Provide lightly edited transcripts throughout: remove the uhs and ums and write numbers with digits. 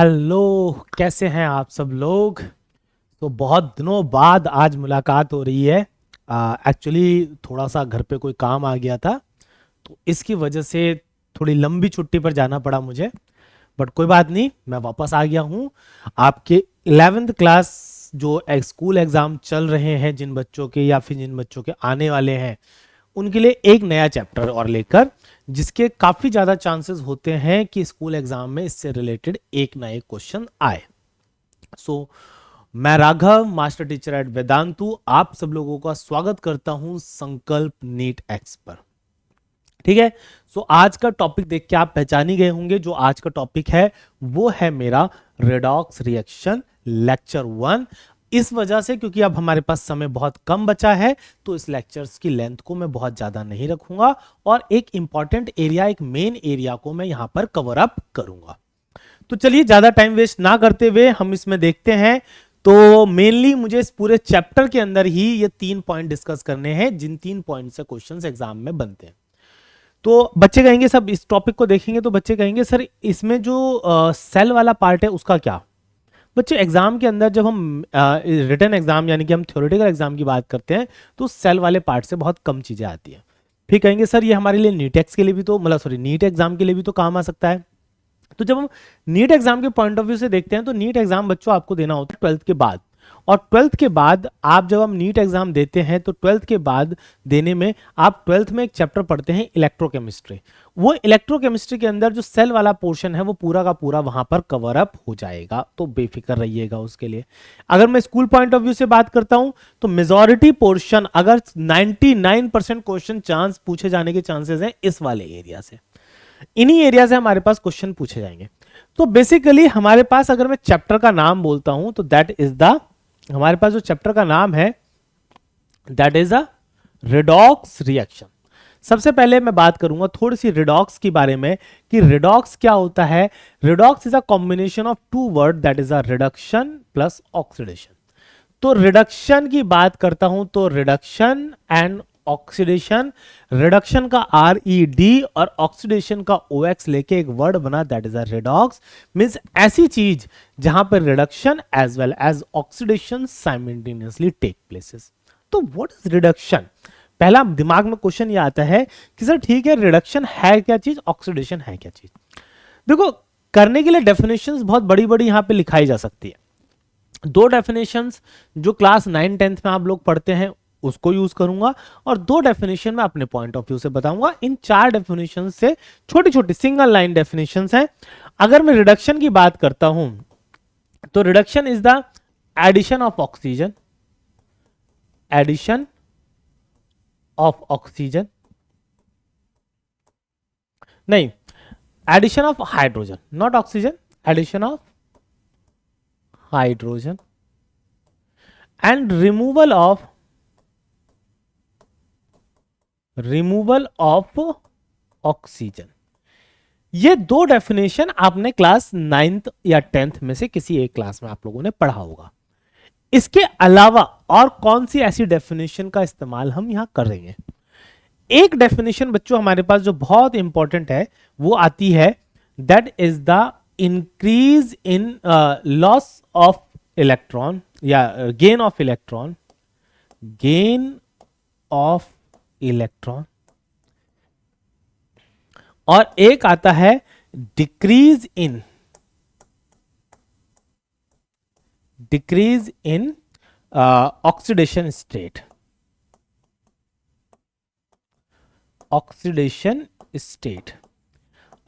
Hello, कैसे हैं आप सब लोग। तो बहुत दिनों बाद आज मुलाकात हो रही है। एक्चुअली थोड़ा सा घर पे कोई काम आ गया था, तो इसकी वजह से थोड़ी लंबी छुट्टी पर जाना पड़ा मुझे। बट कोई बात नहीं, मैं वापस आ गया हूँ। आपके 11th क्लास जो स्कूल एग्ज़ाम चल रहे हैं जिन बच्चों के या फिर जिन बच्चों के आने वाले हैं, उनके लिए एक नया चैप्टर और लेकर, जिसके काफ़ी ज़्यादा चांसेस होते हैं कि स्कूल एग्ज़ाम में इससे रिलेटेड एक ना एक क्वेश्चन आए। सो मैं Raghav, master teacher at Vedantu, आप सब लोगों का स्वागत करता हूं संकल्प नीट एक्स पर। ठीक है। सो आज का टॉपिक देख के आप पहचान ही गए होंगे। जो आज का टॉपिक है वो है मेरा रेडॉक्स रिएक्शन लेक्चर 1। इस वजह से क्योंकि अब हमारे पास समय बहुत कम बचा है, तो इस लेक्चर्स की लेंथ को मैं बहुत ज्यादा नहीं रखूंगा और एक इंपॉर्टेंट एरिया, एक मेन एरिया को मैं यहां पर कवर अप करूंगा। तो चलिए ज्यादा टाइम वेस्ट ना करते हुए हम इसमें देखते हैं। तो मेनली मुझे इस पूरे चैप्टर के अंदर ही ये 3 पॉइंट डिस्कस करने हैं, जिन 3 पॉइंट से क्वेश्चंस एग्जाम में बनते हैं। तो बच्चे कहेंगे, सब इस टॉपिक को देखेंगे तो बच्चे कहेंगे सर इसमें जो सेल वाला पार्ट है उसका क्या। बच्चे एग्जाम के अंदर जब हम रिटन एग्जाम यानी कि हम थ्योरेटिकल एग्जाम की बात करते हैं, तो सेल वाले पार्ट से बहुत कम चीजें आती हैं। फिर कहेंगे सर ये हमारे लिए नीट एक्स के लिए भी तो, मतलब सॉरी, नीट एग्जाम के लिए भी तो काम आ सकता है। तो जब हम नीट एग्जाम के पॉइंट ऑफ व्यू से देखते हैं, तो नीट एग्जाम बच्चों आपको देना होता है 12th के बाद। और 12th के बाद आप जब हम नीट एग्जाम देते हैं, तो 12th के बाद देने में आप 12th में एक चैप्टर पढ़ते हैं इलेक्ट्रोकेमिस्ट्री। वो इलेक्ट्रोकेमिस्ट्री के अंदर जो सेल वाला पोर्शन है वो पूरा का पूरा वहां पर कवर अप हो जाएगा, तो बेफिक्र रहिएगा उसके लिए। अगर मैं स्कूल पॉइंट ऑफ व्यू से बात करता हूं, तो मेजॉरिटी पोर्शन, अगर 99% क्वेश्चन चांस पूछे जाने के चांसेस हैं इस वाले एरिया से। इन्हीं एरिया से हमारे पास क्वेश्चन पूछे जाएंगे। तो बेसिकली हमारे पास, अगर मैं चैप्टर का नाम बोलता हूं, तो दैट इज द, हमारे पास जो चैप्टर का नाम है that is a redox reaction. सबसे पहले मैं बात करूंगा थोड़ी सी रिडॉक्स के बारे में कि रिडॉक्स क्या होता है। Redox is a combination of two word, that is a reduction plus oxidation. तो रिडक्शन की बात करता हूं तो रिडक्शन एंड ऑक्सीडेशन। रिडक्शन का RED और ऑक्सीडेशन का OX लेके एक वर्ड बना, that is a redox. Means ऐसी चीज जहां पर reduction as well as oxidation simultaneously take places. तो व्हाट इज रिडक्शन। पहला दिमाग में क्वेश्चन ये आता है कि सर ठीक है, रिडक्शन है क्या चीज, ऑक्सीडेशन है क्या चीज। देखो, करने के लिए डेफिनेशंस बहुत बड़ी बड़ी यहां पे लिखाई जा सकती है। दो डेफिनेशंस जो क्लास 9-10th में आप लोग पढ़ते हैं उसको यूज करूंगा, और दो डेफिनेशन मैं अपने पॉइंट ऑफ व्यू से बताऊंगा। इन 4 डेफिनेशन से छोटी छोटी सिंगल लाइन डेफिनेशन हैं। अगर मैं रिडक्शन की बात करता हूं, तो reduction is the addition of oxygen, addition of oxygen, नहीं, addition of hydrogen, not oxygen, addition of hydrogen and removal of oxygen. ये दो डेफिनेशन आपने क्लास 9th या 10th में से किसी एक क्लास में आप लोगों ने पढ़ा होगा। इसके अलावा और कौन सी ऐसी डेफिनेशन का इस्तेमाल हम यहां कर रहे हैं। एक डेफिनेशन बच्चों हमारे पास जो बहुत इंपॉर्टेंट है वो आती है, that is the increase in loss of electron या gain of electron, gain of electron. और एक आता है decrease in oxidation state, oxidation state.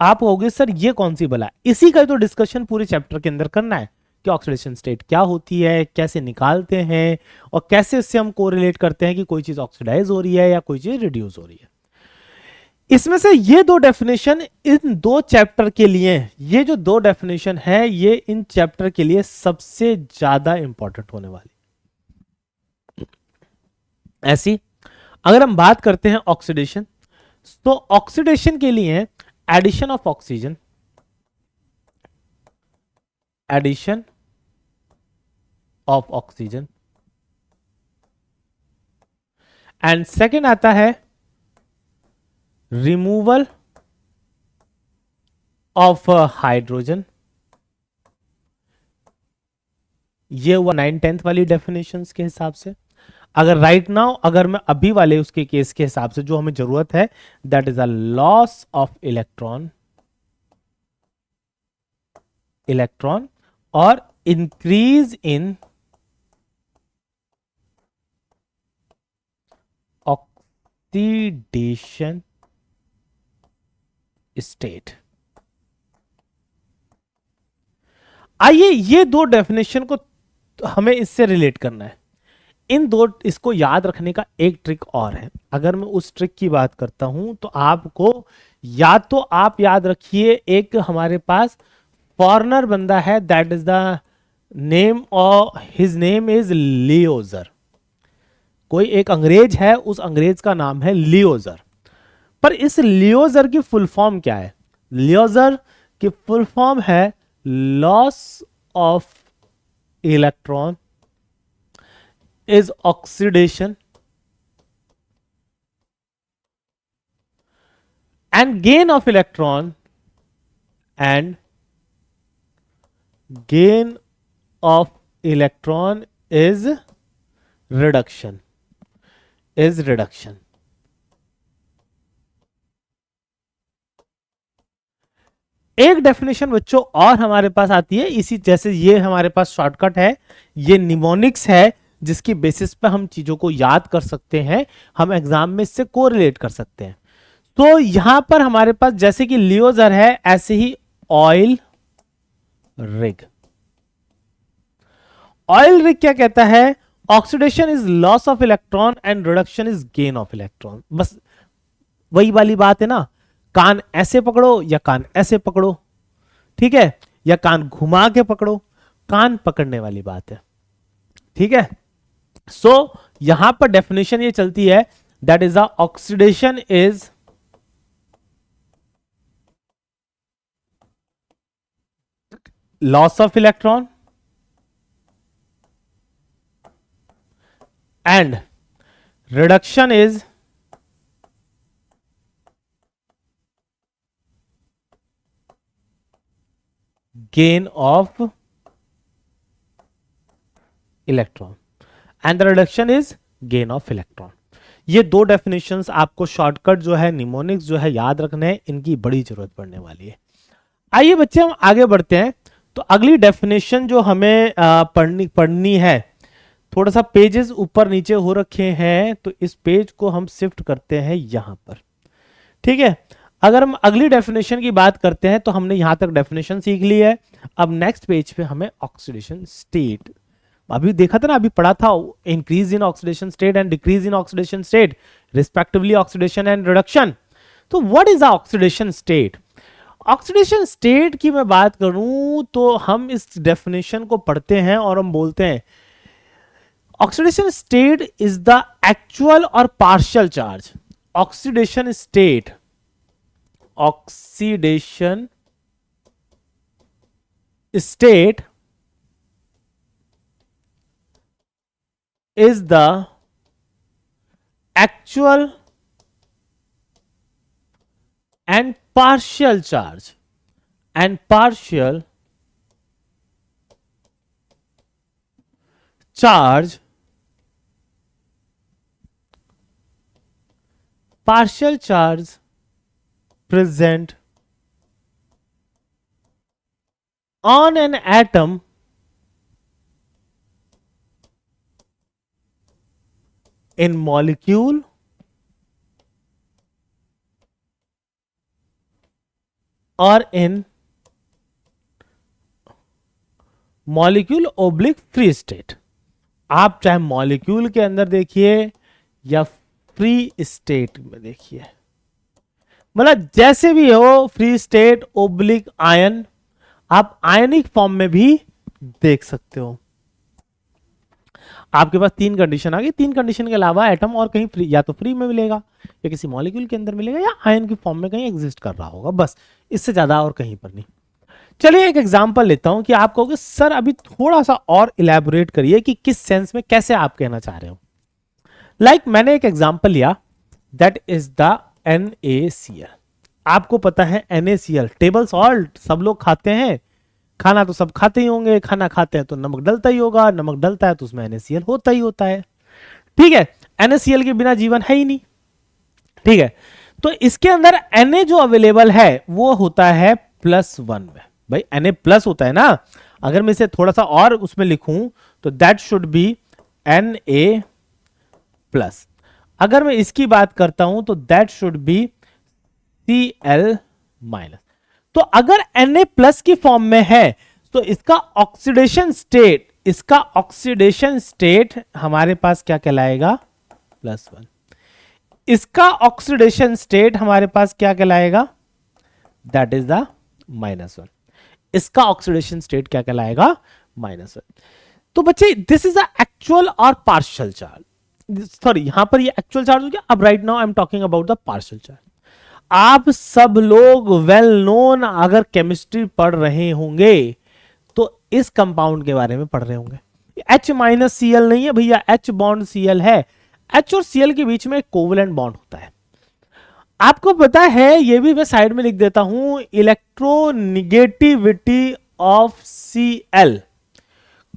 आप कहोगे सर ये कौन सी बला, इसी का तो डिस्कशन पूरे चैप्टर के अंदर करना है कि ऑक्सीडेशन स्टेट क्या होती है, कैसे निकालते हैं, और कैसे इससे हम कोरिलेट करते हैं कि कोई चीज ऑक्सीडाइज हो रही है या कोई चीज रिड्यूस हो रही है। इसमें से ये दो डेफिनेशन इन दो चैप्टर के लिए, ये जो दो डेफिनेशन है ये इन चैप्टर के लिए सबसे ज्यादा इंपॉर्टेंट होने वाली। ऐसी अगर हम बात करते हैं ऑक्सीडेशन, तो ऑक्सीडेशन के लिए addition of oxygen, addition of oxygen, and second आता है रिमूवल ऑफ हाइड्रोजन, ये हुआ 9/10 वाली डेफिनेशंस के हिसाब से। अगर राइट नाउ अगर मैं अभी वाले उसके केस के हिसाब से जो हमें जरूरत है, that is a loss of electron और इंक्रीज इन ऑक्सीडेशन स्टेट। आइए ये दो डेफिनेशन को हमें इससे रिलेट करना है। इन दो इसको याद रखने का एक ट्रिक और है। अगर मैं उस ट्रिक की बात करता हूं तो आपको या तो आप याद रखिए, एक हमारे पास फॉरेनर बंदा है, दैट इज द नेम और हिज नेम इज लियोजर। कोई एक अंग्रेज है, उस अंग्रेज का नाम है लियोजर। पर इस लियोजर की फुल फॉर्म क्या है? लियोजर की फुल फॉर्म है loss of electron is oxidation and gain of electron and gain of electron is reduction एक डेफिनेशन बच्चों और हमारे पास आती है इसी जैसे, ये हमारे पास शॉर्टकट है, ये निमोनिक्स है जिसकी बेसिस पे हम चीजों को याद कर सकते हैं, हम एग्जाम में इससे कोरिलेट कर सकते हैं। तो यहां पर हमारे पास जैसे कि लियोजर है, ऐसे ही ऑयल रिग। ऑयल रिग क्या कहता है? Oxidation is loss of electron and reduction is gain of electron. बस वही वाली बात है ना, कान ऐसे पकड़ो या कान ऐसे पकड़ो, ठीक है, या कान घुमा के पकड़ो, कान पकड़ने वाली बात है, ठीक है। सो यहां पर डेफिनेशन ये चलती है, that is the oxidation is loss of electron and reduction is gain of electron and the reduction is gain of electron। ये दो डेफिनेशंस आपको शॉर्टकट जो है निमोनिक्स जो है याद रखने हैं, इनकी बड़ी जरूरत पड़ने वाली है। आइए बच्चे हम आगे बढ़ते हैं। तो अगली डेफिनेशन जो हमें पढ़नी है, थोड़ा सा पेजेस ऊपर नीचे हो रखे हैं, तो इस पेज को हम शिफ्ट करते हैं यहां पर, ठीक है। अगर हम अगली डेफिनेशन की बात करते हैं तो हमने यहां तक डेफिनेशन सीख ली है। अब नेक्स्ट पेज पे हमें ऑक्सीडेशन स्टेट, अभी देखा था ना, अभी पढ़ा था, increase in oxidation state and decrease in oxidation state respectively oxidation and reduction. तो what is the oxidation state? Oxidation state की मैं बात करूं तो हम इस डेफिनेशन को पढ़ते हैं और हम बोलते हैं oxidation state is the actual और partial charge. Oxidation state is the actual and partial charge and partial charge present on an atom in molecule or in molecule oblique free state। आप चाहे मॉलिक्यूल के अंदर देखिए या free state में देखिए, मतलब जैसे भी हो, फ्री स्टेट ओब्लिक आयन, आप आयनिक फॉर्म में भी देख सकते हो। आपके पास तीन कंडीशन आ गई, तीन कंडीशन के अलावा एटम और कहीं फ्री, या तो फ्री में मिलेगा या किसी मॉलिक्यूल के अंदर मिलेगा या आयन की फॉर्म में कहीं एग्जिस्ट कर रहा होगा, बस इससे ज्यादा और कहीं पर नहीं। चलिए एक एग्जांपल लेता हूं कि आप कहोगे सर अभी थोड़ा सा और इलैबोरेट करिए कि किस सेंस में कैसे आप कहना चाह रहे हो। लाइक मैंने एक एग्जांपल लिया, दैट इज द NaCl। आपको पता है NaCl टेबल सॉल्ट सब लोग खाते हैं, खाना तो सब खाते ही होंगे, खाना खाते हैं तो नमक डलता ही होगा, नमक डलता है तो उसमें NaCl होता ही होता है। ठीक है, NaCl के बिना जीवन है ही नहीं। ठीक है, तो इसके अंदर Na जो अवेलेबल है वो होता है +1 में। भाई Na प्लस होता है ना, अगर मैं इसे थोड़ा सा और उसमें लिखूं तो that should B Na plus. अगर मैं इसकी बात करता हूं तो that should B Cl minus. तो अगर Na प्लस की फॉर्म में है तो इसका ऑक्सीडेशन स्टेट हमारे पास क्या कहलाएगा, +1। इसका ऑक्सीडेशन स्टेट हमारे पास क्या कहलाएगा, दैट इज द -1। इसका ऑक्सीडेशन स्टेट क्या कहलाएगा, -1। तो बच्चे दिस इज द एक्चुअल और पार्शियल चार्ज, सॉरी यहां पर ये एक्चुअल चार्ज हो गया। अब right now I am talking about the partial charge. आप सब लोग वेल नोन अगर केमिस्ट्री पढ़ रहे होंगे तो इस कंपाउंड के बारे में पढ़ रहे होंगे। H-Cl नहीं है भैया, H बॉन्ड Cl है। H और Cl के बीच में एक कोवलेंट बॉन्ड होता है। आपको पता है, ये भी मैं साइड में लिख देता हूं, इलेक्ट्रोनिगेटिविटी ऑफ Cl,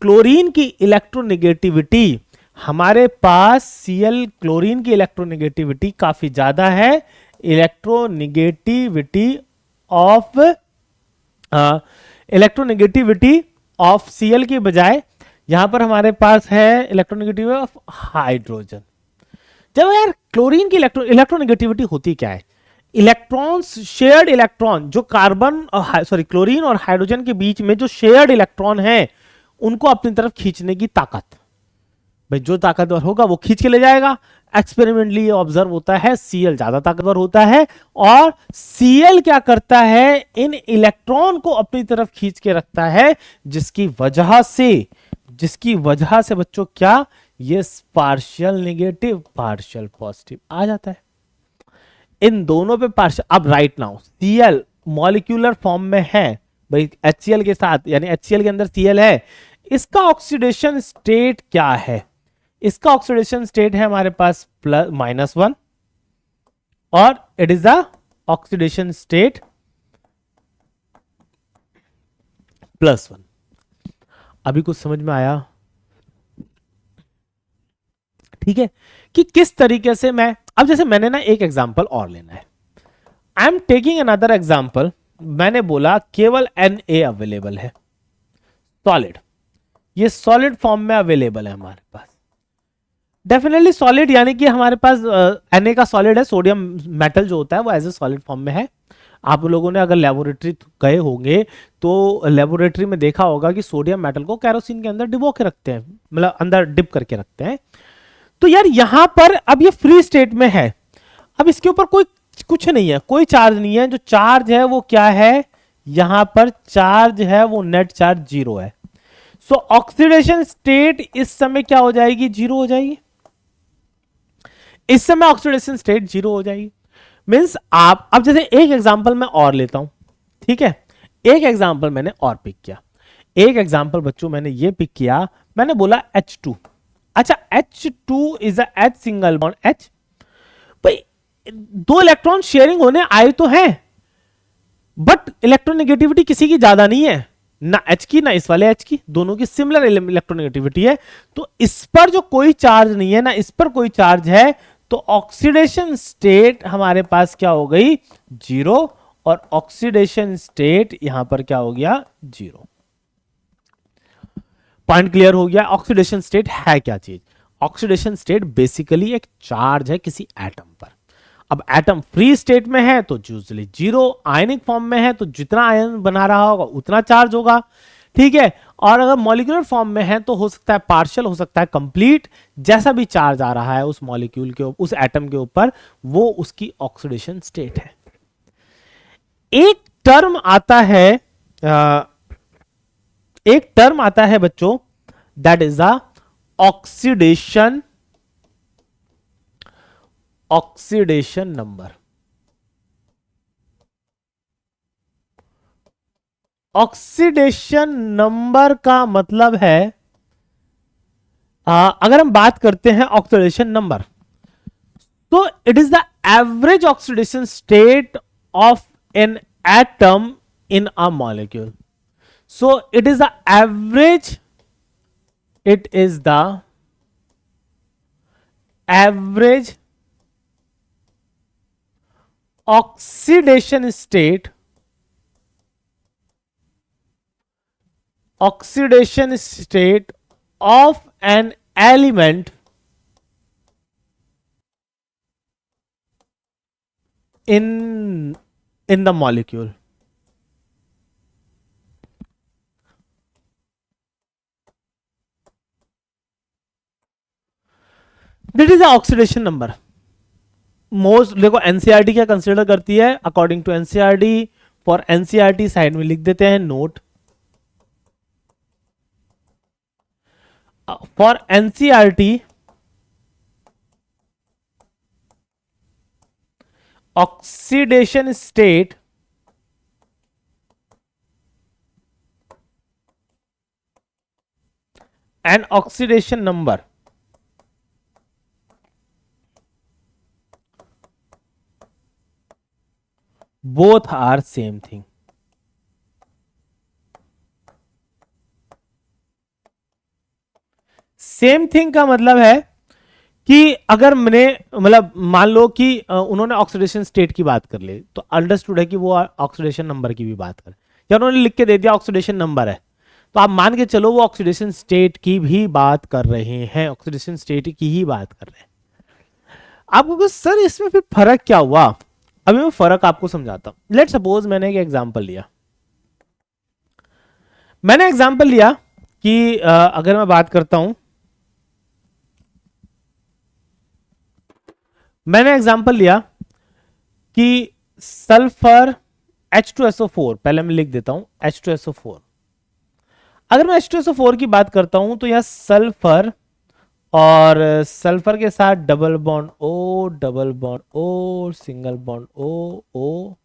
क्लोरीन की इलेक्ट्रोनिगेटिविटी हमारे पास Cl क्लोरीन की इलेक्ट्रोनिगेटिविटी काफी ज्यादा है। इलेक्ट्रोनिगेटिविटी ऑफ Cl की बजाय यहां पर हमारे पास है इलेक्ट्रोनिगेटिविटी ऑफ हाइड्रोजन। जब यार क्लोरीन की इलेक्ट्रोनिगेटिविटी होती क्या है, इलेक्ट्रॉन्स, शेयर्ड इलेक्ट्रॉन जो कार्बन और क्लोरीन और हाइड्रोजन के बीच में जो शेयर्ड इलेक्ट्रॉन है उनको अपनी तरफ खींचने की ताकत। भाई जो ताकतवर होगा वो खींच के ले जाएगा। एक्सपेरिमेंटली ये ऑब्जर्व होता है, Cl ज्यादा ताकतवर होता है और Cl क्या करता है, इन इलेक्ट्रॉन को अपनी तरफ खींच के रखता है, जिसकी वजह से बच्चों क्या, ये पार्शियल नेगेटिव पार्शियल पॉजिटिव आ जाता है। इन दोनों पे पार्शियल। अब right now Cl molecular form में है भाई HCl के साथ, यानी HCl के अंदर Cl है। इसका ऑक्सीडेशन स्टेट क्या है, इसका ऑक्सीडेशन स्टेट है हमारे पास -1 और it is the oxidation state +1। अभी कुछ समझ में आया? ठीक है, कि किस तरीके से मैं, अब जैसे मैंने ना एक एग्जांपल और लेना है। I am taking another example. मैंने बोला केवल Na अवेलेबल है सॉलिड, ये सॉलिड फॉर्म में अवेलेबल है हमारे पास। डेफिनेटली सॉलिड यानी कि हमारे पास Na का सॉलिड है, सोडियम मेटल जो होता है वो एज ए सॉलिड फॉर्म में है। आप लोगों ने अगर लेबोरेटरी गए होंगे तो लेबोरेटरी में देखा होगा कि सोडियम मेटल को कैरोसिन के अंदर डिबो के रखते हैं, मतलब अंदर डिप करके रखते हैं। तो यार यहां पर अब ये फ्री स्टेट में है, अब इसके ऊपर कोई कुछ नहीं है, कोई चार्ज नहीं है। जो चार्ज है वो क्या है, यहां पर चार्ज है वो नेट चार्ज 0 है। सो ऑक्सीडेशन स्टेट इस समय क्या हो जाएगी, 0 हो जाएगी। इस समय ऑक्सीडेशन स्टेट 0 हो जाएगी। मींस आप, अब जैसे एक एग्जांपल मैं और लेता हूं, ठीक है, एक एग्जांपल मैंने और पिक किया। एक एग्जांपल बच्चों मैंने ये पिक किया, मैंने बोला H2। अच्छा, H2 is a H single bond H। भाई 2 इलेक्ट्रॉन शेयरिंग होने आए तो हैं, बट इलेक्ट्रोनेगेटिविटी किसी की ज्यादा नहीं है, ना H की ना इस वाले H की, दोनों की सिमिलर इलेक्ट्रोनेगेटिविटी है। तो इस पर जो कोई चार्ज नहीं है ना इस पर कोई चार्ज है, तो ऑक्सीडेशन स्टेट हमारे पास क्या हो गई, 0, और ऑक्सीडेशन स्टेट यहां पर क्या हो गया, 0। पॉइंट क्लियर हो गया? ऑक्सीडेशन स्टेट है क्या चीज? ऑक्सीडेशन स्टेट बेसिकली एक चार्ज है किसी एटम पर। अब एटम फ्री स्टेट में है तो यूजुअली 0, आयनिक फॉर्म में है तो जितना आयन बना रहा होगा उतना चार्ज होगा, ठीक है। और अगर मॉलिक्यूलर फॉर्म में है तो हो सकता है पार्शियल, हो सकता है कंप्लीट, जैसा भी चार्ज आ रहा है उस मॉलिक्यूल के उस एटम के ऊपर वो उसकी ऑक्सीडेशन स्टेट है। एक टर्म आता है बच्चों, that is the oxidation number. Oxidation number का मतलब है, अगर हम बात करते हैं ऑक्सीडेशन नंबर, तो it is the average oxidation state of an atom in a molecule. So it is the average, it is the average oxidation state of an element in the molecule. That is the oxidation number. Most देखो NCERT क्या consider करती है, according to NCERT, for NCERT side में लिख देते हैं note, for NCERT oxidation state and oxidation number both are same thing. Same thing का मतलब है कि अगर मैंने मतलब मान लो कि उन्होंने ऑक्सीडेशन स्टेट की बात कर ली, तो अंडरस्टूड है कि वो ऑक्सीडेशन नंबर की भी बात कर, या उन्होंने लिख के दे दिया ऑक्सीडेशन नंबर है, तो आप मान के चलो वो ऑक्सीडेशन स्टेट की भी बात कर रहे हैं, ऑक्सीडेशन स्टेट की ही बात कर रहे हैं। आपको सर इसमें फिर फर्क क्या हुआ, अभी मैं फर्क आपको समझाता हूं। लेट सपोज मैंने एक एग्जांपल लिया, कि अगर मैं बात करता हूं, मैंने एग्जांपल लिया कि सल्फर H2SO4, पहले मैं लिख देता हूं H2SO4। अगर मैं H2SO4 की बात करता हूं तो यह सल्फर और सल्फर के साथ double bond O, single bond O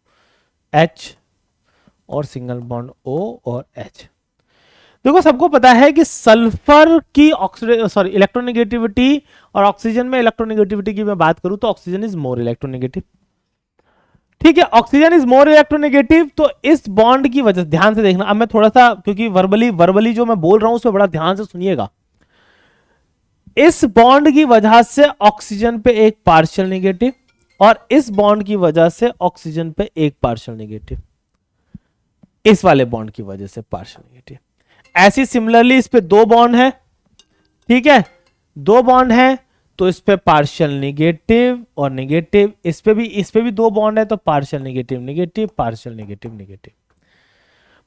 H और सिंगल बॉन्ड O और H। देखो सबको पता है कि सल्फर की इलेक्ट्रोनेगेटिविटी और ऑक्सीजन में इलेक्ट्रोनेगेटिविटी की मैं बात करूं तो ऑक्सीजन इज मोर इलेक्ट्रोनेगेटिव। ठीक है, ऑक्सीजन इज मोर इलेक्ट्रोनेगेटिव, तो इस बॉन्ड की वजह से ध्यान से देखना, अब मैं थोड़ा सा क्योंकि वर्बली जो मैं बोल रहा हूं उसमें बड़ा ध्यान से सुनिएगा। इस बॉन्ड की वजह से ऑक्सीजन पे एक पार्शियल नेगेटिव और इस बॉन्ड की वजह से ऑक्सीजन पे एक पार्शियल नेगेटिव, इस वाले बॉन्ड की वजह से पार्शियल नेगेटिव। ऐसी सिमिलरली इस पे दो बॉन्ड है, ठीक है, दो बॉन्ड है तो इस पे पार्शियल नेगेटिव और नेगेटिव, इस पे भी दो बॉन्ड है तो partial negative negative, partial negative negative.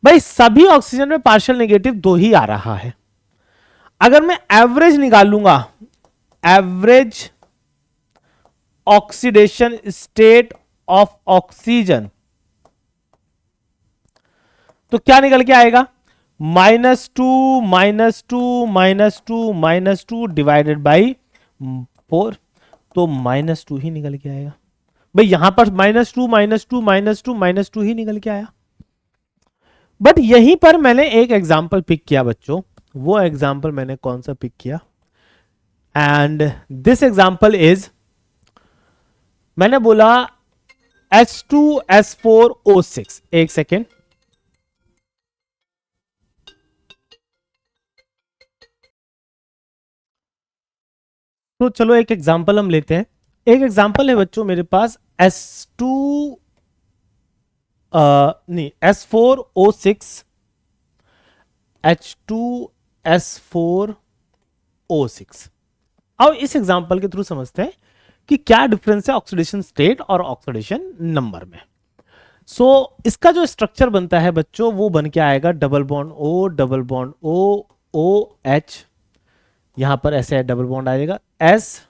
भाई सभी ऑक्सीजन में पार्शियल नेगेटिव दो ही आ रहा है। अगर मैं एवरेज निकालूंगा, average oxidation state of oxygen, तो क्या निकल के आएगा, -2 डिवाइडेड बाई 4, तो -2 ही निकल के आएगा। भाई यहां पर -2 ही निकल के आया। बट यहीं पर मैंने एक एग्जांपल पिक किया बच्चों, वो एग्जांपल मैंने कौन सा पिक किया, एंड दिस एग्जांपल इज, मैंने बोला H2S4O6। एक सेकेंड, तो चलो एक एग्जांपल हम लेते हैं। एक एग्जांपल है बच्चों मेरे पास S4O6 H2S4O6। अब इस एग्जांपल के थ्रू समझते हैं कि क्या डिफरेंस है ऑक्सीडेशन स्टेट और ऑक्सीडेशन नंबर में। इसका जो स्ट्रक्चर बनता है बच्चों वो बन के आएगा डबल बॉन्ड O OH, यहां पर ऐसे डबल बॉन्ड आएगा S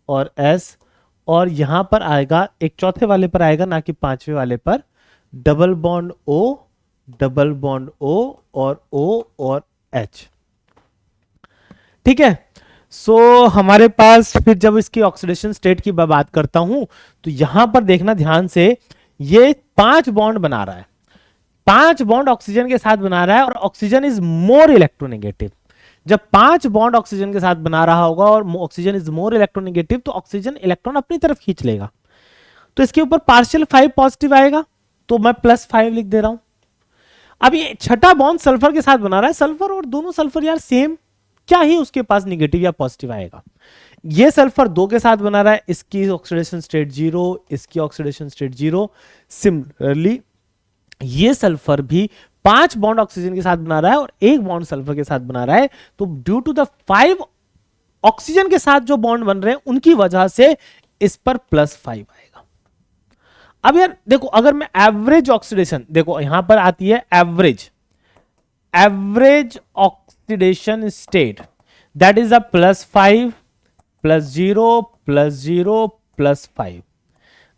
और S, और यहां पर आएगा एक चौथे वाले पर आएगा ना कि पांचवें वाले पर डबल बॉन्ड O और O और H। ठीक है, हमारे पास फिर जब इसकी ऑक्सीडेशन स्टेट की बात करता हूं तो यहां पर देखना ध्यान से, ये 5 बॉन्ड बना रहा है, 5 बॉन्ड ऑक्सीजन के साथ बना रहा है और ऑक्सीजन इज मोर इलेक्ट्रोनेगेटिव। जब 5 बॉन्ड ऑक्सीजन के साथ बना रहा होगा और ऑक्सीजन इज मोर इलेक्ट्रोनेगेटिव, तो ऑक्सीजन इलेक्ट्रॉन अपनी तरफ खींच लेगा, तो इसके ऊपर पार्शियल 5 पॉजिटिव आएगा, तो मैं +5 लिख दे रहा हूं। अब ये छठा बॉन्ड सल्फर के साथ बना रहा है, सल्फर और दोनों सल्फर यार सेम, क्या ही उसके पास निगेटिव या पॉजिटिव आएगा। ये सल्फर 2 के साथ बना रहा है, इसकी ऑक्सीडेशन स्टेट 0, इसकी ऑक्सीडेशन स्टेट 0। सिमिलरली ये सल्फर भी 5 बॉन्ड ऑक्सीजन के साथ बना रहा है और 1 बॉन्ड सल्फर के साथ बना रहा है। तो ड्यू टू द 5 ऑक्सीजन के साथ जो बॉन्ड बन रहे हैं उनकी वजह से इस पर +5 आएगा। अब यार देखो, अगर मैं एवरेज ऑक्सीडेशन, देखो यहां पर आती है average oxidation state, that is a +5 +0 +0 +5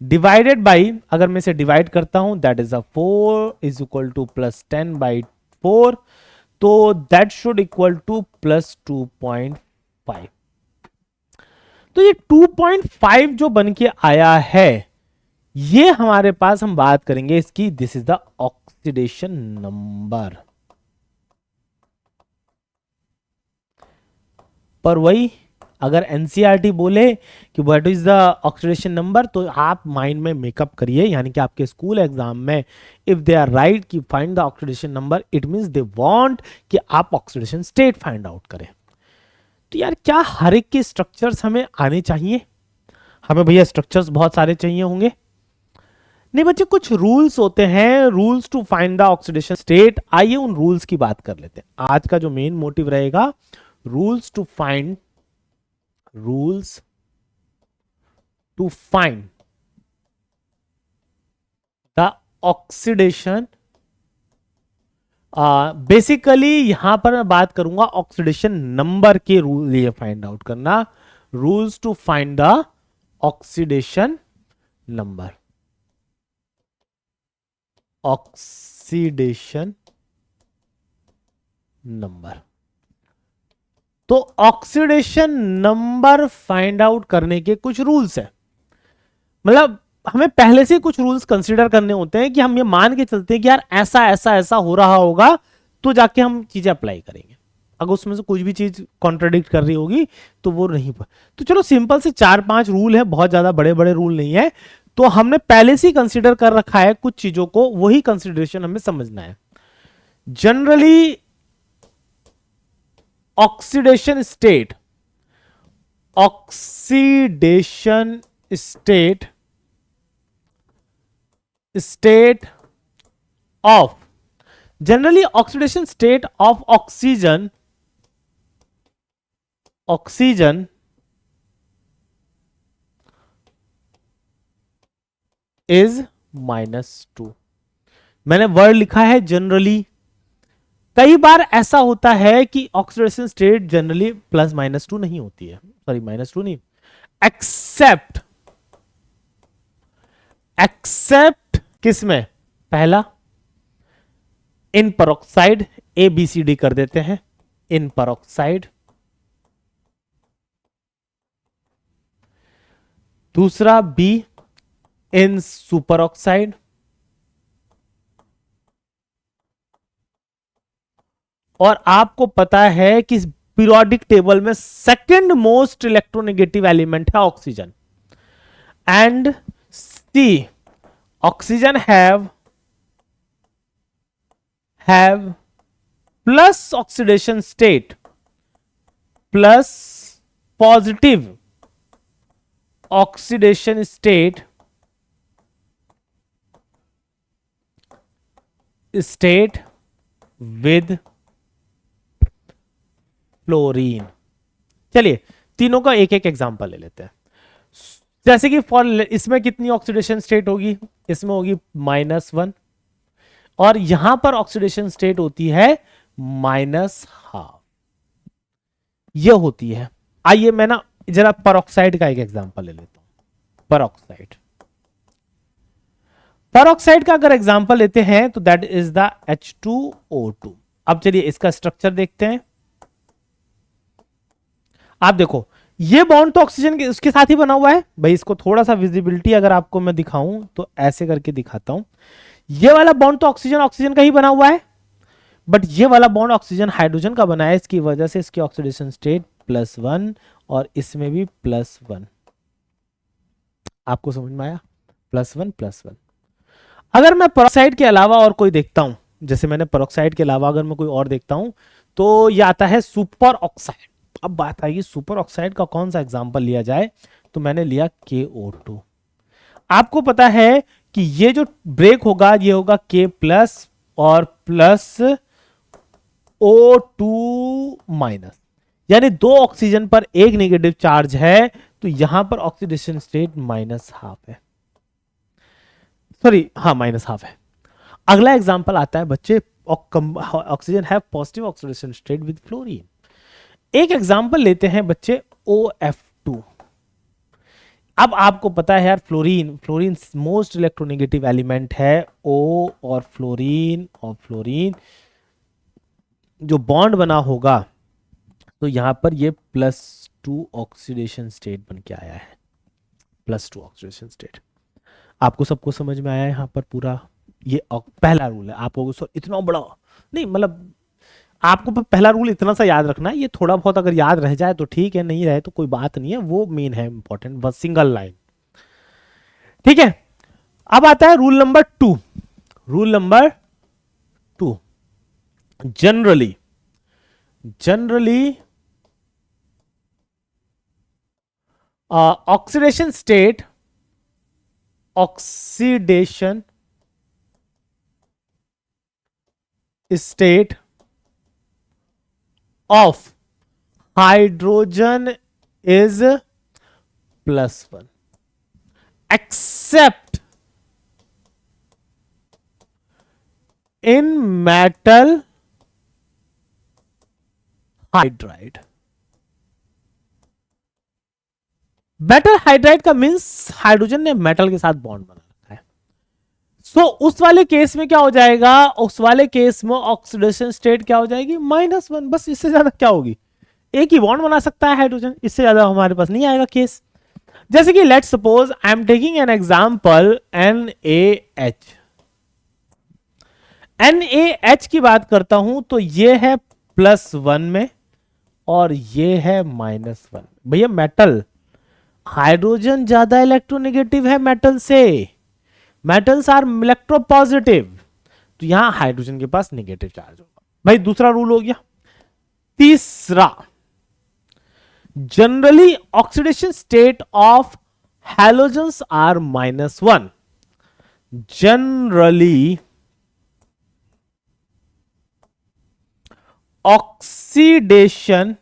divided by, अगर मैं इसे डिवाइड करता हूं that is a 4 is equal to +10/4, तो दैट शुड इक्वल टू +2.5। तो ये 2.5 जो बन के आया है, ये हमारे पास हम बात करेंगे इसकी, this is the oxidation number. पर वही अगर एनसीईआरटी बोले कि what is the oxidation number, तो आप माइंड में मेकअप करिए, यानी कि आपके स्कूल एग्जाम में इफ दे आर राइट कि find the oxidation number, it means they want कि आप ऑक्सीडेशन स्टेट फाइंड आउट करें। तो यार क्या हर एक के स्ट्रक्चर्स हमें आने चाहिए? हमें भैया स्ट्रक्चर्स बहुत सारे चाहिए होंगे? नहीं बच्चे, कुछ रूल्स होते हैं, rules to find the oxidation state. आइए उन रूल्स की बात कर लेते हैं। आज का जो मेन मोटिव रहेगा, rules to find the oxidation. Basically यहां पर मैं बात करूंगा ऑक्सीडेशन नंबर के रूल ये फाइंड आउट करना, rules to find the oxidation number. Oxidation number, तो ऑक्सीडेशन नंबर फाइंड आउट करने के कुछ रूल्स हैं। मतलब हमें पहले से कुछ रूल्स कंसीडर करने होते हैं कि हम ये मान के चलते हैं कि यार ऐसा ऐसा ऐसा हो रहा होगा, तो जाके हम चीजें अप्लाई करेंगे। अगर उसमें से कुछ भी चीज कॉन्ट्राडिक्ट कर रही होगी तो वो नहीं। तो चलो सिंपल से 4-5 रूल है, बहुत ज्यादा बड़े बड़े रूल नहीं है। तो हमने पहले से ही कंसीडर कर रखा है कुछ चीजों को, वही कंसीडरेशन हमें समझना है। Generally oxidation state of generally oxidation state of oxygen is -2। मैंने वर्ड लिखा है जनरली। कई बार ऐसा होता है कि ऑक्सीडेशन स्टेट जनरली +-2 नहीं होती है, सॉरी -2 नहीं, एक्सेप्ट किसमें? पहला इन परऑक्साइड, ABCD कर देते हैं, इन परऑक्साइड। दूसरा B इन सुपर ऑक्साइड। और आपको पता है कि पीरियोडिक टेबल में सेकंड मोस्ट इलेक्ट्रोनेगेटिव एलिमेंट है oxygen. And C oxygen have plus oxidation state, plus positive oxidation state with fluorine. चलिए तीनों का एक एक एग्जांपल ले लेते हैं। जैसे कि फॉर इसमें कितनी ऑक्सीडेशन स्टेट होगी? इसमें होगी -1, और यहां पर ऑक्सीडेशन स्टेट होती है -12, ये होती है। आइए मैं ना जरा परऑक्साइड का एक एग्जांपल ले लेता हूं। परऑक्साइड का अगर एग्जांपल लेते हैं तो दैट इज द H2O2। अब चलिए इसका स्ट्रक्चर देखते हैं। आप देखो ये बॉन्ड तो ऑक्सीजन के उसके साथ ही बना हुआ है भाई। इसको थोड़ा सा विजिबिलिटी अगर आपको मैं दिखाऊं तो ऐसे करके दिखाता हूं। ये वाला बॉन्ड तो ऑक्सीजन का ही बना हुआ है, बट ये वाला बॉन्ड ऑक्सीजन हाइड्रोजन का बना है। इसकी वजह से इसकी ऑक्सीडेशन स्टेट +1 और इसमें भी +1। आपको समझ में आया? +1 +1। अगर मैं परऑक्साइड के अलावा और कोई देखता हूं, जैसे मैंने पेरोक्साइड के अलावा अगर मैं कोई और देखता हूं तो ये आता है सुपर ऑक्साइड। अब बात आएगी सुपर ऑक्साइड का कौन सा एग्जांपल लिया जाए, तो मैंने लिया KO2। आपको पता है कि ये जो ब्रेक होगा ये होगा K प्लस और प्लस O2 माइनस, यानी दो ऑक्सीजन पर एक नेगेटिव चार्ज है, तो यहां पर ऑक्सीडेशन स्टेट -½ है, सॉरी हाँ -½ है। अगला एग्जांपल आता है बच्चे, oxygen have positive oxidation state with fluorine. एक एग्जांपल लेते हैं बच्चे OF2। अब आपको पता है यार fluorine, fluorine most electronegative element है। O और फ्लोरीन जो बॉन्ड बना होगा तो यहां पर ये +2 ऑक्सीडेशन स्टेट बन के आया है, +2 ऑक्सीडेशन स्टेट। आपको सबको समझ में आया यहां पर पूरा? ये पहला रूल है। आपको इतना बड़ा नहीं, मतलब आपको पहला रूल इतना सा याद रखना है, ये थोड़ा बहुत अगर याद रह जाए तो ठीक है, नहीं रहे तो कोई बात नहीं है, वो मेन है इंपॉर्टेंट, बस सिंगल लाइन। ठीक है, अब आता है rule number 2। Rule number 2, generally oxidation state of hydrogen is +1 except in metal hydride। Metal hydride का मींस हाइड्रोजन ने मेटल के साथ बॉन्ड बना रखा है। सो उस वाले केस में क्या हो जाएगा, उस वाले केस में ऑक्सीडेशन स्टेट क्या हो जाएगी -1। बस इससे ज्यादा क्या होगी, एक ही बॉन्ड बना सकता है हाइड्रोजन, इससे ज्यादा हमारे पास नहीं आएगा केस। जैसे कि let's suppose I am taking an example NaH। NaH की बात करता हूं तो ये है +1 में और ये है -1। भैया मेटल, हाइड्रोजन ज्यादा इलेक्ट्रोनेगेटिव है मेटल से, मेटल्स आर इलेक्ट्रोपॉजिटिव, तो यहां हाइड्रोजन के पास नेगेटिव चार्ज होगा। भाई दूसरा रूल हो गया। तीसरा, generally oxidation state of halogens are -1। Generally oxidation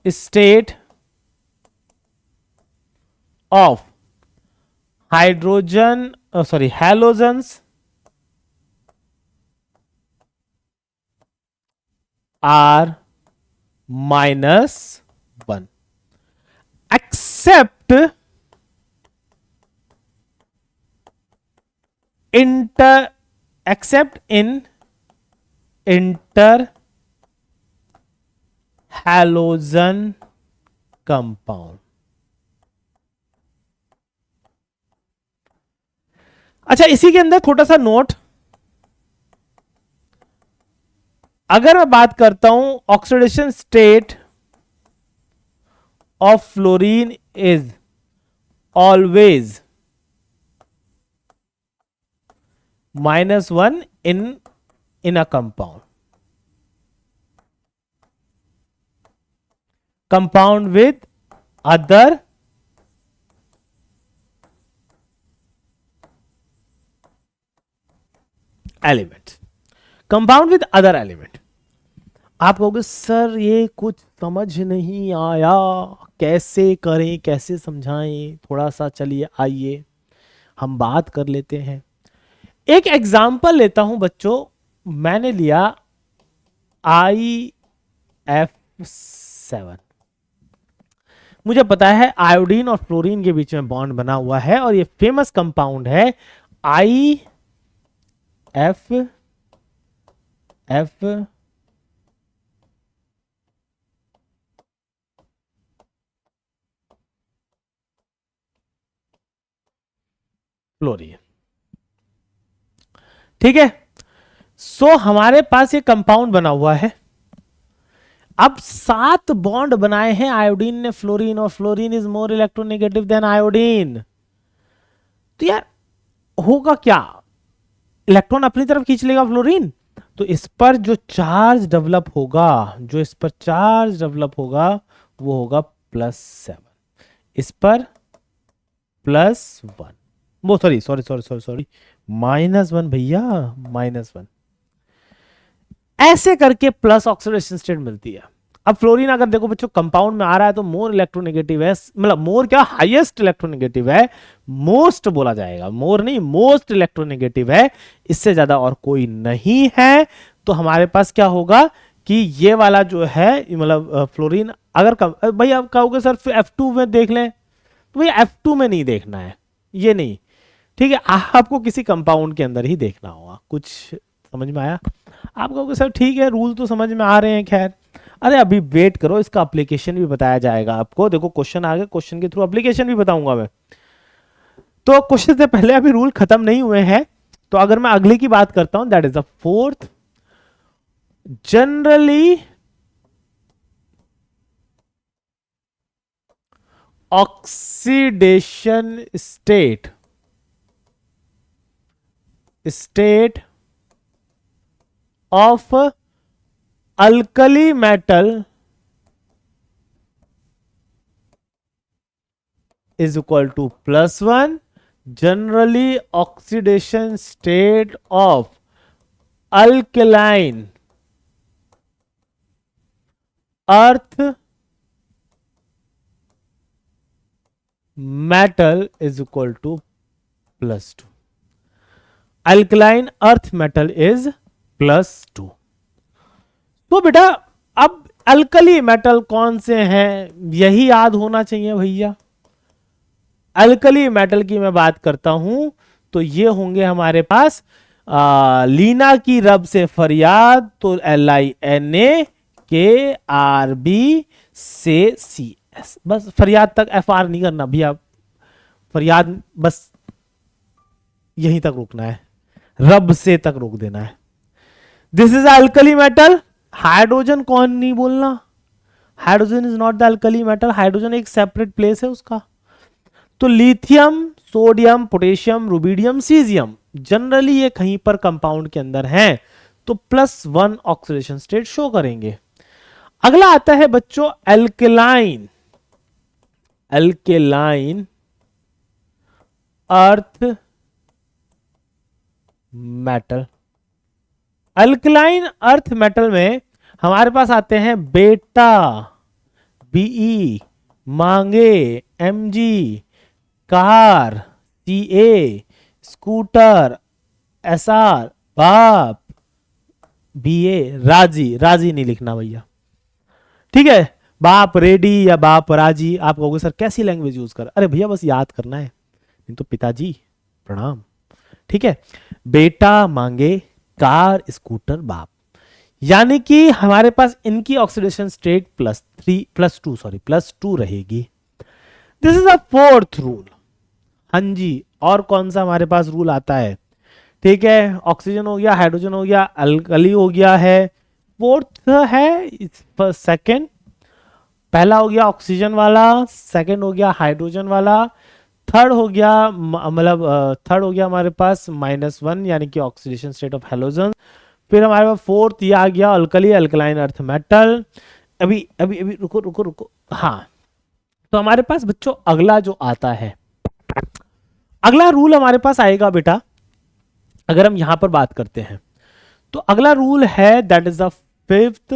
state of halogens are -1 except in inter-halogen compound। अच्छा, इसी के अंदर छोटा सा नोट, अगर मैं बात करता हूं oxidation state of fluorine is always -1 in a compound with other element, compound with other element. आप कहोगे सर ये कुछ समझ नहीं आया, कैसे करें, कैसे समझाएं, थोड़ा सा चलिए आइए हम बात कर लेते हैं। एक एग्जाम्पल लेता हूं बच्चों, मैंने लिया IF7। मुझे पता है आयोडीन और फ्लोरीन के बीच में बॉन्ड बना हुआ है और ये फेमस कंपाउंड है IF फ्लोरीन। ठीक है, सो हमारे पास ये कंपाउंड बना हुआ है। अब 7 बॉन्ड बनाए हैं आयोडीन ने फ्लोरीन, और fluorine is more electronegative than iodine. तो यार होगा क्या, इलेक्ट्रॉन अपनी तरफ खींच लेगा फ्लोरीन, तो इस पर जो चार्ज डेवलप होगा, जो इस पर चार्ज डेवलप होगा वो होगा +7, इस पर +1, वो सॉरी -1 भैया, -1। ऐसे करके प्लस ऑक्सीडेशन स्टेट मिलती है। अब फ्लोरीन अगर देखो बच्चों कंपाउंड में आ रहा है तो मोर इलेक्ट्रोनेगेटिव है, मतलब मोर क्या, हाईएस्ट इलेक्ट्रोनेगेटिव है, मोस्ट बोला जाएगा, मोर नहीं मोस्ट इलेक्ट्रोनेगेटिव है, इससे ज्यादा और कोई नहीं है। तो हमारे पास क्या होगा कि ये वाला जो है मतलब फ्लोरीन अगर भाई आप कहोगे सर F2 में देख लें, तो भाई F2 में नहीं देखना है, ये नहीं, ठीक है, आपको किसी कंपाउंड के अंदर ही देखना होगा। कुछ समझ में आया? आप कहोगे सर ठीक है रूल तो समझ में आ रहे हैं, खैर अरे अभी वेट करो, इसका एप्लीकेशन भी बताया जाएगा आपको। देखो क्वेश्चन आ गए, क्वेश्चन के थ्रू एप्लीकेशन भी बताऊंगा मैं। तो क्वेश्चन से पहले अभी रूल खत्म नहीं हुए हैं, तो अगर मैं अगले की बात करता हूं, that is the fourth, generally oxidation state of alkali metal is equal to +1. Generally oxidation state of alkaline earth metal is equal to +2. Alkaline earth metal is +2। तो बेटा अब अल्कली मेटल कौन से हैं यही याद होना चाहिए भैया। अल्कली मेटल की मैं बात करता हूं तो ये होंगे हमारे पास लीना की रब से फरियाद, तो LINA KRB से CS, बस फरियाद तक FR नहीं करना भैया, फरियाद बस यहीं तक रुकना है, रब से तक रोक देना है। This is alkali metal. Hydrogen कौन नहीं बोलना, hydrogen is not the alkali metal, hydrogen एक सेपरेट प्लेस है उसका। तो lithium, sodium, potassium, rubidium, caesium generally ये कहीं पर कंपाउंड के अंदर हैं, तो +1 ऑक्सीडेशन स्टेट शो करेंगे। अगला आता है बच्चों alkaline, alkaline earth metal. Alkaline earth metal में हमारे पास आते हैं बेटा, BE, मांगे, MG, car, CA, scooter, SR, बाप, BA, राजी, राजी नहीं लिखना भैया, ठीक है, बाप रेडी या बाप राजी। आप कहोगे सर कैसी लैंग्वेज यूज कर, अरे भैया बस याद करना है, नहीं तो पिताजी प्रणाम, ठीक है। बेटा, मांगे, कार, स्कूटर, बाप, यानी कि हमारे पास इनकी ऑक्सीडेशन स्टेट +2 रहेगी। This is a fourth rule. हाँ जी, और कौन सा हमारे पास रूल आता है, ठीक है, ऑक्सीजन हो गया, हाइड्रोजन हो गया, अल्कली हो गया है, फोर्थ है सेकंड, पहला हो गया ऑक्सीजन वाला, सेकंड हो गया हाइड्रोजन वाला, थर्ड हो गया मतलब थर्ड हो गया हमारे पास -1 यानी कि ऑक्सीडेशन स्टेट ऑफ हैलोजन, फिर हमारे पास फोर्थ ये आ गया अल्कली, अल्कलाइन अर्थ मेटल। अभी अभी अभी रुको रुको रुको, हाँ, तो हमारे पास बच्चों अगला जो आता है, अगला रूल हमारे पास आएगा बेटा, अगर हम यहां पर बात करते हैं तो अगला रूल है that is the fifth,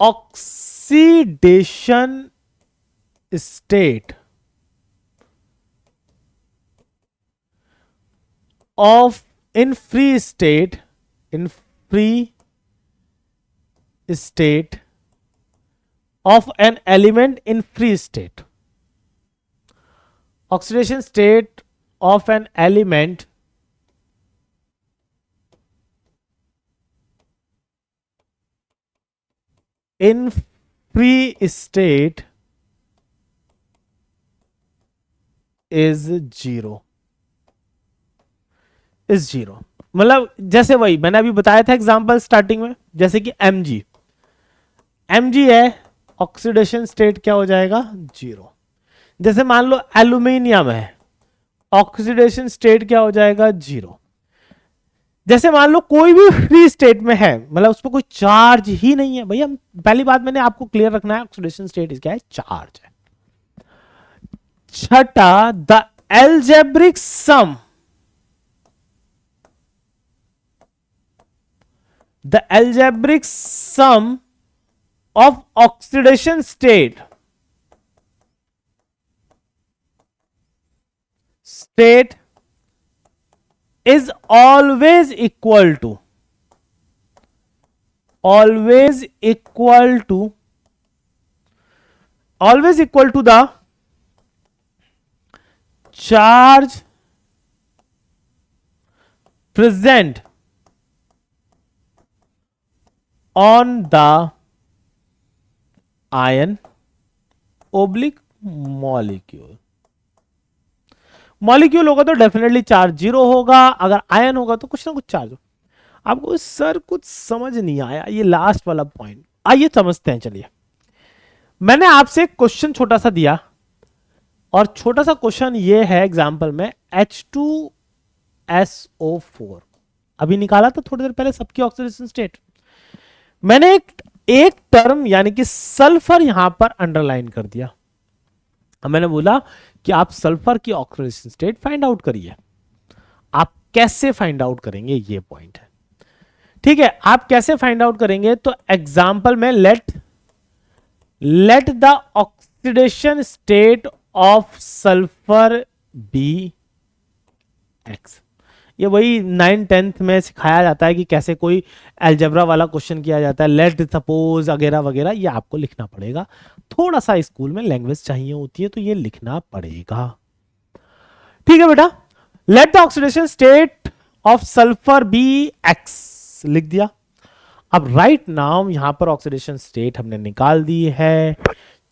oxidation state of in free state of an element in free state, oxidation state of an element in free state is 0, is 0। मतलब जैसे वही मैंने अभी बताया था एग्जांपल स्टार्टिंग में, जैसे कि Mg है, ऑक्सीडेशन स्टेट क्या हो जाएगा 0। जैसे मान लो एल्यूमिनियम है, ऑक्सीडेशन स्टेट क्या हो जाएगा, 0। जैसे मान लो कोई भी फ्री स्टेट में है, मतलब उस पर कोई चार्ज ही नहीं है, भैया पहली बात मैंने आपको क्लियर रखना है, ऑक्सीडेशन स्टेट क्या है, चार्ज है। छठा, the algebraic sum, the algebraic sum of oxidation state is always equal to the charge present on the ion oblique molecule। Molecule होगा तो डेफिनेटली चार्ज 0 होगा, अगर आयन होगा तो कुछ ना कुछ चार्ज हो। आपको सर कुछ समझ नहीं आया ये लास्ट वाला पॉइंट, आइए समझते हैं। चलिए, मैंने आपसे एक क्वेश्चन छोटा सा दिया, और छोटा सा क्वेश्चन ये है एग्जांपल में H2SO4 अभी निकाला था थोड़ी देर पहले सबकी ऑक्सीडेशन स्टेट। मैंने एक टर्म यानी कि सल्फर यहां पर अंडरलाइन कर दिया। अब मैंने बोला कि आप सल्फर की ऑक्सीडेशन स्टेट फाइंड आउट करिए। आप कैसे फाइंड आउट करेंगे, ये पॉइंट है। ठीक है, आप कैसे फाइंड आउट करेंगे, तो एग्जांपल में let the oxidation state of sulphur be x. ये वही 9th-10th में सिखाया जाता है कि कैसे कोई अलजेब्रा वाला क्वेश्चन किया जाता है, लेट सपोज वगैरह वगैरह, ये आपको लिखना पड़ेगा। थोड़ा सा स्कूल में लैंग्वेज चाहिए होती है तो ये लिखना पड़ेगा। ठीक है बेटा, let the oxidation state of sulphur be x लिख दिया। अब राइट नाउ यहां पर ऑक्सीडेशन स्टेट हमने निकाल दी है।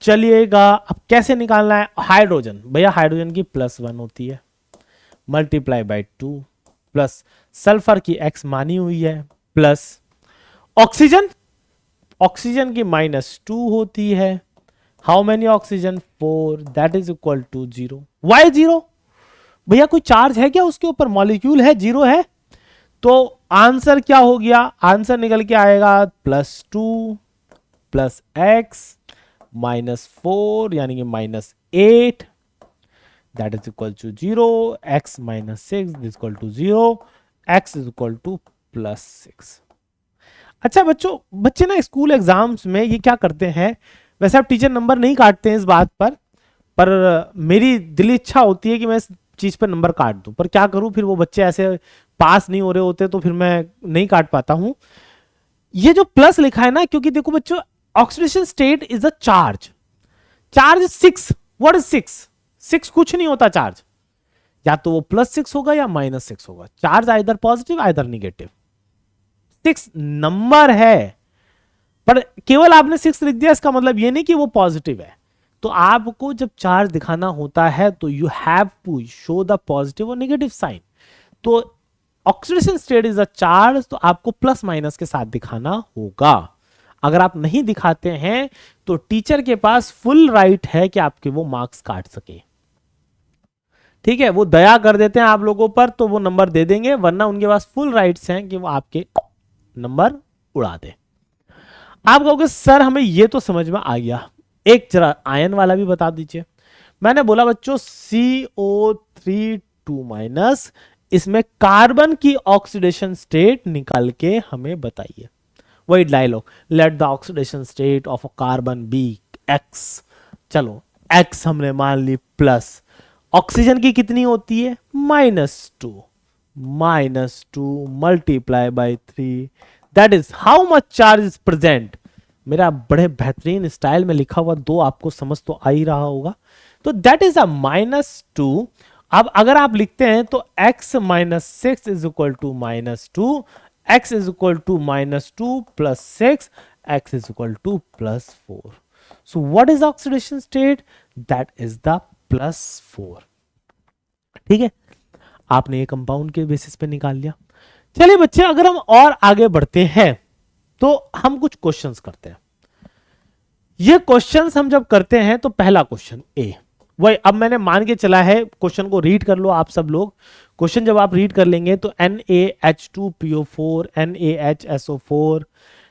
चलिएगा, अब कैसे निकालना है, हाइड्रोजन, भैया हाइड्रोजन की +1 होती है, मल्टीप्लाई बाय 2 प्लस सल्फर की x मानी हुई है, प्लस ऑक्सीजन की -2 होती है। How many oxygen, 4, that is equal to 0। Why 0, भैया कोई चार्ज है क्या उसके ऊपर, मॉलिक्यूल है, 0 है, तो आंसर क्या हो गया, आंसर निकल के आएगा +2 प्लस x -4 यानी कि -8, that is equal to 0, x -6 is equal to 0, x is equal to +6। अच्छा बच्चे ना स्कूल एग्जाम्स में ये क्या करते हैं, वैसे आप टीचर नंबर नहीं काटते हैं इस बात पर मेरी दिली इच्छा होती है कि मैं इस चीज पर नंबर काट दूं, पर क्या करूं, फिर वो बच्चे ऐसे पास नहीं हो रहे होते तो फिर मैं नहीं काट पाता हूं। ये जो प्लस लिखा है ना, क्योंकि देखो बच्चों, oxidation state is a charge 6। What is 6 कुछ नहीं होता चार्ज, या तो वो +6 होगा या -6 होगा। Charge either positive either negative, 6 number है, पर केवल आपने 6 लिख दिया इसका मतलब ये नहीं कि वो पॉजिटिव है। तो आपको जब चार्ज दिखाना होता है तो you have to show the positive और नेगेटिव साइन। तो oxidation state is a charge, तो आपको प्लस माइनस के साथ दिखाना होगा। अगर आप नहीं दिखाते हैं तो टीचर के पास फुल राइट है कि आपके वो मार्क्स काट सके। ठीक है, वो दया कर देते हैं आप लोगों पर तो वो नंबर दे देंगे, वरना उनके पास फुल राइट्स हैं कि वो आपके नंबर उड़ा दे। आप कहोगे सर हमें ये तो समझ में आ गया, एक जरा आयन वाला भी बता दीजिए। मैंने बोला बच्चों CO3 इसमें कार्बन की ऑक्सीडेशन स्टेट निकाल के हमें बताइए। वही dialogue, let the oxidation state of a carbon be x. चलो एक्स हमने मान ली, प्लस ऑक्सीजन की कितनी होती है, -2 multiply by 3, that is how much charge is present. मेरा बड़े बेहतरीन स्टाइल में लिखा हुआ 2 आपको समझ तो आ ही रहा होगा, तो दैट इज अ -2। अब अगर आप लिखते हैं तो x -6 is equal to -2, x is equal to -2 plus 6, x is equal to +4। So what is oxidation state, that is the +4। ठीक है, आपने ये कंपाउंड के बेसिस पे निकाल लिया। चलिए बच्चे, अगर हम और आगे बढ़ते हैं तो हम कुछ क्वेश्चंस करते हैं। ये क्वेश्चंस हम जब करते हैं तो पहला क्वेश्चन ए, वही अब मैंने मान के चला है, क्वेश्चन को रीड कर लो आप सब लोग। क्वेश्चन जब आप रीड कर लेंगे तो NaH2PO4 NaHSO4,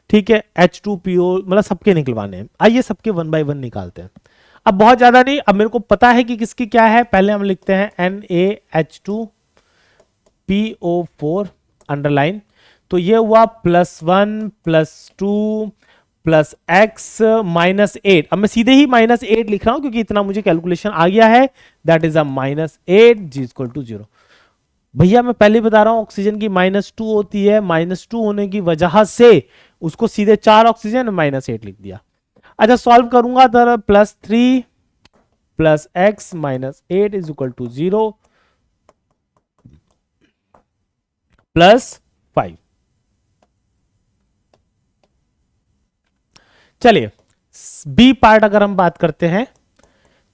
ठीक है, H2PO, मतलब सबके निकलवाने हैं। आइए सबके वन बाय वन निकालते हैं। अब बहुत ज्यादा नहीं, अब मेरे को पता है कि किसकी क्या है। पहले हम लिखते हैं NaH2PO4 अंडरलाइन, तो ये हुआ +1 +2 प्लस एक्स -8। अब मैं सीधे ही -8 लिख रहा हूं क्योंकि इतना मुझे कैलकुलेशन आ गया है। दैट इज अ -8 जी इक्वल टू 0। भैया मैं पहले बता रहा हूं ऑक्सीजन की -2 होती है, -2 होने की वजह से उसको सीधे 4 ऑक्सीजन -8 लिख दिया। अच्छा सॉल्व करूंगा तो +3 plus x -8 is equal to 0 +5। चलिए बी पार्ट अगर हम बात करते हैं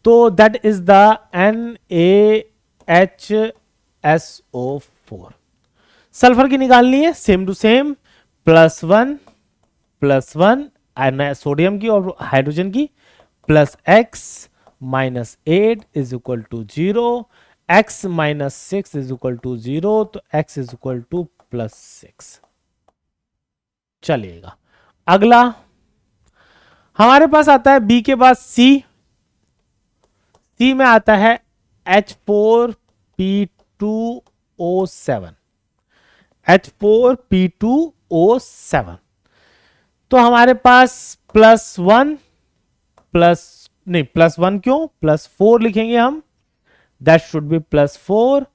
तो that is the NaHSO4। Sulphur की निकालनी है, सेम टू सेम, +1 +1 सोडियम की और हाइड्रोजन की, plus x -8 is equal to 0, x -6 is equal to 0, तो x इज इक्वल टू +6। चलिएगा अगला हमारे पास आता है बी के बाद सी में आता है H4P2O7। H4P2O7 तो हमारे पास +1 क्यों, +4 लिखेंगे हम, that should B +4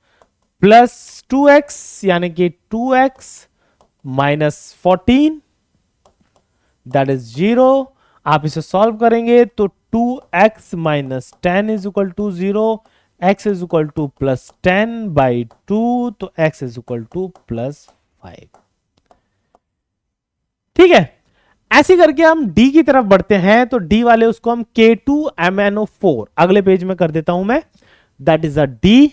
plus 2x यानी कि 2x -14 दैट इज 0। आप इसे सॉल्व करेंगे तो 2x -10 is equal to 0, x is equal to +10/2, तो x इज इक्वल टू +5। ठीक है, ऐसे करके हम D की तरफ बढ़ते हैं तो D वाले उसको हम K2MnO4 अगले पेज में कर देता हूं मैं, that is a D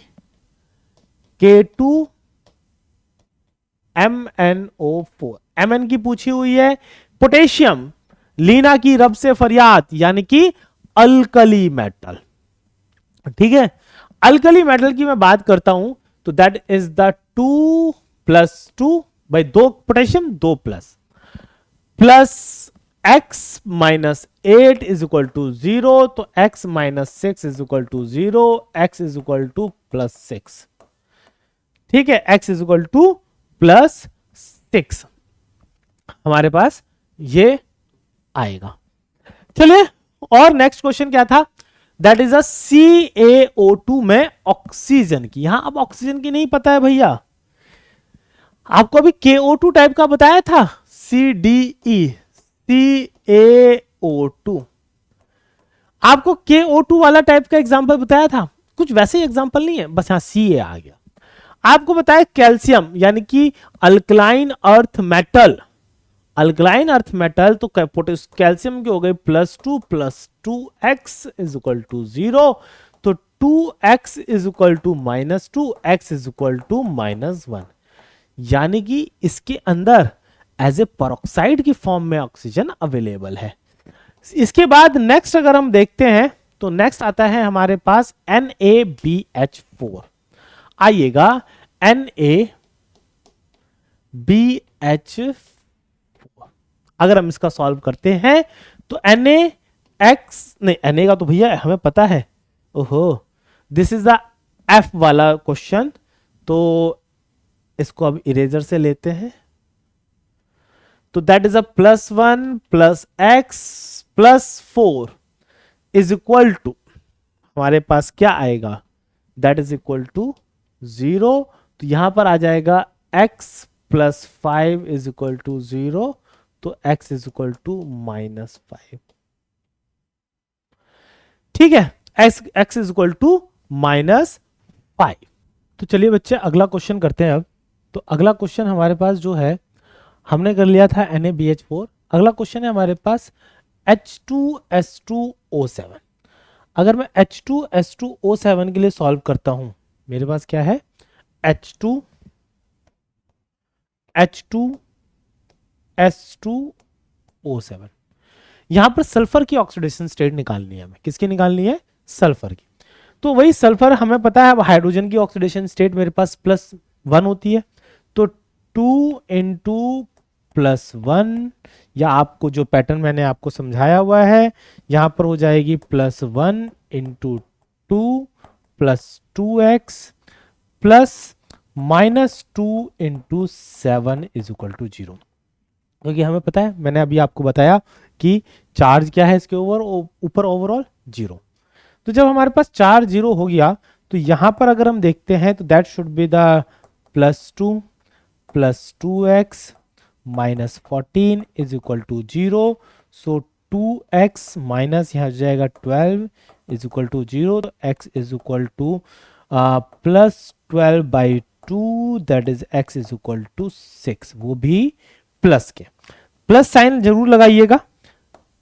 K2MnO4। Mn की पूछी हुई है, पोटेशियम, लीना की रब से फरियाद, यानी कि अल्कली मेटल। ठीक है, अल्कली मेटल की मैं बात करता हूं तो दैट इज द 2 + 2 भाई 2 potassium 2 plus x -8 is equal to 0, तो x -6 is equal to 0, x is equal to +6। ठीक है, x इज इक्वल टू +6 हमारे पास ये आएगा। चलिए और नेक्स्ट क्वेश्चन क्या था, दैट इज अ CaO2 में ऑक्सीजन की। यहां अब ऑक्सीजन की नहीं पता है भैया, आपको अभी KO2 टाइप का बताया था, CDE CaO2, आपको KO2 वाला टाइप का एग्जांपल बताया था, कुछ वैसे ही एग्जांपल नहीं है, बस यहां Ca आ गया। आपको बताया कैल्शियम यानी कि alkaline earth metal, alkaline earth metal, तो कैल्शियम की हो गई +2 + 2x इज इक्वल टू 0, तो 2x is equal to -2, x is equal to -1, यानी कि इसके अंदर एज ए पेरोक्साइड की फॉर्म में ऑक्सीजन अवेलेबल है। इसके बाद नेक्स्ट अगर हम देखते हैं तो नेक्स्ट आता है हमारे पास NaBH4। आइएगा NaBH4 अगर हम इसका सॉल्व करते हैं तो Na का तो भैया हमें पता है, ओहो दिस इज द F वाला क्वेश्चन, तो इसको अब इरेजर से लेते हैं, तो that is a +1 + x +4 is equal to, हमारे पास क्या आएगा, दैट इज इक्वल टू 0, तो यहां पर आ जाएगा x +5 इज इक्वल टू 0, तो x इज इक्वल टू -5। ठीक है, x इज इक्वल टू -5। तो चलिए बच्चे अगला क्वेश्चन करते हैं अब। तो अगला क्वेश्चन हमारे पास जो है, हमने कर लिया था NaBH4, अगला क्वेश्चन है हमारे पास H2S2O7। अगर मैं H2S2O7 के लिए सॉल्व करता हूं, मेरे पास क्या है, H2S2O7। यहां पर सल्फर की ऑक्सीडेशन स्टेट निकालनी है हमें, किसकी निकालनी है, सल्फर की। तो वही सल्फर हमें पता है, हाइड्रोजन की ऑक्सीडेशन स्टेट मेरे पास +1 होती है, तो 2 इंटू +1, या आपको जो पैटर्न मैंने आपको समझाया हुआ है यहां पर हो जाएगी +1 into 2 +2x plus -2 into 7 is equal to 0, क्योंकि हमें पता है, मैंने अभी आपको बताया कि चार्ज क्या है इसके ऊपर ओवरऑल 0। तो जब हमारे पास चार्ज 0 हो गया तो यहां पर अगर हम देखते हैं तो that should be the +2 +2x -14 is equal to 0। So 2x minus यहाँ हो जाएगा 12 इज इक्वल टू 0, तो x is equal to +12/2, that is x is equal to 6, वो भी प्लस के। प्लस साइन जरूर लगाइएगा,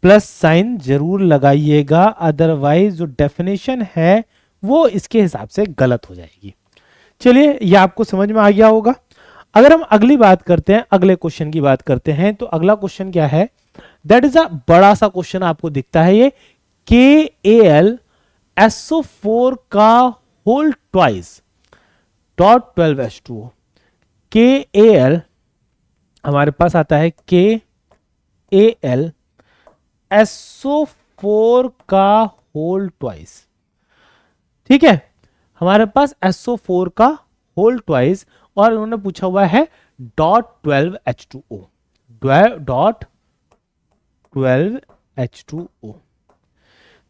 प्लस साइन जरूर लगाइएगा, अदरवाइज जो डेफिनेशन है वो इसके हिसाब से गलत हो जाएगी। चलिए ये आपको समझ में आ गया होगा। अगर हम अगली बात करते हैं, अगले क्वेश्चन की बात करते हैं, तो अगला क्वेश्चन क्या है, दैट इज अ बड़ा सा क्वेश्चन आपको दिखता है ये, KAlSO4 का होल ट्वाइस .12H2O। KAl हमारे पास आता है KAlSO4 का होल ट्वाइस, ठीक है, हमारे पास SO4 का होल ट्वाइस, और उन्होंने पूछा हुआ है .12H2O, .12H2O।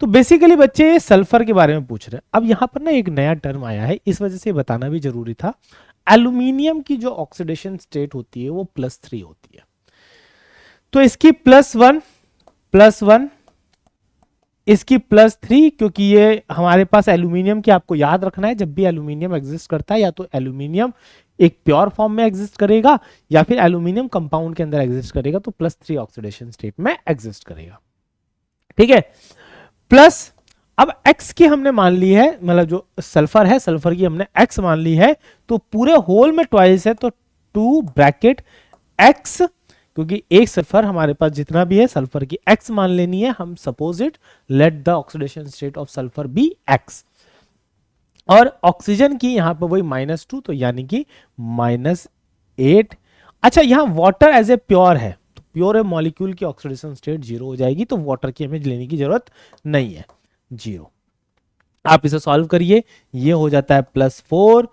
तो बेसिकली बच्चे ये सल्फर के बारे में पूछ रहे हैं। अब यहां पर ना एक नया टर्म आया है, इस वजह से बताना भी जरूरी था। एल्यूमिनियम की जो ऑक्सीडेशन स्टेट होती है वो +3 होती है, तो इसकी +1 इसकी +3, क्योंकि ये हमारे पास एल्यूमिनियम की, आपको याद रखना है जब भी एल्यूमिनियम एग्जिस्ट करता है या तो एल्यूमिनियम एक प्योर फॉर्म में एग्जिस्ट करेगा या फिर एल्यूमिनियम कंपाउंड के अंदर एग्जिस्ट करेगा, तो +3 ऑक्सीडेशन स्टेट में एग्जिस्ट करेगा, ठीक है। प्लस अब x की हमने मान ली है, मतलब जो सल्फर है सल्फर की हमने x मान ली है, तो पूरे होल में ट्वाइस है, तो 2 ब्रैकेट x, क्योंकि एक सल्फर हमारे पास जितना भी है सल्फर की x मान लेनी है, हम suppose it let the oxidation state of sulphur be x, और ऑक्सीजन की यहां पर वही -2, तो यानी कि -8। अच्छा, यहां वाटर एज ए प्योर है, तो प्योर मॉलिक्यूल की ऑक्सीडेशन स्टेट 0 हो जाएगी, तो वाटर की हमें लेने की जरूरत नहीं है, 0। आप इसे सॉल्व करिए, ये हो जाता है +4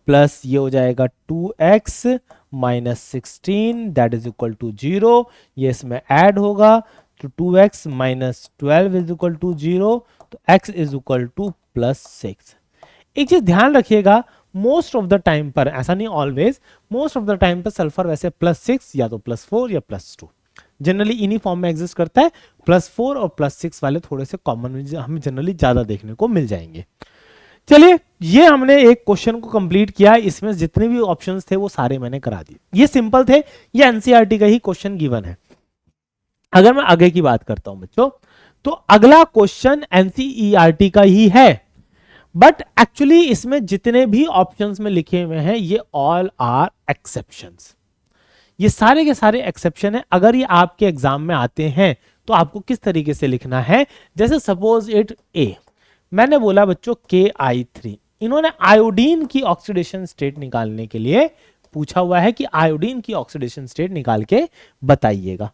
प्लस ये हो जाएगा 2x -16 that is equal to 0, ये इसमें ऐड होगा, तो 2x -12 इज इक्वल टू 0, तो x इज इक्वल टू +6। एक चीज ध्यान रखिएगा, मोस्ट ऑफ द टाइम पर, ऐसा नहीं always, most of the time पर सल्फर वैसे +6 या तो +4 या +2 जनरली इन्हीं फॉर्म में एग्जिस्ट करता है। +4 और +6 वाले थोड़े से कॉमन हमें जनरली ज्यादा देखने को मिल जाएंगे। चलिए, ये हमने एक क्वेश्चन को कंप्लीट किया, इसमें जितने भी ऑप्शंस थे वो सारे मैंने करा दिए, ये सिंपल थे, ये एनसीईआरटी का ही क्वेश्चन गिवन है। अगर मैं आगे की बात करता हूं बच्चों, तो अगला क्वेश्चन एनसीईआरटी का ही है, बट एक्चुअली इसमें जितने भी ऑप्शंस में लिखे हुए हैं ये ऑल आर एक्सेप्शंस, ये सारे के सारे एक्सेप्शन है। अगर ये आपके एग्जाम में आते हैं तो आपको किस तरीके से लिखना है, जैसे सपोज इट ए, मैंने बोला बच्चों KI3, इन्होंने आयोडीन की ऑक्सीडेशन स्टेट निकालने के लिए पूछा हुआ है कि आयोडीन की ऑक्सीडेशन स्टेट निकाल के बताइएगा।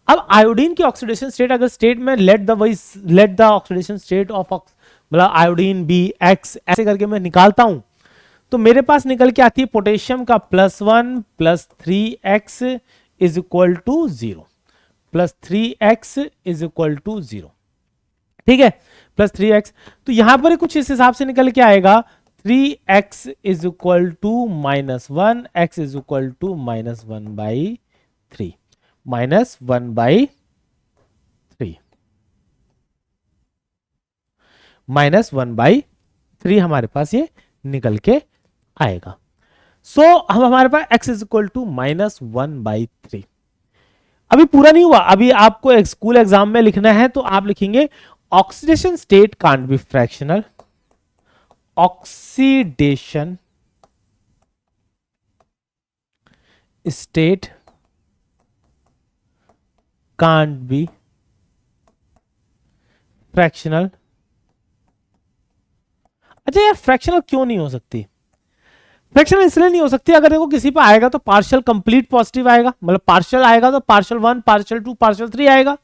अब आयोडीन की ऑक्सीडेशन स्टेट अगर स्टेट में let the oxidation state of मतलब आयोडीन BX ऐसे करके मैं निकालता हूं, तो मेरे पास निकल के आती है पोटेशियम का +1 +3x is equal to 0, +3x is equal to 0, ठीक है, +3x। तो यहां पर कुछ इस हिसाब से निकल के आएगा, 3x is equal to -1, x is equal to -1/3, -1/3, -1/3 हमारे पास ये निकल के आएगा। सो हम हमारे पास x इज इक्वल टू -1/3। अभी पूरा नहीं हुआ, अभी आपको एक स्कूल एग्जाम में लिखना है, तो आप लिखेंगे oxidation state can't be fractional, oxidation state can't be fractional अच्छा यार फ्रैक्शनल क्यों नहीं हो सकती? फ्रैक्शनल इसलिए नहीं हो सकती, अगर देखो किसी पे आएगा तो पार्शियल कंप्लीट पॉजिटिव आएगा, मतलब पार्शियल आएगा तो पार्शियल 1, पार्शियल 2, पार्शियल 3 आएगा।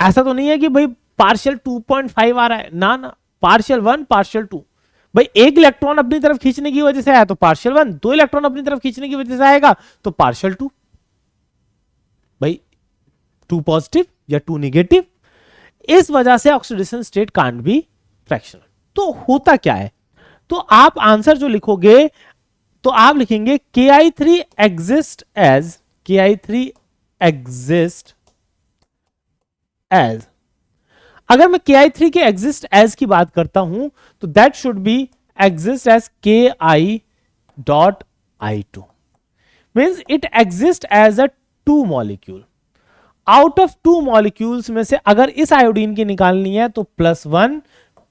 ऐसा तो नहीं है कि भाई पार्शियल 2.5 आ रहा है, ना ना, पार्शियल 1 पार्शियल 2। भाई एक इलेक्ट्रॉन अपनी तरफ खींचने की वजह से आया तो पार्शियल 1, दो इलेक्ट्रॉन अपनी तरफ खींचने की वजह से आएगा तो पार्शियल 2। भाई 2 पॉजिटिव या 2 नेगेटिव, इस वजह से oxidation state can't be fractional. तो होता क्या है, तो आप आंसर जो लिखोगे तो आप लिखेंगे Ki3 exist as, Ki3 exist as. अगर मैं Ki3 के एग्जिस्ट एज की बात करता हूं तो that should be exist as Ki dot I2, means it exist as a 2 molecule. Out of 2 molecules में से अगर इस आयोडीन की निकालनी है तो +1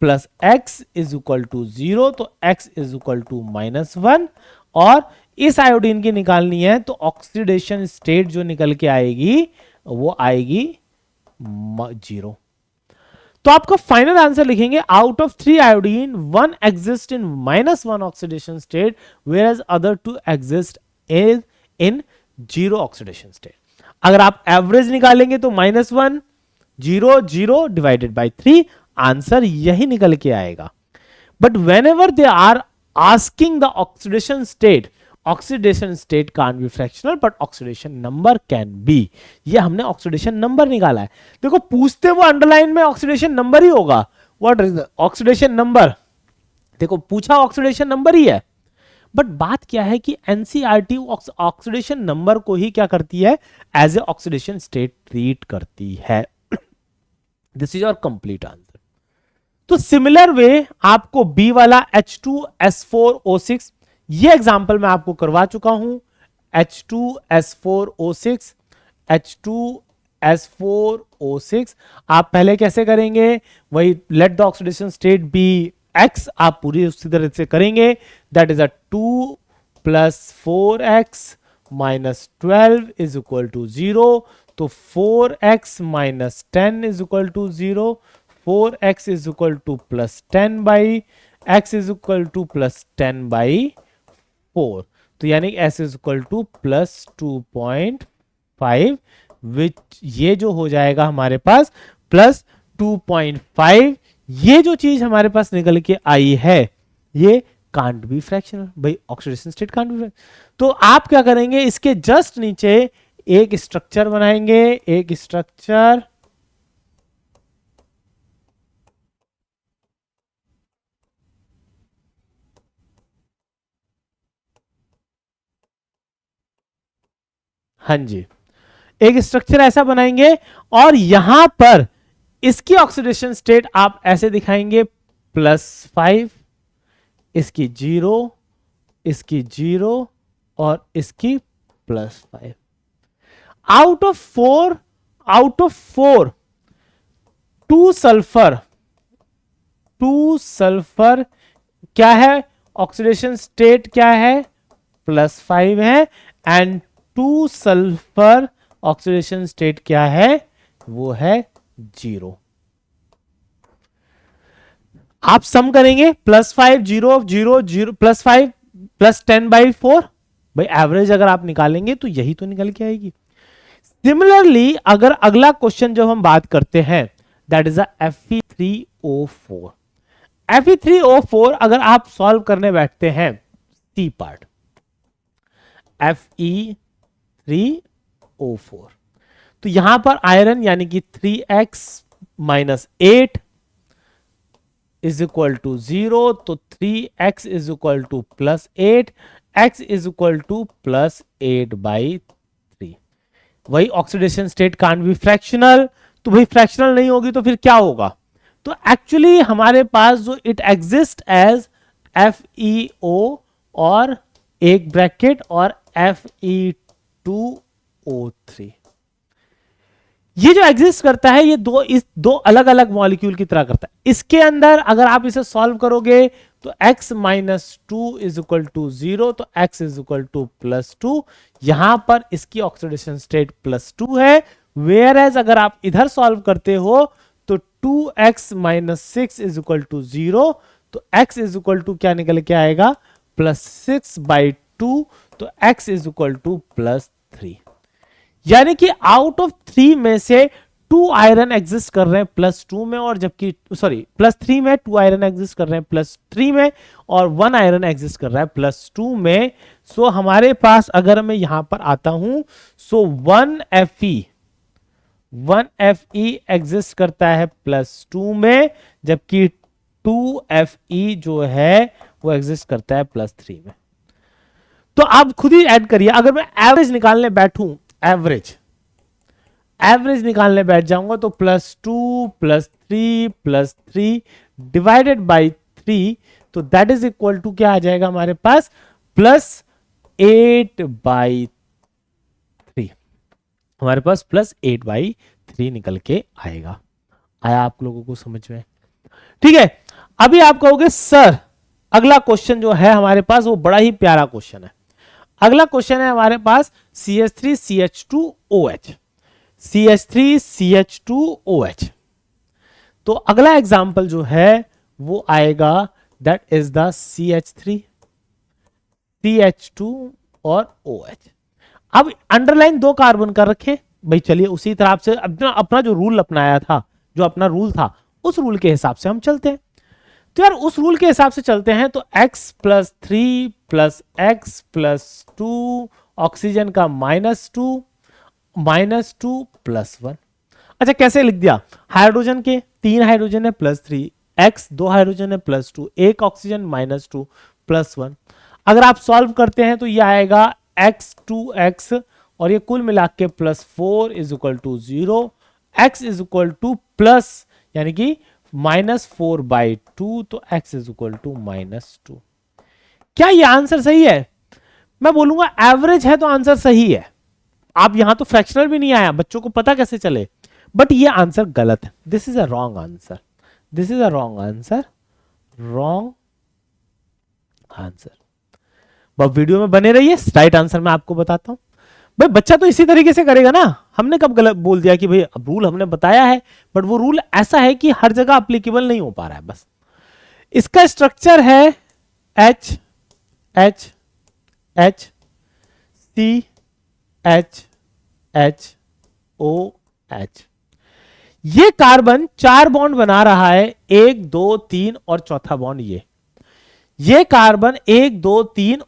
plus x is equal to 0, तो x इज इक्वल टू -1, और इस आयोडीन की निकालनी है तो ऑक्सीडेशन स्टेट जो निकल के आएगी वो आएगी 0। तो आपका फाइनल आंसर लिखेंगे out of 3 iodine 1 exist in -1 oxidation state where as other 2 exist in 0 oxidation state. अगर आप एवरेज निकालेंगे तो -1 0 0 डिवाइडेड बाय 3, आंसर यही निकल के आएगा। But whenever they are asking the oxidation state can't be fractional but oxidation number can be. ये हमने ऑक्सीडेशन नंबर निकाला है। देखो पूछते वो अंडरलाइन में ऑक्सीडेशन नंबर ही होगा, what is the oxidation number, देखो पूछा ऑक्सीडेशन नंबर ही है। बट बात क्या है कि एनसीईआरटी ऑक्सीडेशन नंबर को ही क्या करती है, as a oxidation state treat करती है। This is your complete answer. तो सिमिलर वे आपको बी वाला H2S4O6, ये एग्जांपल मैं आपको करवा चुका हूं। H2S4O6, H2S4O6 आप पहले कैसे करेंगे, वही let the oxidation state be X, आप पूरी उसी तरह से करेंगे। That is a 2 + 4x - 12 is equal to 0, तो 4x - 10 is equal to 0, 4x is equal to +10 by x is equal to +10/4, तो यानी s is equal to +2.5, which ये जो हो जाएगा हमारे पास +2.5। ये जो चीज हमारे पास निकल के आई है ये कांट बी फ्रैक्शनल, भाई oxidation state can't be fractional. तो आप क्या करेंगे, इसके जस्ट नीचे एक स्ट्रक्चर बनाएंगे, एक स्ट्रक्चर हाँ जी, एक स्ट्रक्चर ऐसा बनाएंगे और यहां पर इसकी ऑक्सीडेशन स्टेट आप ऐसे दिखाएंगे +5, इसकी 0, इसकी 0 और इसकी +5। आउट ऑफ 4 2 सल्फर क्या है, ऑक्सीडेशन स्टेट क्या है, +5 है, एंड 2 सल्फर ऑक्सीडेशन स्टेट क्या है, वो है 0। आप सम करेंगे +5 0 0 0 +5 +10/4, भाई एवरेज अगर आप निकालेंगे तो यही तो निकल के आएगी। सिमिलरली अगर अगला क्वेश्चन जब हम बात करते हैं दैट इज Fe3O4। Fe3O4 अगर आप सॉल्व करने बैठते हैं, सी पार्ट Fe3O4, तो यहां पर आयरन यानी कि 3x - 8 इज इक्वल टू 0, तो 3x is equal to +8, x is equal to +8/3। वही oxidation state can't be fractional, तो भाई फ्रैक्शनल नहीं होगी तो फिर क्या होगा, तो एक्चुअली हमारे पास जो इट एग्जिस्ट एज FeO और एक ब्रैकेट और Fe2O3, ये जो एग्जिस्ट करता है ये दो अलग अलग मॉलिक्यूल की तरह करता है। इसके अंदर अगर आप इसे सॉल्व करोगे तो x - 2 इज इक्वल टू 0, तो x इज इक्वल टू +2, यहां पर इसकी ऑक्सीडेशन स्टेट +2 है। वेयर एज अगर आप इधर सॉल्व करते हो तो 2x - 6 इज इक्वल टू 0, तो x इज इक्वल टू क्या निकल के आएगा, +6/2, तो x इज इक्वल टू +3। यानी कि आउट ऑफ 3 में से 2 आयरन एग्जिस्ट कर रहे हैं +2 में, और जबकि सॉरी +3 में 2 आयरन एग्जिस्ट कर रहे हैं +3 में, और 1 आयरन एग्जिस्ट कर रहा है +2 में। सो हमारे पास अगर मैं यहां पर आता हूं, सो 1Fe एग्जिस्ट करता है +2 में, जबकि 2Fe जो है वो एग्जिस्ट करता है +3 में। तो आप खुद ही ऐड करिए। अगर मैं एवरेज निकालने बैठूं, एवरेज निकालने बैठ जाऊंगा, तो +2 +3 डिवाइडेड बाई 3, तो दैट इज इक्वल टू क्या आ जाएगा हमारे पास, +8/3। हमारे पास +8/3 निकल के आएगा। आया आप लोगों को समझ में? ठीक है। अभी आप कहोगे सर अगला क्वेश्चन जो है हमारे पास वो बड़ा ही प्यारा क्वेश्चन है। अगला क्वेश्चन है हमारे पास CH3CH2OH, CH3CH2OH। तो अगला एग्जाम्पल जो है वो आएगा, that is the CH3 CH2 और OH। अब अंडरलाइन 2 कार्बन कर रखे भाई। चलिए उसी तरह से अपना जो रूल अपनाया था, जो अपना रूल था, उस रूल के हिसाब से हम चलते हैं। तो यार उस रूल के हिसाब से चलते हैं, तो x+3 + x+2 ऑक्सीजन का -2 + 1। अच्छा कैसे लिख दिया? हाइड्रोजन के 3 हाइड्रोजन है +3, x 2 हाइड्रोजन है +2, 1 ऑक्सीजन -2 + 1। अगर आप सॉल्व करते हैं तो ये आएगा x2x, और ये कुल मिला के +4 = 0, x = प्लस यानी कि -4/2, तो x = -2। क्या ये आंसर सही है? मैं बोलूंगा एवरेज है तो आंसर सही है। आप यहां तो फ्रैक्शनल भी नहीं आया, बच्चों को पता कैसे चले, बट ये आंसर गलत है। This is a wrong answer, this is a wrong answer, wrong answer. बस वीडियो में बने रहिए, राइट आंसर मैं आपको बताता हूं। भाई बच्चा तो इसी तरीके से करेगा ना। हमने कब गलत बोल दिया कि भाई अब रूल हमने बताया है, बट वो रूल ऐसा है कि हर जगह अप्लीकेबल नहीं हो पा रहा है। बस इसका स्ट्रक्चर है H H H C H H O H। ये कार्बन 4 बॉन्ड बना रहा है, 1 2 3 और चौथा बॉन्ड ये कार्बन 1 2 3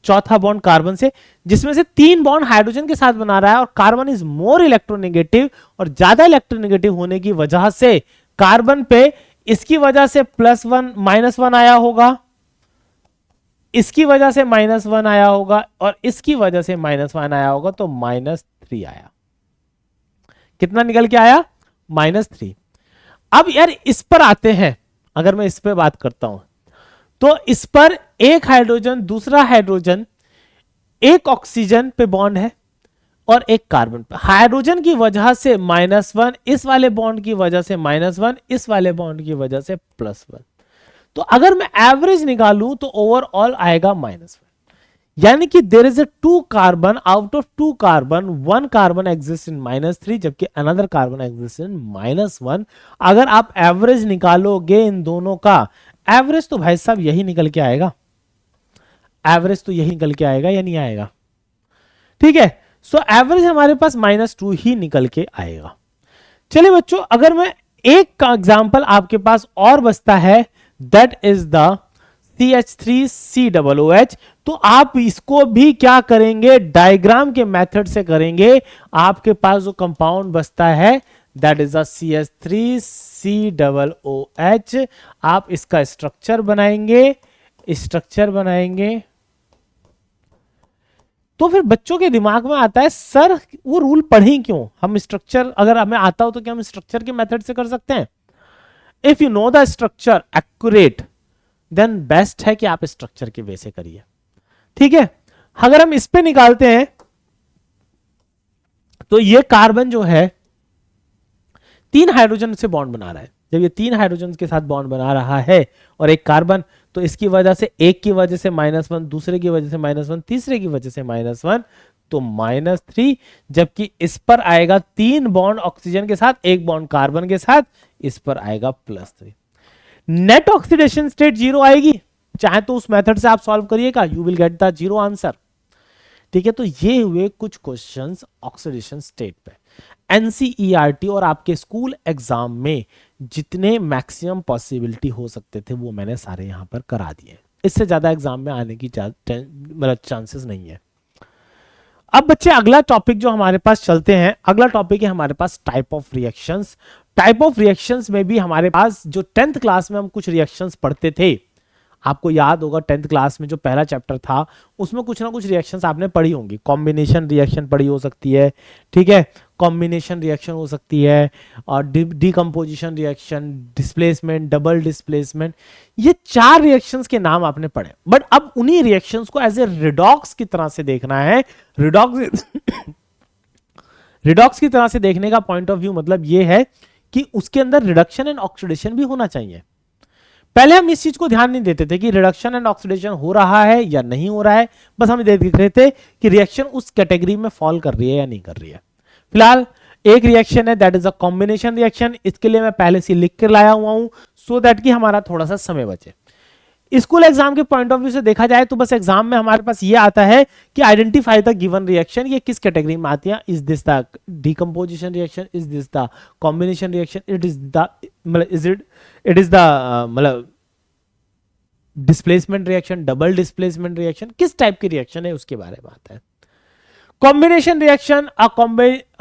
चौथा बॉन्ड कार्बन से, जिसमें से 3 बॉन्ड हाइड्रोजन के साथ बना रहा है, और कार्बन इज मोर इलेक्ट्रोनेगेटिव, और ज्यादा इलेक्ट्रोनेगेटिव होने की वजह से कार्बन पे इसकी वजह से +1 -1 आया होगा, इसकी वजह से -1 आया होगा, और इसकी वजह से -1 आया होगा, तो -3 आया। कितना निकल के आया? -3। अब यार इस पर आते हैं, अगर मैं इस पर बात करता हूं, तो इस पर एक हाइड्रोजन, दूसरा हाइड्रोजन, एक ऑक्सीजन पे बॉन्ड है और एक कार्बन पे। हाइड्रोजन की वजह से -1, इस वाले बॉन्ड की वजह से -1, इस वाले बॉन्ड की वजह से +1। तो अगर मैं एवरेज निकालूं तो ओवरऑल आएगा -1। यानी कि there is a 2 carbon, out of 2 carbon 1 carbon exist in -3, जबकि अनदर कार्बन एग्जिस्ट इन -1। अगर आप एवरेज निकालोगे इन दोनों का, एवरेज तो भाई साहब यही निकल के आएगा, एवरेज तो यही निकल के आएगा या नहीं आएगा? ठीक है। सो एवरेज हमारे पास -2 ही निकल के आएगा। चलिए बच्चों, अगर मैं एक का एग्जांपल आपके पास और बचता है, दैट इज द CH3COOH, तो आप इसको भी क्या करेंगे? डायग्राम के मेथड से करेंगे। आपके पास जो कंपाउंड बचता है दैट इज द CH3COOH। आप इसका स्ट्रक्चर बनाएंगे, तो फिर बच्चों के दिमाग में आता है सर वो रूल पढ़े क्यों? हम स्ट्रक्चर, अगर हमें आता हो तो क्या हम स्ट्रक्चर के मेथड से कर सकते हैं? If you know the structure accurate, then best है कि आप स्ट्रक्चर के वे से करिए। ठीक है। अगर हम इस पे निकालते हैं, तो ये कार्बन जो है 3 हाइड्रोजन से बॉन्ड बना रहा है। जब ये 3 हाइड्रोजन के साथ बॉन्ड बना रहा है और एक कार्बन, तो इसकी वजह से, एक की वजह से -1, दूसरे की वजह से -1, तीसरे की वजह से -1, तो -3। जबकि इस पर आएगा 3 बॉन्ड ऑक्सीजन के साथ, 1 बॉन्ड कार्बन के साथ, इस पर आएगा +3। नेट ऑक्सीडेशन स्टेट जीरो आएगी, चाहे तो उस मेथड से आप सॉल्व करिएगा, you will get the zero answer. ठीक है, तो ये हुए कुछ क्वेश्चंस ऑक्सीडेशन स्टेट पे। एनसीईआरटी और आपके स्कूल एग्जाम में जितने मैक्सिमम पॉसिबिलिटी हो सकते थे वो मैंने सारे यहां पर करा दिए, इससे ज्यादा एग्जाम में आने की मतलब चांसेस नहीं है। अब बच्चे अगला टॉपिक जो हमारे पास चलते हैं, अगला टॉपिक है हमारे पास type of reactions. Type of reactions में भी हमारे पास जो 10th क्लास में हम कुछ रिएक्शंस पढ़ते थे, आपको याद होगा 10th क्लास में जो पहला चैप्टर था उसमें कुछ ना कुछ रिएक्शंस आपने पढ़ी होंगी। कॉम्बिनेशन रिएक्शन पढ़ी हो सकती है, ठीक है, कॉम्बिनेशन रिएक्शन हो सकती है, और decomposition reaction, displacement, double displacement, ये 4 रिएक्शंस के नाम आपने पढ़े। बट अब उन्हीं रिएक्शंस को एज ए रिडॉक्स की तरह से देखना है। रिडॉक्स रिडॉक्स की तरह से देखने का पॉइंट ऑफ व्यू मतलब ये है कि उसके अंदर रिडक्शन एंड ऑक्सीडेशन भी होना चाहिए। पहले हम इस चीज को ध्यान नहीं देते थे कि रिडक्शन एंड ऑक्सीडेशन हो रहा है या नहीं हो रहा है, बस हम देख रहे थे कि रिएक्शन उस कैटेगरी में फॉल कर रही है या नहीं कर रही है। फिलहाल एक रिएक्शन है that is a combination reaction, इसके लिए मैं पहले से लिख कर लाया हुआ हूं सो दैट कि हमारा थोड़ा सा समय बचे। स्कूल एग्जाम के पॉइंट ऑफ व्यू से देखा जाए तो बस एग्जाम में हमारे पास ये आता है कि आइडेंटिफाई द गिवन रिएक्शन, ये किस कैटेगरी में आती है। Is this the decomposition reaction, is this the combination reaction, it is the मतलब इट इज द मतलब displacement reaction, double displacement reaction, किस टाइप की रिएक्शन है उसके बारे में आता है। Combination reaction, a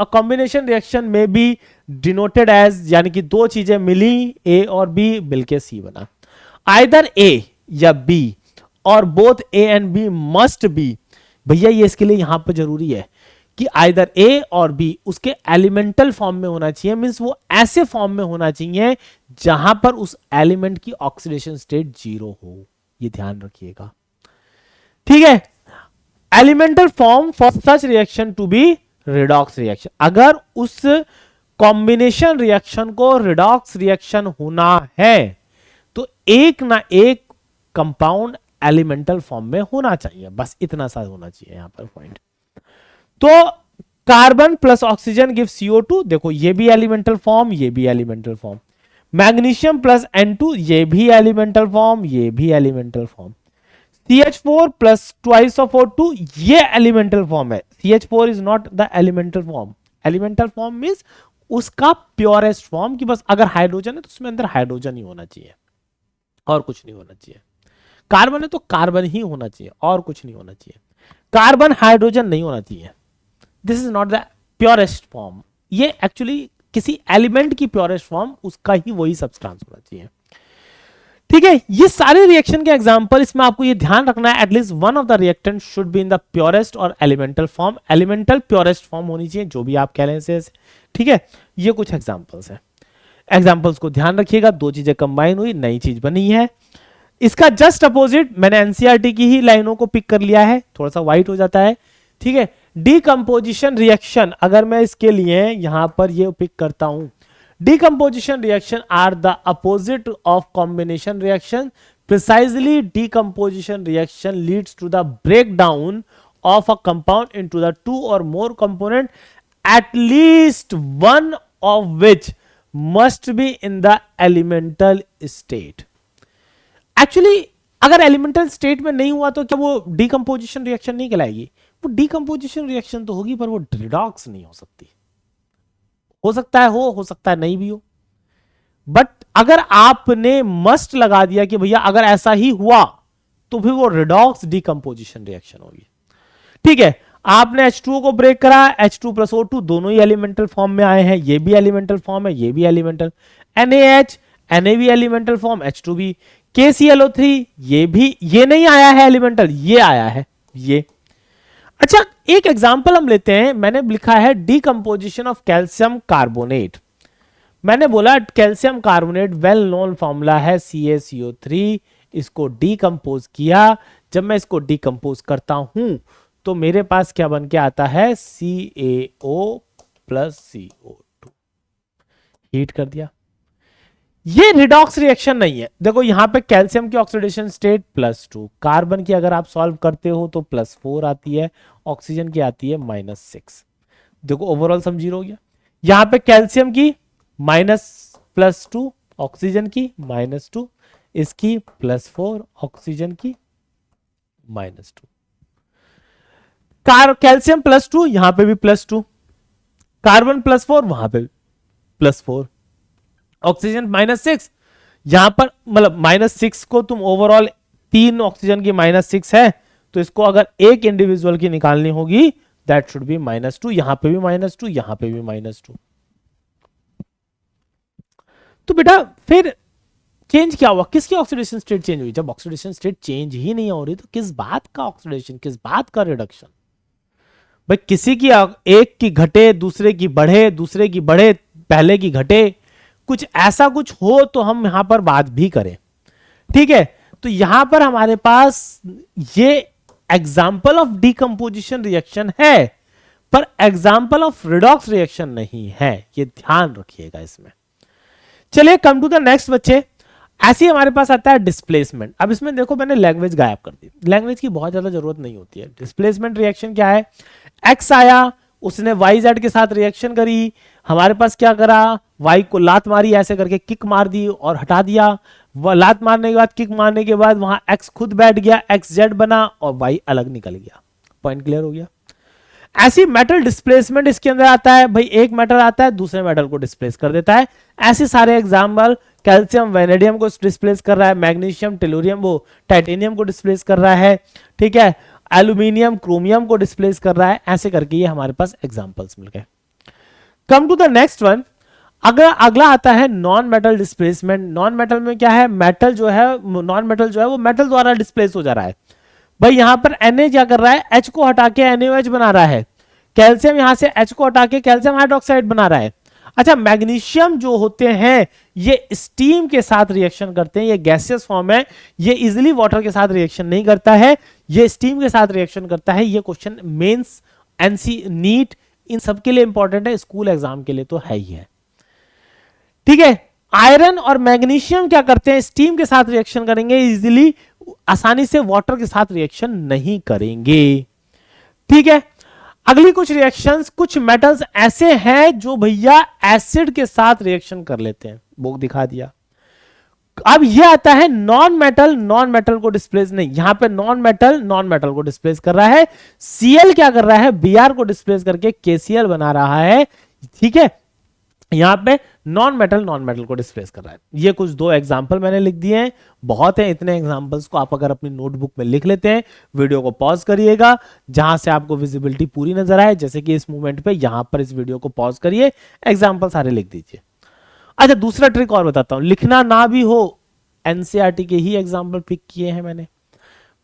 combination reaction में बी डिनोटेड एज, यानी कि दो चीजें मिली ए और बी मिलके सी बना। आइदर ए या बी और both A and B must be, भैया ये इसके लिए यहां पर जरूरी है कि आइदर ए और बी उसके एलिमेंटल फॉर्म में होना चाहिए, मींस वो ऐसे फॉर्म में होना चाहिए जहां पर उस एलिमेंट की ऑक्सीडेशन स्टेट जीरो हो, ये ध्यान रखिएगा। ठीक है, elemental form for such reaction to be redox reaction. अगर उस कॉम्बिनेशन रिएक्शन को रिडॉक्स रिएक्शन होना है तो एक ना एक कंपाउंड एलिमेंटल फॉर्म में होना चाहिए, बस इतना सा होना चाहिए यहां पर पॉइंट। तो carbon plus oxygen give CO2, देखो ये भी एलिमेंटल फॉर्म, ये भी elemental form. Magnesium plus N2, ये भी एलिमेंटल फॉर्म, ये भी elemental form. CH4 plus twice of O2, ये एलिमेंटल फॉर्म है। CH4 is not the elemental form. Elemental form means उसका प्योरेस्ट फॉर्म, कि बस अगर हाइड्रोजन है तो उसमें अंदर हाइड्रोजन ही होना चाहिए और कुछ नहीं होना चाहिए। कार्बन है तो कार्बन ही होना चाहिए और कुछ नहीं होना चाहिए। कार्बन हाइड्रोजन नहीं होना चाहिए। This is not the purest form. ये एक्चुअली किसी एलिमेंट की प्योरेस्ट फॉर्म, उसका ही वही सब्सटेंस होना चाहिए। ठीक है, ये सारे रिएक्शन के एग्जांपल, इसमें आपको ये ध्यान रखना है at least one of the reactant should be in the purest और elemental form. Elemental purest form होनी चाहिए, जो भी आप कह रहे हैं। ठीक है, ये कुछ एग्जांपल्स हैं। एग्जांपल्स को ध्यान रखिएगा, दो चीजें कंबाइन हुई, नई चीज बनी है। इसका जस्ट अपोजिट मैंने एनसीईआरटी की ही लाइनों को पिक कर लिया है, थोड़ा सा व्हाइट हो जाता है। ठीक है, डीकंपोजिशन रिएक्शन, अगर मैं इसके लिए यहां पर ये पिक करता हूं, decomposition reaction are the opposite of combination reaction. Precisely decomposition reaction leads to the breakdown of a compound into the two और more component, at least one of which must be in the elemental state. Actually अगर elemental state में नहीं हुआ तो क्या वो decomposition reaction नहीं कहलाएगी? वो डीकंपोजिशन रिएक्शन तो होगी पर वो रिडॉक्स नहीं हो सकती। हो सकता है हो सकता है नहीं भी हो। बट अगर आपने मस्ट लगा दिया कि भैया अगर ऐसा ही हुआ तो फिर वो रिडॉक्स डीकंपोजिशन रिएक्शन होगी। ठीक है, आपने H2O को ब्रेक करा, H2 प्लस O2 दोनों ही एलिमेंटल फॉर्म में आए हैं, ये भी एलिमेंटल फॉर्म है, ये भी एलिमेंटल। NaH, Na भी एलिमेंटल फॉर्म, H2 भी। KClO3 ये नहीं आया है एलिमेंटल, ये आया है ये। अच्छा, एक एग्जांपल हम लेते हैं। मैंने लिखा है डीकंपोजिशन ऑफ कैल्शियम कार्बोनेट। मैंने बोला calcium carbonate well known formula है CaCO3, इसको डीकंपोज किया। जब मैं इसको डीकंपोज करता हूं तो मेरे पास क्या बन के आता है, CaO प्लस CO2। हीट कर दिया। ये रिडॉक्स रिएक्शन नहीं है। देखो यहां पे कैल्शियम की ऑक्सीडेशन स्टेट +2, कार्बन की अगर आप सॉल्व करते हो तो +4 आती है, ऑक्सीजन की आती है -6। देखो ओवरऑल सम जीरो हो गया। यहां पे कैल्शियम की -+2 ऑक्सीजन की -2, इसकी +4, ऑक्सीजन की -2। कैल्शियम +2, यहां पे भी +2, कार्बन +4, वहां पे +4, ऑक्सीजन -6, यहां पर मतलब -6 को तुम ओवरऑल 3 ऑक्सीजन की -6 है, तो इसको अगर एक इंडिविजुअल की निकालनी होगी दैट शुड बी -2, यहां पे भी -2, यहां पे भी -2। तो बेटा फिर चेंज क्या हुआ, किसकी ऑक्सीडेशन स्टेट चेंज हुई? जब ऑक्सीडेशन स्टेट चेंज ही नहीं हो रही तो किस बात का ऑक्सीडेशन, किस बात का रिडक्शन? भाई किसी की एक की घटे, दूसरे की बढ़े, दूसरे की बढ़े, पहले की घटे, कुछ ऐसा कुछ हो तो हम यहां पर बात भी करें। ठीक है, तो यहां पर हमारे पास ये एग्जाम्पल ऑफ डीकंपोजिशन रिएक्शन है, पर एग्जाम्पल ऑफ रिडॉक्स रिएक्शन नहीं है, ये ध्यान रखिएगा इसमें। चलिए कम टू द नेक्स्ट बच्चे। ऐसे ही हमारे पास आता है डिस्प्लेसमेंट। अब इसमें देखो मैंने लैंग्वेज गायब कर दी, लैंग्वेज की बहुत ज्यादा जरूरत नहीं होती है। डिस्प्लेसमेंट रिएक्शन क्या है? एक्स आया, उसने वाई जेड के साथ रिएक्शन करी, हमारे पास क्या करा, वाई को लात मारी, ऐसे करके किक मार दी और हटा दिया। लात मारने के बाद, किक मारने के बाद वहां एक्स खुद बैठ गया, एक्स जेड बना और वाई अलग निकल गया। पॉइंट क्लियर हो गया? ऐसी मेटल डिस्प्लेसमेंट इसके अंदर आता है। भाई एक मेटल आता है दूसरे मेटल को डिस्प्लेस कर देता है। ऐसे सारे एग्जाम्पल, कैल्शियम वैनेडियम को डिस्प्लेस कर रहा है, मैग्नीशियम टेलुरियम वो टाइटेनियम को डिस्प्लेस कर रहा है, ठीक है, एल्यूमिनियम क्रोमियम को डिस्प्लेस कर रहा है। ऐसे करके ये हमारे पास एग्जांपल्स मिल गए। Come to the next one. अगला आता है non metal displacement. Non metal में क्या है, मेटल जो है, नॉन मेटल जो है वो मेटल द्वारा डिस्प्लेस हो जा रहा है। भाई यहां पर Na क्या कर रहा है, H को हटा के NaOH बना रहा है। कैल्शियम यहां से H को हटा के कैल्शियम हाइड्रोक्साइड बना रहा है। अच्छा, मैग्नीशियम जो होते हैं ये स्टीम के साथ रिएक्शन करते हैं, ये गैसियस फॉर्म है, ये इजीली वाटर के साथ रिएक्शन नहीं करता है, ये स्टीम के साथ रिएक्शन करता है। ये क्वेश्चन मेंस, एनसी, नीट इन सब के लिए इंपॉर्टेंट है, स्कूल एग्जाम के लिए तो है ही है। ठीक है, आयरन और मैग्नीशियम क्या करते हैं, स्टीम के साथ रिएक्शन करेंगे, इजीली आसानी से वाटर के साथ रिएक्शन नहीं करेंगे। ठीक है, अगली कुछ रिएक्शंस, कुछ मेटल्स ऐसे हैं जो भैया एसिड के साथ रिएक्शन कर लेते हैं, वो दिखा दिया। अब ये आता है नॉन मेटल, नॉन मेटल को डिस्प्लेस नहीं, यहां पे नॉन मेटल को डिस्प्लेस कर रहा है। Cl क्या कर रहा है, Br को डिस्प्लेस करके KCl बना रहा है। ठीक है, यहां पे नॉन मेटल को डिस्प्लेस कर रहा है। ये कुछ दो एग्जांपल मैंने लिख दिए हैं, बहुत है। इतने एग्जांपल्स को आप अगर अपनी नोटबुक में लिख लेते हैं, वीडियो को पॉज करिएगा जहां से आपको विजिबिलिटी पूरी नजर आए, जैसे कि इस मूवमेंट पे यहां पर इस वीडियो को पॉज करिए, एग्जांपल सारे लिख दीजिए। अच्छा, दूसरा ट्रिक और बताता हूं, लिखना ना भी हो, एनसीईआरटी के ही एग्जाम्पल पिक किए हैं मैंने,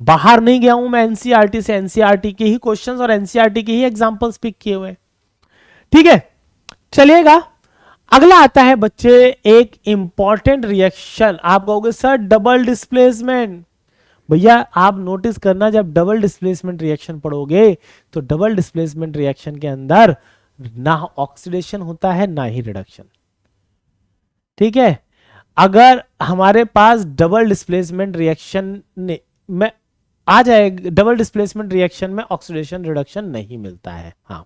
बाहर नहीं गया हूं मैं एनसीईआरटी से, एनसीईआरटी के ही क्वेश्चंस और एनसीईआरटी के ही एग्जांपल्स पिक किए हुए। ठीक है, चलिएगा। अगला आता है बच्चे एक इंपॉर्टेंट रिएक्शन। आप कहोगे सर डबल डिस्प्लेसमेंट। भैया आप नोटिस करना, जब डबल डिस्प्लेसमेंट रिएक्शन पढ़ोगे तो डबल डिस्प्लेसमेंट रिएक्शन के अंदर ना ऑक्सीडेशन होता है ना ही रिडक्शन। ठीक है, अगर हमारे पास डबल डिस्प्लेसमेंट रिएक्शन में आ जाए, डबल डिस्प्लेसमेंट रिएक्शन में ऑक्सीडेशन रिडक्शन नहीं मिलता है। हाँ,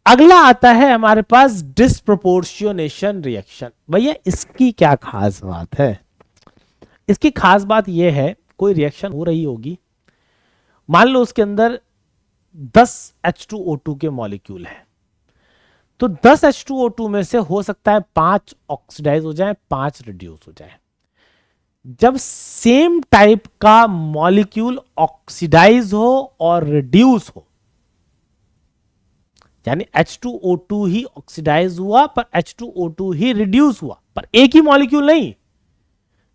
अगला आता है हमारे पास डिस्प्रोपोर्शनेशन रिएक्शन। भैया इसकी क्या खास बात है? इसकी खास बात यह है, कोई रिएक्शन हो रही होगी, मान लो उसके अंदर 10 H2O2 के मॉलिक्यूल है, तो 10 H2O2 में से हो सकता है 5 ऑक्सीडाइज हो जाए, 5 रिड्यूस हो जाए। जब सेम टाइप का मॉलिक्यूल ऑक्सीडाइज हो और रिड्यूस हो, यानी H2O2 ही ऑक्सीडाइज हुआ पर H2O2 ही रिड्यूस हुआ, पर एक ही मॉलिक्यूल नहीं।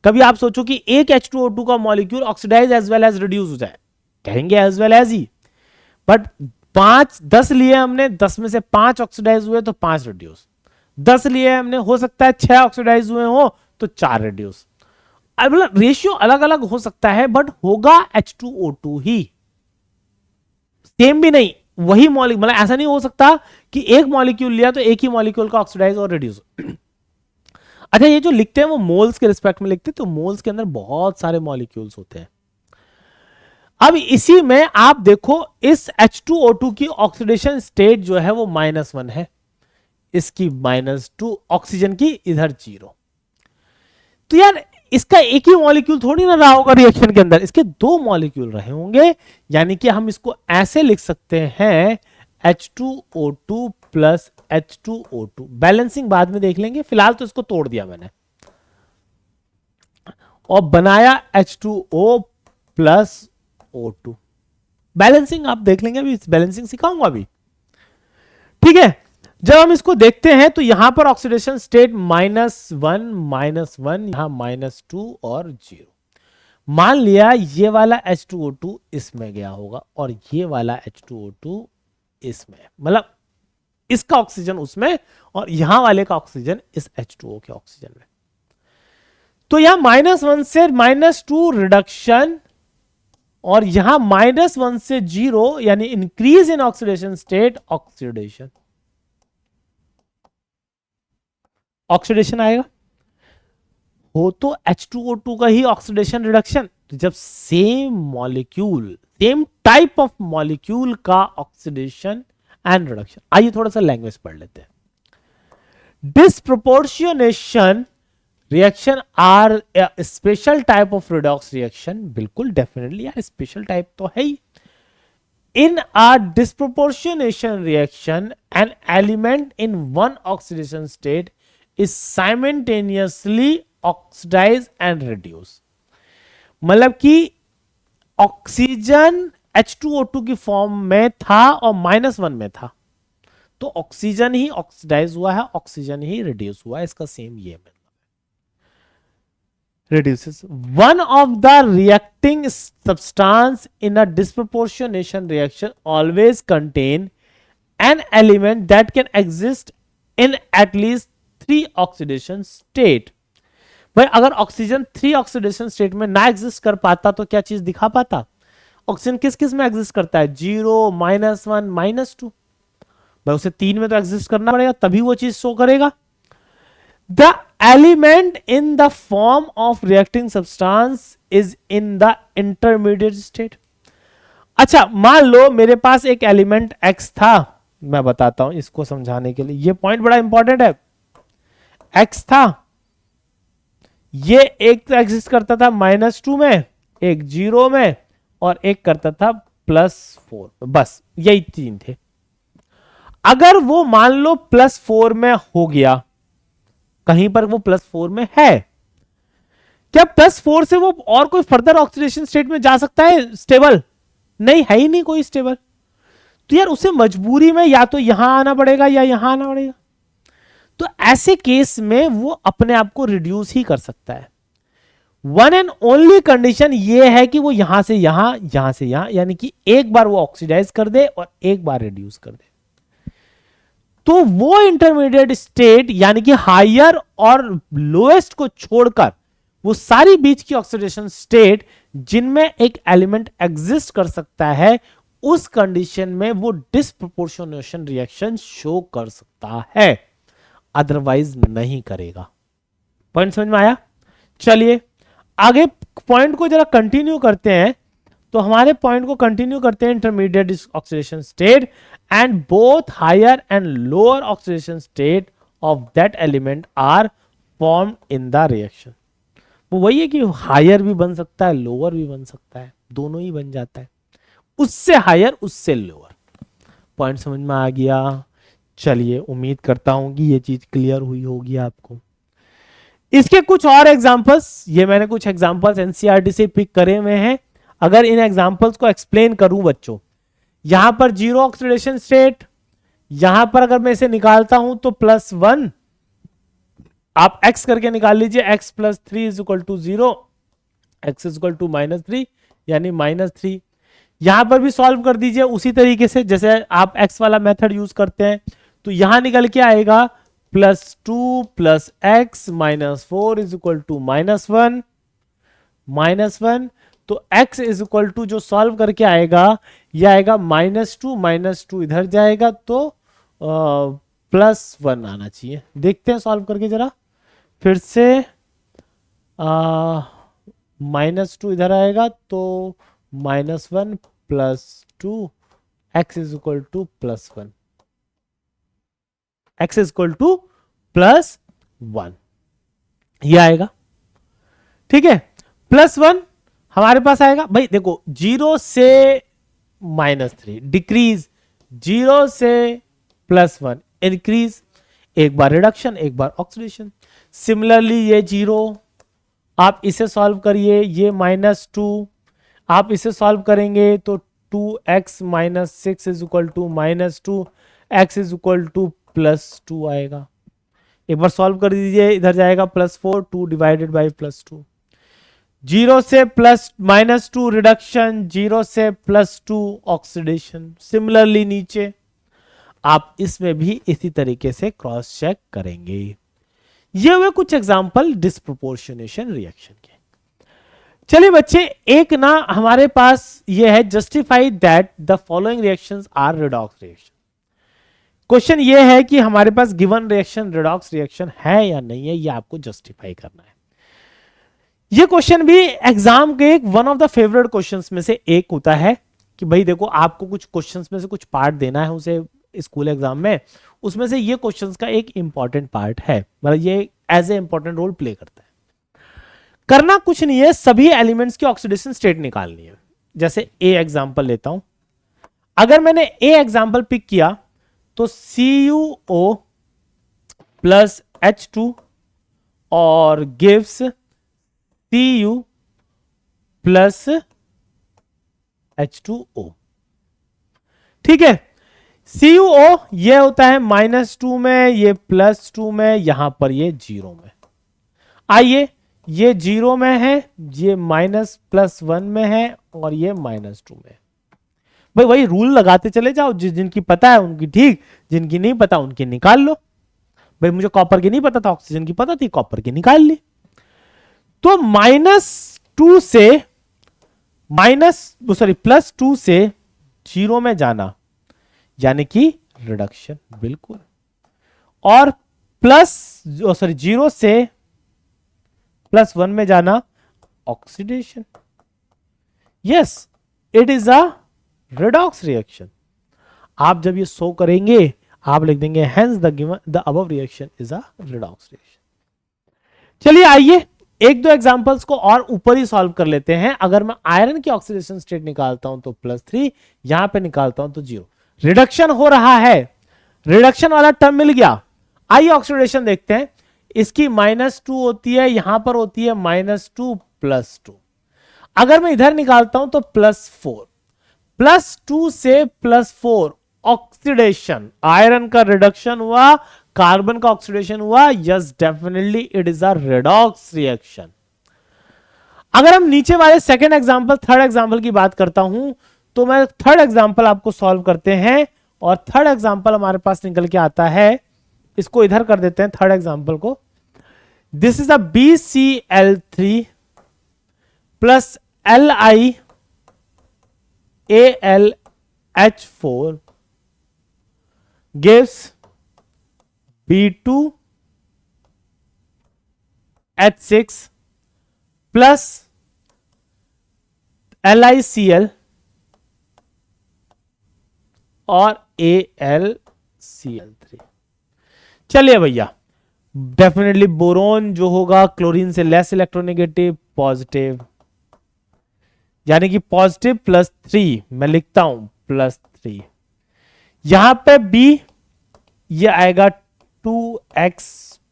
कभी आप सोचो कि एक H2O2 का molecule oxidise as well as reduce हो जाए, कहेंगे एज वेल एज ही, बट 10 लिए हमने, 10 में से 5 ऑक्सीडाइज हुए तो 5 रिड्यूस, 10 लिए हमने, हो सकता है 6 ऑक्सीडाइज हुए हो तो 4 रिड्यूस। मतलब रेशियो अलग अलग हो सकता है बट होगा H2O2 ही, सेम भी नहीं, वही मॉलिक्यूल। मतलब ऐसा नहीं हो सकता कि एक मॉलिक्यूल लिया तो एक ही मॉलिक्यूल का ऑक्सीडाइज और रिड्यूस। अच्छा, ये जो लिखते हैं वो मोल्स के रिस्पेक्ट में लिखते हैं, तो मोल्स के अंदर बहुत सारे मॉलिक्यूल्स होते हैं। अब इसी में आप देखो, इस H2O2 की ऑक्सीडेशन स्टेट जो है वो -1 है, इसकी -2, ऑक्सीजन की इधर 0। तो यार इसका एक ही मॉलिक्यूल थोड़ी ना रहा होगा रिएक्शन के अंदर, इसके दो मॉलिक्यूल रहे होंगे, यानी कि हम इसको ऐसे लिख सकते हैं H2O2 प्लस H2O2। बैलेंसिंग बाद में देख लेंगे, फिलहाल तो इसको तोड़ दिया मैंने और बनाया H2O प्लस O2। बैलेंसिंग आप देख लेंगे, अभी बैलेंसिंग सिखाऊंगा अभी, ठीक है। जब हम इसको देखते हैं तो यहां पर ऑक्सीडेशन स्टेट -1 यहां -2 और 0। मान लिया ये वाला H2O2 इसमें गया होगा और ये वाला H2O2 इसमें, मतलब इसका ऑक्सीजन उसमें और यहां वाले का ऑक्सीजन इस H2O के ऑक्सीजन में। तो यहां -1 से -2 रिडक्शन और यहां -1 से 0 यानी increase in oxidation state, oxidation आएगा। हो तो H2O2 का ही ऑक्सीडेशन रिडक्शन। तो जब same molecule, same type of molecule का ऑक्सीडेशन एंड रिडक्शन, आइए थोड़ा सा लैंग्वेज पढ़ लेते हैं। Disproportionation reaction are special type of redox reaction. बिल्कुल डेफिनेटली यार स्पेशल टाइप तो है ही। In a disproportionation reaction, an element in one oxidation state is simultaneously oxidized and reduced। मतलब कि ऑक्सीजन H2O2 की फॉर्म में था और -1 में था, तो ऑक्सीजन ही ऑक्सीडाइज हुआ है, ऑक्सीजन ही रिड्यूस हुआ है, इसका सेम ये मतलब reduces one of the reacting substance in a disproportionation reaction always contain an element that can exist in at least 3 oxidation state। भाई अगर ऑक्सीजन 3 ऑक्सीडेशन स्टेट में ना एग्जिस्ट कर पाता तो क्या चीज दिखा पाता? ऑक्सीजन किस किस में एग्जिस्ट करता है? 0, -1, -2। भाई उसे 3 में तो एग्जिस्ट करना पड़ेगा तभी वो चीज शो करेगा। The element in the form of reacting substance is in the intermediate state। अच्छा मान लो मेरे पास एक एलिमेंट X था, मैं बताता हूं इसको समझाने के लिए, ये पॉइंट बड़ा इंपॉर्टेंट है। X था, ये एक तो एग्जिस्ट करता था -2 में, एक 0 में और एक करता था +4, बस यही 3 थे। अगर वो मान लो +4 में हो गया, कहीं पर वो +4 में है, क्या +4 से वो और कोई फर्दर ऑक्सीडेशन स्टेट में जा सकता है स्टेबल? नहीं, है ही नहीं कोई स्टेबल। तो यार उसे मजबूरी में या तो यहां आना पड़ेगा या यहां आना पड़ेगा। तो ऐसे केस में वो अपने आप को रिड्यूस ही कर सकता है। वन एंड ओनली कंडीशन ये है कि वो यहां से यहां से यहां, यानी कि एक बार वो ऑक्सीडाइज कर दे और एक बार रिड्यूस कर दे। तो वो इंटरमीडिएट स्टेट यानी कि हायर और लोएस्ट को छोड़कर वो सारी बीच की ऑक्सीडेशन स्टेट जिनमें एक एलिमेंट एग्जिस्ट कर सकता है, उस कंडीशन में वो डिस्प्रोपोर्शनेशन रिएक्शन शो कर सकता है, अदरवाइज नहीं करेगा। पॉइंट समझ में आया? चलिए आगे पॉइंट को जरा कंटिन्यू करते हैं। तो हमारे पॉइंट को कंटिन्यू करते हैं। Intermediate oxidation state and both higher and lower oxidation state of that element are formed in the reaction. वो वही है कि हायर भी बन सकता है, लोअर भी बन सकता है, दोनों ही बन जाता है, उससे हायर उससे लोअर। पॉइंट समझ में आ गया? चलिए उम्मीद करता हूं कि ये चीज क्लियर हुई होगी आपको। इसके कुछ और एग्जांपल्स, ये मैंने कुछ एग्जांपल्स एनसीईआरटी से पिक करे हुए हैं। अगर इन एग्जांपल्स को एक्सप्लेन करूं बच्चों, यहां पर 0 ऑक्सीडेशन स्टेट, यहां पर अगर मैं इसे निकालता हूं तो +1, आप x करके निकाल लीजिए, x + 3 = 0, x = -3 यानी -3। यहां पर भी सॉल्व कर दीजिए उसी तरीके से जैसे आप x वाला मेथड यूज करते हैं। तो यहां निकल के आएगा +2 + x - 4 = -1। तो x जो सॉल्व करके आएगा ये आएगा -2 इधर जाएगा तो +1 आना चाहिए। देखते हैं सॉल्व करके जरा फिर से। -2 इधर आएगा तो -1 + 2 x +1, x +1 ये आएगा। ठीक है, +1 हमारे पास आएगा भाई, देखो 0 से -3 डिक्रीज, 0 से +1 इंक्रीज, एक बार रिडक्शन एक बार ऑक्सीडेशन। सिमिलरली ये 0, आप इसे सॉल्व करिए, ये -2, आप इसे सॉल्व करेंगे तो 2x - 6 is equal to -2, x is equal to +2 आएगा। एक बार सॉल्व कर दीजिए, इधर जाएगा +4, 2 डिवाइडेड बाई +2। 0 से -2 रिडक्शन, 0 से +2 ऑक्सीडेशन। सिमिलरली नीचे आप इसमें भी इसी तरीके से क्रॉस चेक करेंगे। ये हुए कुछ एग्जांपल डिस्प्रोपोर्शनेशन रिएक्शन के। चलिए बच्चे, एक ना हमारे पास ये है, justify that the following reactions are redox reaction. Question ये है कि हमारे पास गिवन रिएक्शन रिडॉक्स रिएक्शन है या नहीं है, ये आपको जस्टिफाई करना है। ये क्वेश्चन भी एग्जाम के एक one of the favourite questions में से एक होता है कि भाई देखो, आपको कुछ क्वेश्चंस में से कुछ पार्ट देना है उसे स्कूल एग्जाम में, उसमें से ये क्वेश्चंस का एक इंपॉर्टेंट पार्ट है, मतलब ये as a important role play करता है। करना कुछ नहीं है, सभी एलिमेंट्स की ऑक्सीडेशन स्टेट निकालनी है। जैसे ए एग्जांपल लेता हूं, अगर मैंने ए एग्जांपल पिक किया तो CuO प्लस H2 और गिव्स Cu प्लस H2O। ठीक है, CuO ये होता है -2 में, ये +2 में, यहां पर ये 0 में। आइए, ये 0 में है, ये -+1 में है और ये -2 में। भाई वही रूल लगाते चले जाओ, जिनकी पता है उनकी ठीक, जिनकी नहीं पता उनकी निकाल लो। भाई मुझे कॉपर की नहीं पता था, ऑक्सीजन की पता थी, कॉपर की निकाल ली। तो -2 से +2 से 0 में जाना यानी कि रिडक्शन, बिल्कुल। और 0 से +1 में जाना oxidation. Yes, it is a redox reaction. आप जब ये शो करेंगे आप लिख देंगे hence the above reaction is a redox reaction. चलिए आइए एक दो एग्जांपल्स को और ऊपर ही सॉल्व कर लेते हैं। अगर मैं आयरन की ऑक्सीडेशन स्टेट निकालता हूं तो +3, यहां पे निकालता हूं तो 0। रिडक्शन हो रहा है, रिडक्शन वाला टर्म मिल गया। आइए ऑक्सीडेशन देखते हैं। इसकी -2 होती है, यहां पर होती है -2 +2। अगर मैं इधर निकालता हूं तो +4, +2 से +4 ऑक्सीडेशन, आयरन का रिडक्शन हुआ, कार्बन का ऑक्सीडेशन हुआ। Yes, definitely it is a redox reaction. अगर हम नीचे वाले सेकंड एग्जांपल, थर्ड एग्जांपल की बात करता हूं तो मैं थर्ड एग्जांपल आपको सॉल्व करते हैं और थर्ड एग्जांपल हमारे पास निकल के आता है। इसको इधर कर देते हैं थर्ड एग्जांपल को। This is a BCl3 plus LiAlH4 gives B2H6 plus LiCl और AlCl3। चलिए भैया, डेफिनेटली बोरोन जो होगा क्लोरीन से लेस इलेक्ट्रोनेगेटिव, पॉजिटिव, यानी कि पॉजिटिव +3, मैं लिखता हूं +3। यहां पे B ये आएगा 2x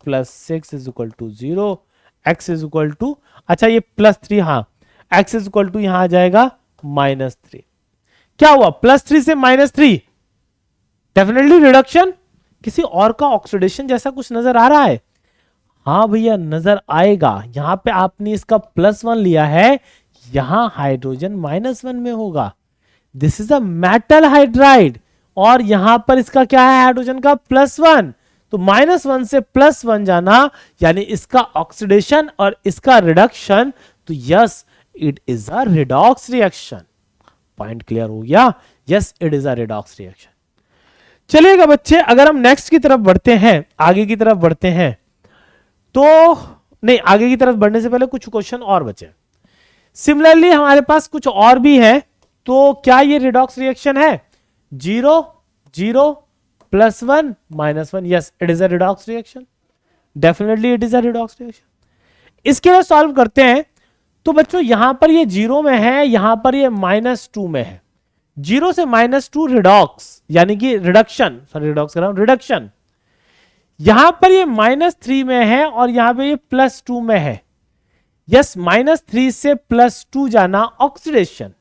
+ 6 is equal to 0, x is equal to, अच्छा ये +3, हाँ x इज इक्वल टू यहां आ जाएगा -3। क्या हुआ, +3 से -3, डेफिनेटली रिडक्शन। किसी और का ऑक्सीडेशन जैसा कुछ नजर आ रहा है? हाँ भैया नजर आएगा। यहां पे आपने इसका +1 लिया है, यहां हाइड्रोजन -1 में होगा। This is a metal hydride और यहां पर इसका क्या है, हाइड्रोजन का +1। तो -1 से +1 जाना यानी इसका ऑक्सीडेशन और इसका रिडक्शन। तो yes, it is a redox reaction. Point clear हो गया? Yes, it is a redox reaction. चलिएगा बच्चे, अगर हम नेक्स्ट की तरफ बढ़ते हैं, आगे की तरफ बढ़ते हैं, तो नहीं, आगे की तरफ बढ़ने से पहले कुछ क्वेश्चन और बचे। सिमिलरली हमारे पास कुछ और भी है। तो क्या ये रिडॉक्स रिएक्शन है? 0 0 +1 -1, yes it is a redox reaction, definitely it is a redox reaction. इसके लिए सॉल्व करते हैं। तो बच्चों यहां पर ये 0 में है, यहां पर ये -2 में है। 0 से -2 रिडॉक्स यानी कि रिडक्शन, सॉरी रिडॉक्स कर रहा हूं, रिडक्शन। यहां पर ये -3 में है और यहां पे ये +2 में है। यस, -3 से +2 जाना ऑक्सीडेशन,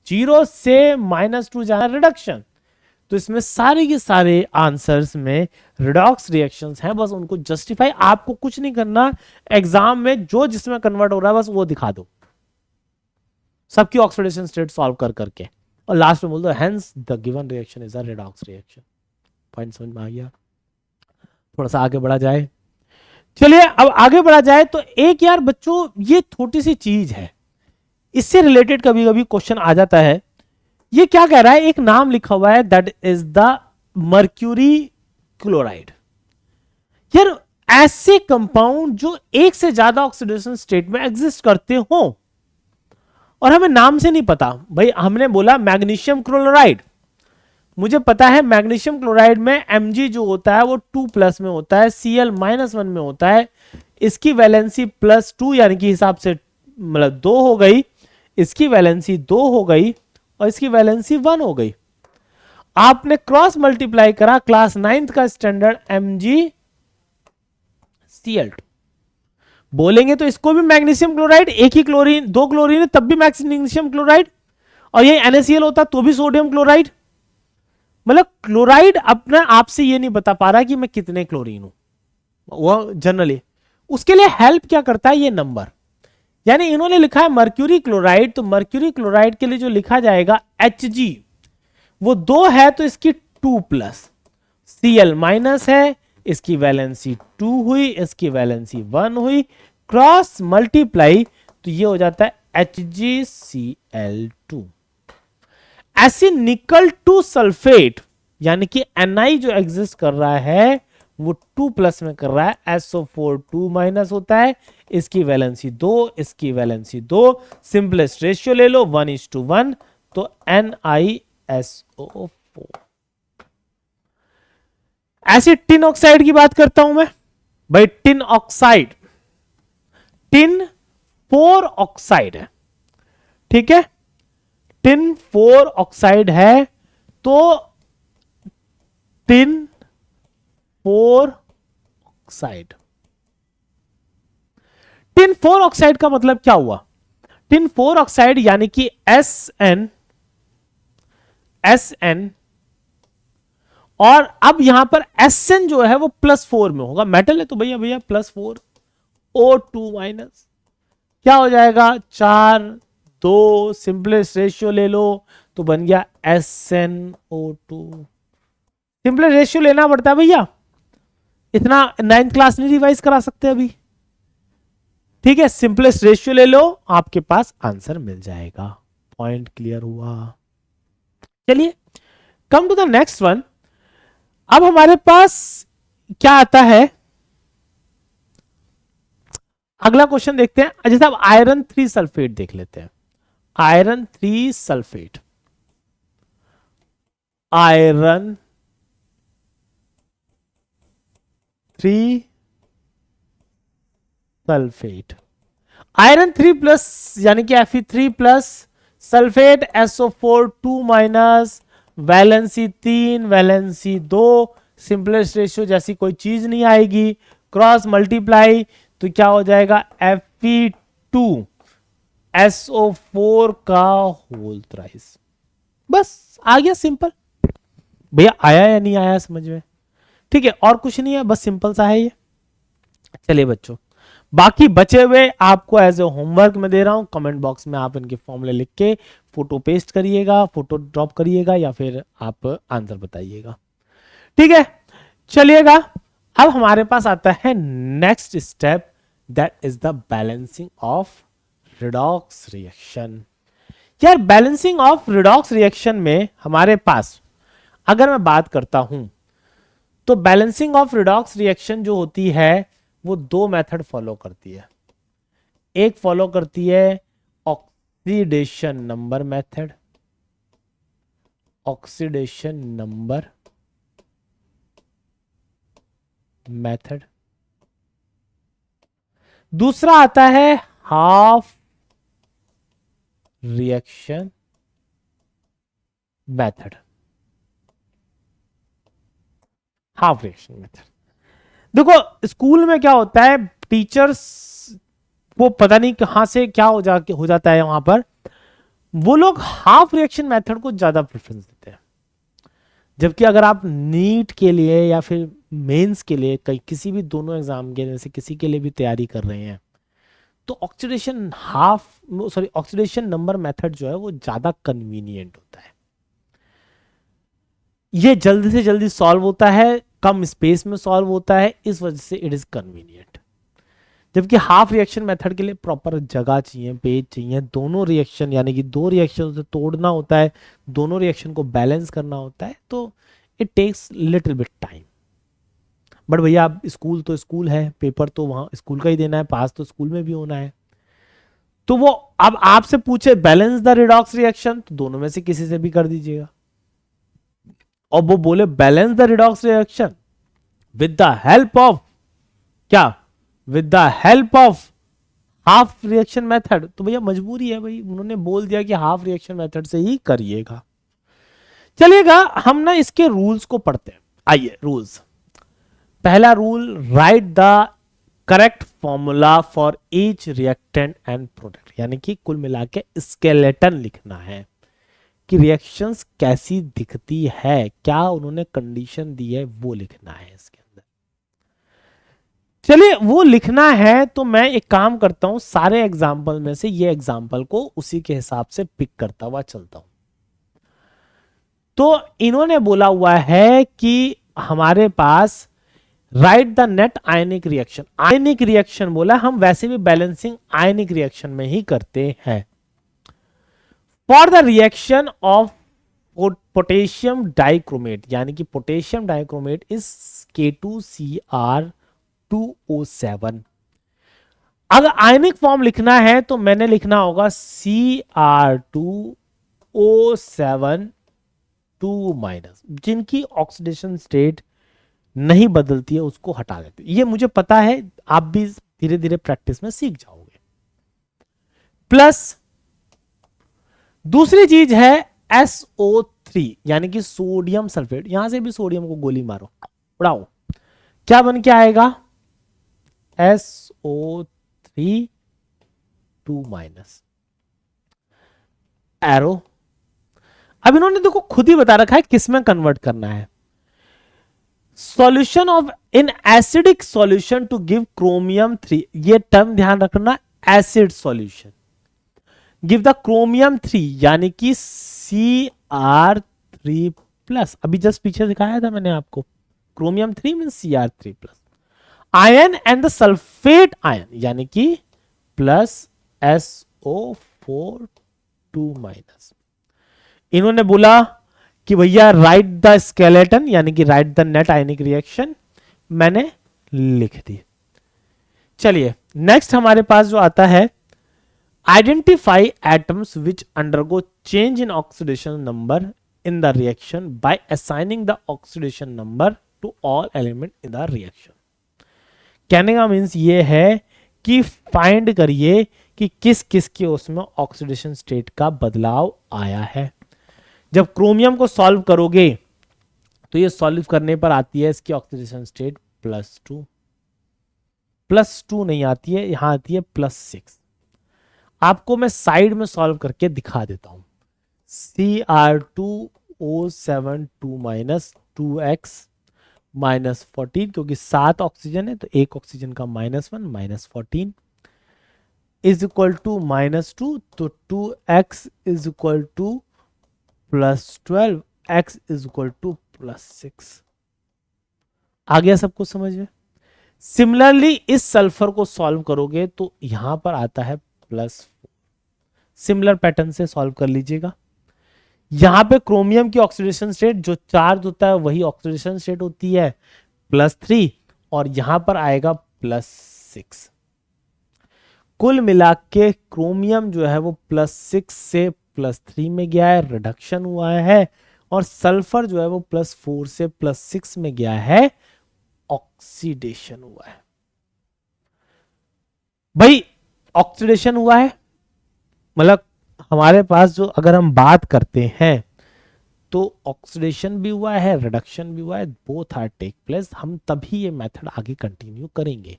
0 से -2 जाना रिडक्शन। तो इसमें सारे के सारे आंसर्स में रिडॉक्स रिएक्शंस हैं, बस उनको जस्टिफाई, आपको कुछ नहीं करना। एग्जाम में जो जिसमें कन्वर्ट हो रहा है बस वो दिखा दो, सबकी ऑक्सीडेशन स्टेट सॉल्व कर करके, और लास्ट में बोल दो hence the given reaction is a redox reaction. Point समझ में आ गया? थोड़ा सा आगे बढ़ा जाए, चलिए अब आगे बढ़ा जाए। तो एक यार बच्चों ये छोटी सी चीज है, इससे रिलेटेड कभी कभी क्वेश्चन आ जाता है। ये क्या कह रहा है, एक नाम लिखा हुआ है that is the mercury chloride. यार ऐसे कंपाउंड जो एक से ज्यादा ऑक्सीडेशन स्टेट में एग्जिस्ट करते हो और हमें नाम से नहीं पता। भाई हमने बोला मैग्नीशियम क्लोराइड, मुझे पता है मैग्नीशियम क्लोराइड में Mg जो होता है वो 2+ में होता है, Cl-1 में होता है। इसकी वैलेंसी +2 यानी कि हिसाब से मतलब 2 हो गई, इसकी वैलेंसी 2 हो गई और इसकी वैलेंसी 1 हो गई। आपने क्रॉस मल्टीप्लाई करा क्लास 9th का स्टैंडर्ड MgCl2, बोलेंगे तो इसको भी मैग्नीशियम क्लोराइड, एक ही क्लोरीन, 2 क्लोरीन है तब भी मैग्नीशियम क्लोराइड, और ये NaCl होता तो भी सोडियम क्लोराइड। मतलब क्लोराइड अपने आप से ये नहीं बता पा रहा कि मैं कितने क्लोरीन हूं, वो जनरली उसके लिए हेल्प क्या करता है ये नंबर। यानी इन्होंने लिखा है मर्क्यूरी क्लोराइड, तो मर्क्यूरी क्लोराइड के लिए जो लिखा जाएगा Hg वो 2 है तो इसकी 2+, Cl- है, इसकी वैलेंसी 2 हुई, इसकी वैलेंसी 1 हुई, क्रॉस मल्टीप्लाई तो ये हो जाता है HgCl2। ऐसी निकल 2 सल्फेट यानी कि Ni जो एग्जिस्ट कर रहा है वो 2+ में कर रहा है, SO4 2- होता है, इसकी वैलेंसी 2, इसकी वैलेंसी 2, सिंपलेस्ट रेशियो ले लो 1:1, तो NiSO4। ऐसे टिन ऑक्साइड की बात करता हूं मैं, भाई टिन ऑक्साइड, टिन 4 ऑक्साइड है, ठीक है, टिन 4 ऑक्साइड है, तो टिन 4 ऑक्साइड, टिन 4 ऑक्साइड का मतलब क्या हुआ? टिन 4 ऑक्साइड यानी कि SN, और अब यहां पर SN जो है वो +4 में होगा, मेटल है तो भैया भैया +4, O2-, क्या हो जाएगा 4 2, सिंपलेस्ट रेशियो ले लो तो बन गया SnO2। सिंपलेस्ट रेशियो लेना पड़ता है भैया, इतना 9th क्लास नहीं रिवाइज करा सकते अभी, ठीक है, सिंपलेस्ट रेशियो ले लो आपके पास आंसर मिल जाएगा। पॉइंट क्लियर हुआ? चलिए come to the next one. अब हमारे पास क्या आता है, अगला क्वेश्चन देखते हैं। जैसे अब आयरन 3 सल्फेट देख लेते हैं, iron 3 sulphate, iron 3 sulphate, iron 3+ यानी कि Fe3+, sulphate SO4 2-, valency 3, valency 2, simplest ratio जैसी कोई चीज नहीं आएगी, क्रॉस मल्टीप्लाई तो क्या हो जाएगा Fe2SO4 का होल थ्राइस। बस आ गया सिंपल। भैया आया या नहीं आया समझ में? ठीक है, और कुछ नहीं है, बस सिंपल सा है ये। चलिए बच्चों, बाकी बचे हुए आपको एज ए होमवर्क में दे रहा हूं, कमेंट बॉक्स में आप इनके फॉर्मूले लिख के फोटो पेस्ट करिएगा, फोटो ड्रॉप करिएगा या फिर आप आंसर बताइएगा, ठीक है। चलिएगा अब हमारे पास आता है next step, that is the balancing of redox reaction. यार बैलेंसिंग ऑफ रिडॉक्स रिएक्शन में हमारे पास अगर मैं बात करता हूं तो बैलेंसिंग ऑफ रिडॉक्स रिएक्शन जो होती है वो 2 मेथड फॉलो करती है। एक फॉलो करती है oxidation number method, oxidation number method, दूसरा आता है half reaction method. Half reaction method, देखो स्कूल में क्या होता है, टीचर्स वो पता नहीं कहां से क्या हो जाता है वहां पर, वो लोग हाफ रिएक्शन मेथड को ज्यादा प्रेफरेंस देते हैं। जबकि अगर आप नीट के लिए या फिर मेंस के लिए कहीं किसी भी दोनों एग्जाम के जैसे किसी के लिए भी तैयारी कर रहे हैं, तो ऑक्सीडेशन नंबर मेथड जो है वो ज्यादा कन्वीनियंट होता है। ये जल्दी से जल्दी सॉल्व होता है, कम स्पेस में सॉल्व होता है, इस वजह से इट इज कन्वीनियंट। जबकि हाफ रिएक्शन मेथड के लिए प्रॉपर जगह चाहिए, पेज चाहिए, दोनों रिएक्शन यानी कि दो रिएक्शन से तोड़ना होता है, दोनों रिएक्शन को बैलेंस करना होता है, तो it takes little bit time. But भैया अब स्कूल तो स्कूल है, पेपर तो वहां स्कूल का ही देना है, पास तो स्कूल में भी होना है। तो वो अब आपसे पूछे बैलेंस द रिडॉक्स रिएक्शन, तो दोनों में से किसी से भी कर दीजिएगा। और वो बोले balance the redox reaction with the help of क्या, with the help of half reaction method, तो भैया मजबूरी है भाई, उन्होंने बोल दिया कि हाफ रिएक्शन मेथड से ही करिएगा। चलिएगा हम ना इसके रूल्स को पढ़ते हैं। आइए रूल्स, पहला rule, right the correct formula for each reactant and product, यानी कि कुल मिला के स्केलेटन लिखना है कि रिएक्शंस कैसी दिखती है, क्या उन्होंने कंडीशन दी है वो लिखना है इसके अंदर। चलिए वो लिखना है, तो मैं एक काम करता हूं, सारे एग्जाम्पल में से ये एग्जाम्पल को उसी के हिसाब से पिक करता हुआ चलता हूं। तो इन्होंने बोला हुआ है कि हमारे पास write the net ionic reaction, ionic reaction बोला, हम वैसे भी बैलेंसिंग आयनिक रिएक्शन में ही करते हैं। For the reaction of potassium dichromate, यानी कि पोटेशियम डाइक्रोमेट इज K2Cr2O7। अगर आयनिक फॉर्म लिखना है तो मैंने लिखना होगा Cr2O7 2-, जिनकी ऑक्सीडेशन स्टेट नहीं बदलती है उसको हटा देते। ये मुझे पता है, आप भी धीरे धीरे प्रैक्टिस में सीख जाओगे। प्लस दूसरी चीज है SO3, यानी कि सोडियम सल्फेट, यहां से भी सोडियम को गोली मारो, उड़ाओ, क्या बन के आएगा SO3 2-, एरो। अब इन्होंने देखो खुद ही बता रखा है किस में कन्वर्ट करना है। Solution of in acidic solution to give chromium 3, ये टर्म ध्यान रखना, acid solution give the chromium 3, यानी कि Cr3+, अभी जस्ट पीछे दिखाया था मैंने आपको, chromium 3 mean Cr3+, ion and the sulphate ion, यानी कि प्लस SO4 2-। इन्होंने बोला कि भैया राइट द स्केलेटन, यानी कि right the net ionic reaction, मैंने लिख दी। चलिए नेक्स्ट हमारे पास जो आता है, identify atoms which undergo change in oxidation number in the reaction by assigning the oxidation number two all element in the reaction. कहने का मीन्स ये है कि फाइंड करिए कि किस किस के उसमें ऑक्सीडेशन स्टेट का बदलाव आया है। जब क्रोमियम को सॉल्व करोगे तो ये सॉल्व करने पर आती है इसकी ऑक्सीडेशन स्टेट +2, +2 नहीं आती है, यहां आती है +6। आपको मैं साइड में सॉल्व करके दिखा देता हूं। Cr2O7 2-, 2x -14, क्योंकि 7 ऑक्सीजन है तो एक ऑक्सीजन का -1 -14 इज इक्वल टू -2, तो 2x is equal to +12, x is equal to +6। आ गया सबको समझ में। सिमिलरली इस सल्फर को सॉल्व करोगे तो यहां पर आता है +4। सिमिलर पैटर्न से सॉल्व कर लीजिएगा। यहां पे क्रोमियम की ऑक्सीडेशन स्टेट जो चार्ज होता है वही ऑक्सीडेशन स्टेट होती है +3, और यहां पर आएगा +6। कुल मिला के क्रोमियम जो है वो +6 से +3 में गया है, रिडक्शन हुआ है, और सल्फर जो है वो +4 से +6 में गया है, ऑक्सीडेशन हुआ है। भाई ऑक्सीडेशन हुआ है, मतलब हमारे पास जो अगर हम बात करते हैं तो ऑक्सीडेशन भी हुआ है, रिडक्शन भी हुआ है, बोथ आर टेक प्लेस, हम तभी ये मेथड आगे कंटिन्यू करेंगे।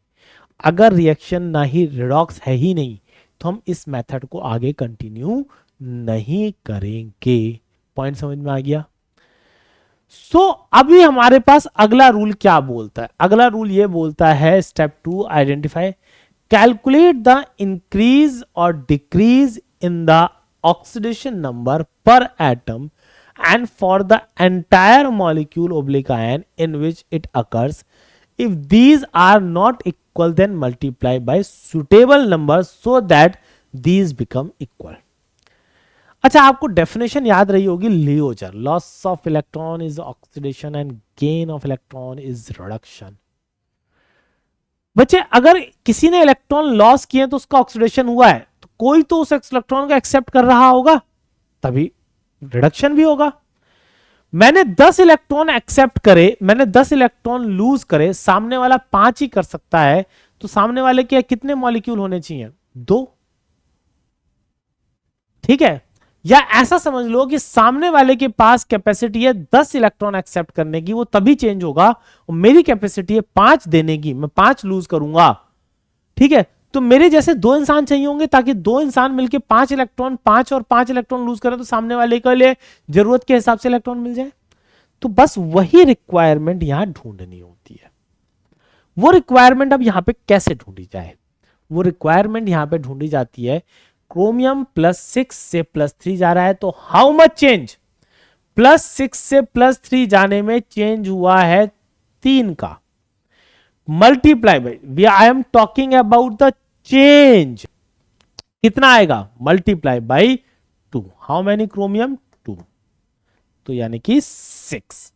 अगर रिएक्शन ना ही रिडॉक्स है ही नहीं तो हम इस मेथड को आगे कंटिन्यू नहीं करेंगे। पॉइंट समझ में आ गया? अभी हमारे पास अगला रूल क्या बोलता है? अगला रूल ये बोलता है step 2, identify, calculate the increase और decrease in the oxidation number पर atom and for the entire molecule oblique ion in which it occurs. If these are not equal, then multiply by suitable numbers so that these become equal. अच्छा, आपको definition याद रही होगी, LEO GER, loss of electron is oxidation and gain of electron is reduction. बच्चे अगर किसी ने electron loss किए तो उसका ऑक्सीडेशन हुआ है, तो कोई तो उस इलेक्ट्रॉन को एक्सेप्ट कर रहा होगा, तभी रिडक्शन भी होगा। मैंने 10 इलेक्ट्रॉन एक्सेप्ट करे, मैंने 10 इलेक्ट्रॉन लूज करे, सामने वाला 5 ही कर सकता है, तो सामने वाले के कितने मॉलिक्यूल होने चाहिए? 2। ठीक है, या ऐसा समझ लो कि सामने वाले के पास कैपेसिटी है 10 इलेक्ट्रॉन एक्सेप्ट करने की, वो तभी चेंज होगा, और मेरी कैपेसिटी है 5 देने की, मैं 5 लूज करूंगा। ठीक है, तो मेरे जैसे 2 इंसान चाहिए होंगे ताकि 2 इंसान मिलकर 5 इलेक्ट्रॉन, 5 और 5 इलेक्ट्रॉन लूज करें, तो सामने वाले के लिए जरूरत के हिसाब से इलेक्ट्रॉन मिल जाए। तो बस वही रिक्वायरमेंट यहां ढूंढनी होती है। वो रिक्वायरमेंट अब यहां पे कैसे ढूंढी जाए? वो रिक्वायरमेंट यहां पे ढूंढी जाती है, क्रोमियम +6 से +3 जा रहा है, तो हाउ मच चेंज? +6 से +3 जाने में चेंज हुआ है 3 का, multiply by, I am talking about the change, कितना आएगा? Multiply by 2। How many chromium? 2, तो यानी कि 6।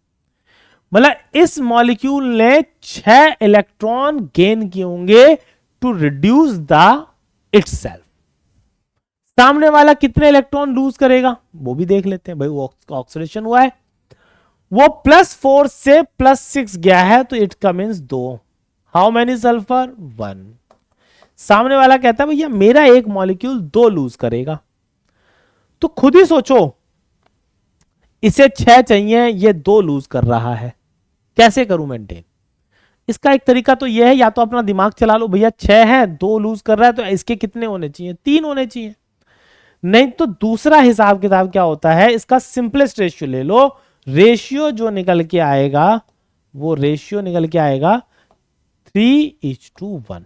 मतलब इस मॉलिक्यूल ने 6 इलेक्ट्रॉन गेन किए होंगे टू रिड्यूस द इटसेल्फ। सामने वाला कितने इलेक्ट्रॉन लूज करेगा वो भी देख लेते हैं। भाई वो ऑक्सीडेशन हुआ है, वो +4 से +6 गया है, तो इट कमीन्स 2। How many sulphur? 1। सामने वाला कहता है भैया मेरा एक मॉलिक्यूल 2 लूज करेगा, तो खुद ही सोचो, इसे 6 चाहिए, ये 2 लूज कर रहा है, कैसे करूं मेंटेन? इसका एक तरीका तो यह है, या तो अपना दिमाग चला लो, भैया 6 है, 2 लूज कर रहा है, तो इसके कितने होने चाहिए? 3 होने चाहिए। नहीं तो दूसरा हिसाब किताब क्या होता है, इसका सिंपलेस्ट रेशियो ले लो, रेशियो जो निकल के आएगा, वो रेशियो निकल के आएगा 3:1।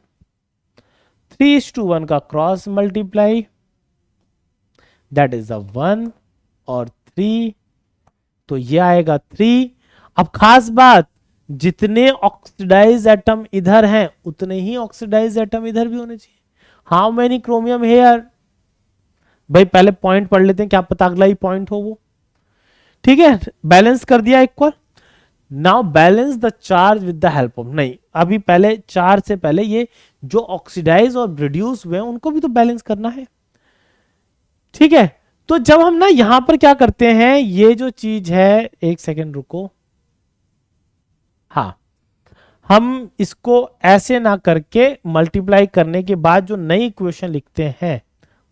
3:1 का cross multiply, that is a 1 और 3, तो ये आएगा 3। अब खास बात, जितने ऑक्सीडाइज एटम इधर हैं उतने ही ऑक्सीडाइज एटम इधर भी होने चाहिए। How many chromium here? भाई पहले पॉइंट पढ़ लेते हैं, क्या पता अगला ही पॉइंट हो वो। ठीक है, बैलेंस कर दिया equal. Now balance the charge with the help of, नहीं अभी पहले चार्ज से पहले ये जो ऑक्सीडाइज और रिड्यूस हुए हैं उनको भी तो बैलेंस करना है। ठीक है, तो जब हम ना यहां पर क्या करते हैं, ये जो चीज है, एक सेकेंड रुको, हाँ, हम इसको ऐसे ना करके मल्टीप्लाई करने के बाद जो नई इक्वेशन लिखते हैं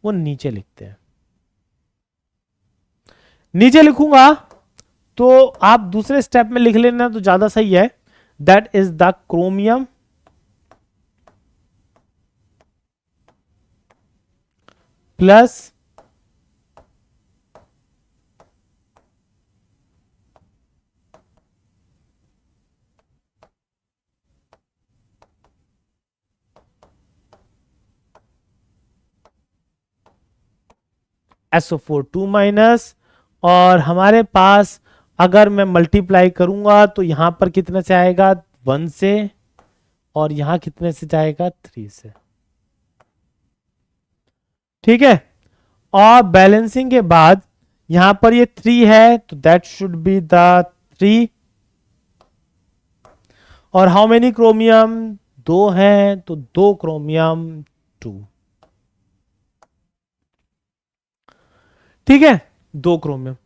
वो नीचे लिखते हैं। नीचे लिखूंगा तो आप दूसरे स्टेप में लिख लेना तो ज्यादा सही है। That is the chromium plus SO4 2-, और हमारे पास अगर मैं मल्टीप्लाई करूंगा तो यहां पर कितने से आएगा? 1 से, और यहां कितने से जाएगा? 3 से। ठीक है, और बैलेंसिंग के बाद यहां पर ये 3 है, तो दैट शुड बी द 3। और हाउ मेनी क्रोमियम? 2 हैं, तो 2 क्रोमियम 2। ठीक है, 2 क्रोमियम।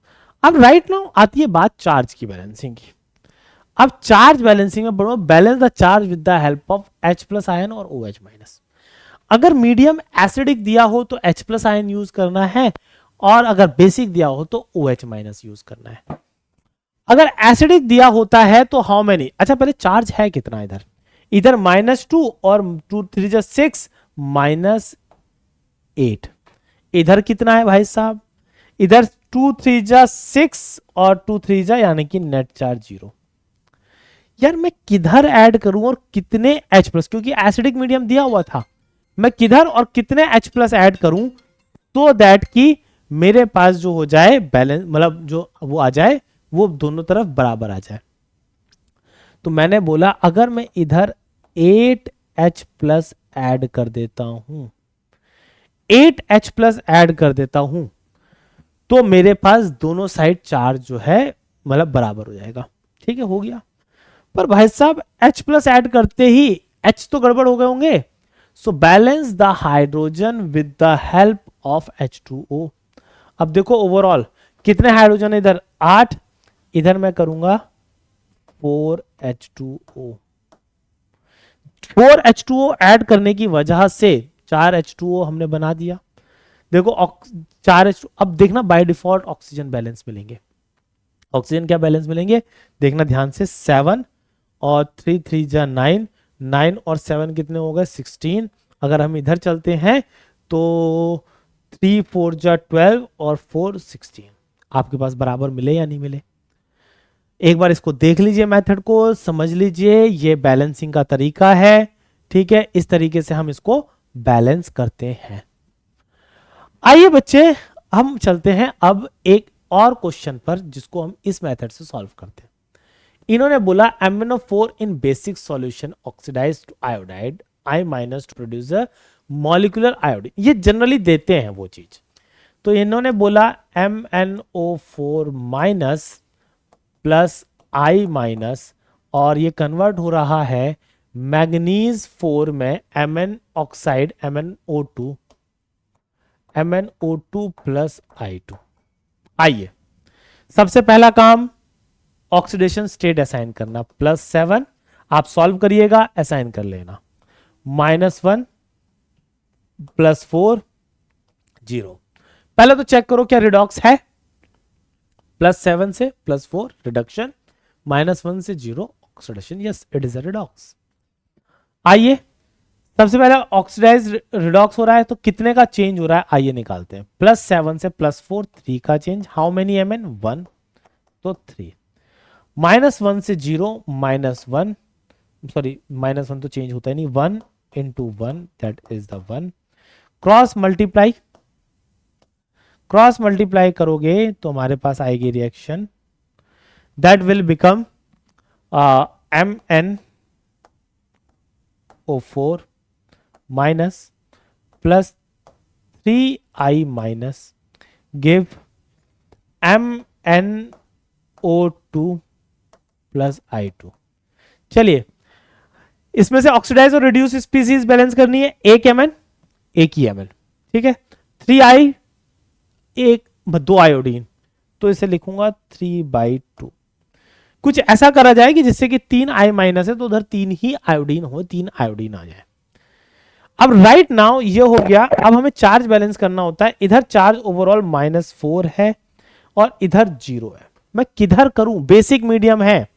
अब राइट नाउ आती है बात चार्ज की बैलेंसिंग की। अब चार्ज बैलेंसिंग में पढ़ो, balance the charge with the help of H+ ion और OH-। अगर मीडियम एसिडिक दिया हो तो H प्लस आयन यूज करना है, और अगर बेसिक दिया हो तो OH माइनस यूज करना है। अगर एसिडिक दिया होता है तो हाउ मेनी, अच्छा पहले चार्ज है कितना इधर, इधर -2 और 2 3 जा 6 -8, इधर कितना है भाई साहब, इधर 2 3 जा 6 और 2 3 जा यानी कि नेट चार्ज 0। यार मैं किधर ऐड करूं और कितने H प्लस, क्योंकि एसिडिक मीडियम दिया हुआ था, मैं किधर और कितने H प्लस ऐड करूं तो दैट कि मेरे पास जो हो जाए बैलेंस, मतलब जो वो आ जाए वो दोनों तरफ बराबर आ जाए। तो मैंने बोला अगर मैं इधर 8H प्लस ऐड कर देता हूं, 8H प्लस ऐड कर देता हूं तो मेरे पास दोनों साइड चार्ज जो है मतलब बराबर हो जाएगा। ठीक है, हो गया। पर भाई साहब H प्लस ऐड करते ही H तो गड़बड़ हो गए होंगे, so balance the hydrogen with the help of H2O। अब देखो ओवरऑल कितने हाइड्रोजन, इधर 8, इधर मैं करूंगा 4H2O। 4H2O ऐड करने की वजह से 4H2O हमने बना दिया। देखो 4H2, अब देखना बाय डिफॉल्ट ऑक्सीजन बैलेंस मिलेंगे। ऑक्सीजन क्या बैलेंस मिलेंगे देखना ध्यान से, 7 और 3 3 जा 9, 9 और 7 कितने हो गए 16। अगर हम इधर चलते हैं तो 3 4 जा 12 और 4 16, आपके पास बराबर मिले या नहीं मिले। एक बार इसको देख लीजिए, मेथड को समझ लीजिए, ये बैलेंसिंग का तरीका है। ठीक है, इस तरीके से हम इसको बैलेंस करते हैं। आइए बच्चे हम चलते हैं अब एक और क्वेश्चन पर जिसको हम इस मेथड से सॉल्व करते हैं। इन्होंने बोला MnO4 in basic solution oxidised to iodide I minus to produce a molecular iodine. ये जनरली देते हैं वो चीज। तो इन्होंने बोला MnO4 minus plus I minus, और ये कन्वर्ट हो रहा है मैग्नीज 4 में Mn oxide MnO2 plus I2। आइए सबसे पहला काम ऑक्सीडेशन स्टेट असाइन करना, +7 आप सॉल्व करिएगा, असाइन कर लेना, -1 +4 0। पहले तो चेक करो क्या रिडॉक्स है, +7 से +4 रिडक्शन, -1 से 0 oxidation, yes it is a redox. आइए सबसे पहले ऑक्सीडाइज रिडॉक्स हो रहा है तो कितने का चेंज हो रहा है आइए निकालते हैं। +7 से +4 3 का चेंज, हाउ मेनी Mn 1 तो 3, -1 से 0 -1, सॉरी -1 तो चेंज होता है नहीं, 1 into 1 that is the 1। Cross multiply करोगे तो हमारे पास आएगी reaction that will become MnO4 minus plus 3I minus give MnO2 plus I2। चलिए इसमें से ऑक्सीडाइज और रिड्यूस स्पीसीज बैलेंस करनी है, एक Mn एक ही Mn, ठीक है, 3I एक 2 आयोडीन, तो इसे लिखूंगा 3/2। कुछ ऐसा करा जाए कि जिससे कि 3I माइनस है तो उधर 3 ही आयोडीन हो, 3 आयोडीन आ जाए। अब राइट नाउ ये हो गया, अब हमें चार्ज बैलेंस करना होता है। इधर चार्ज ओवरऑल -4 है और इधर 0 है, मैं किधर करूं, बेसिक मीडियम है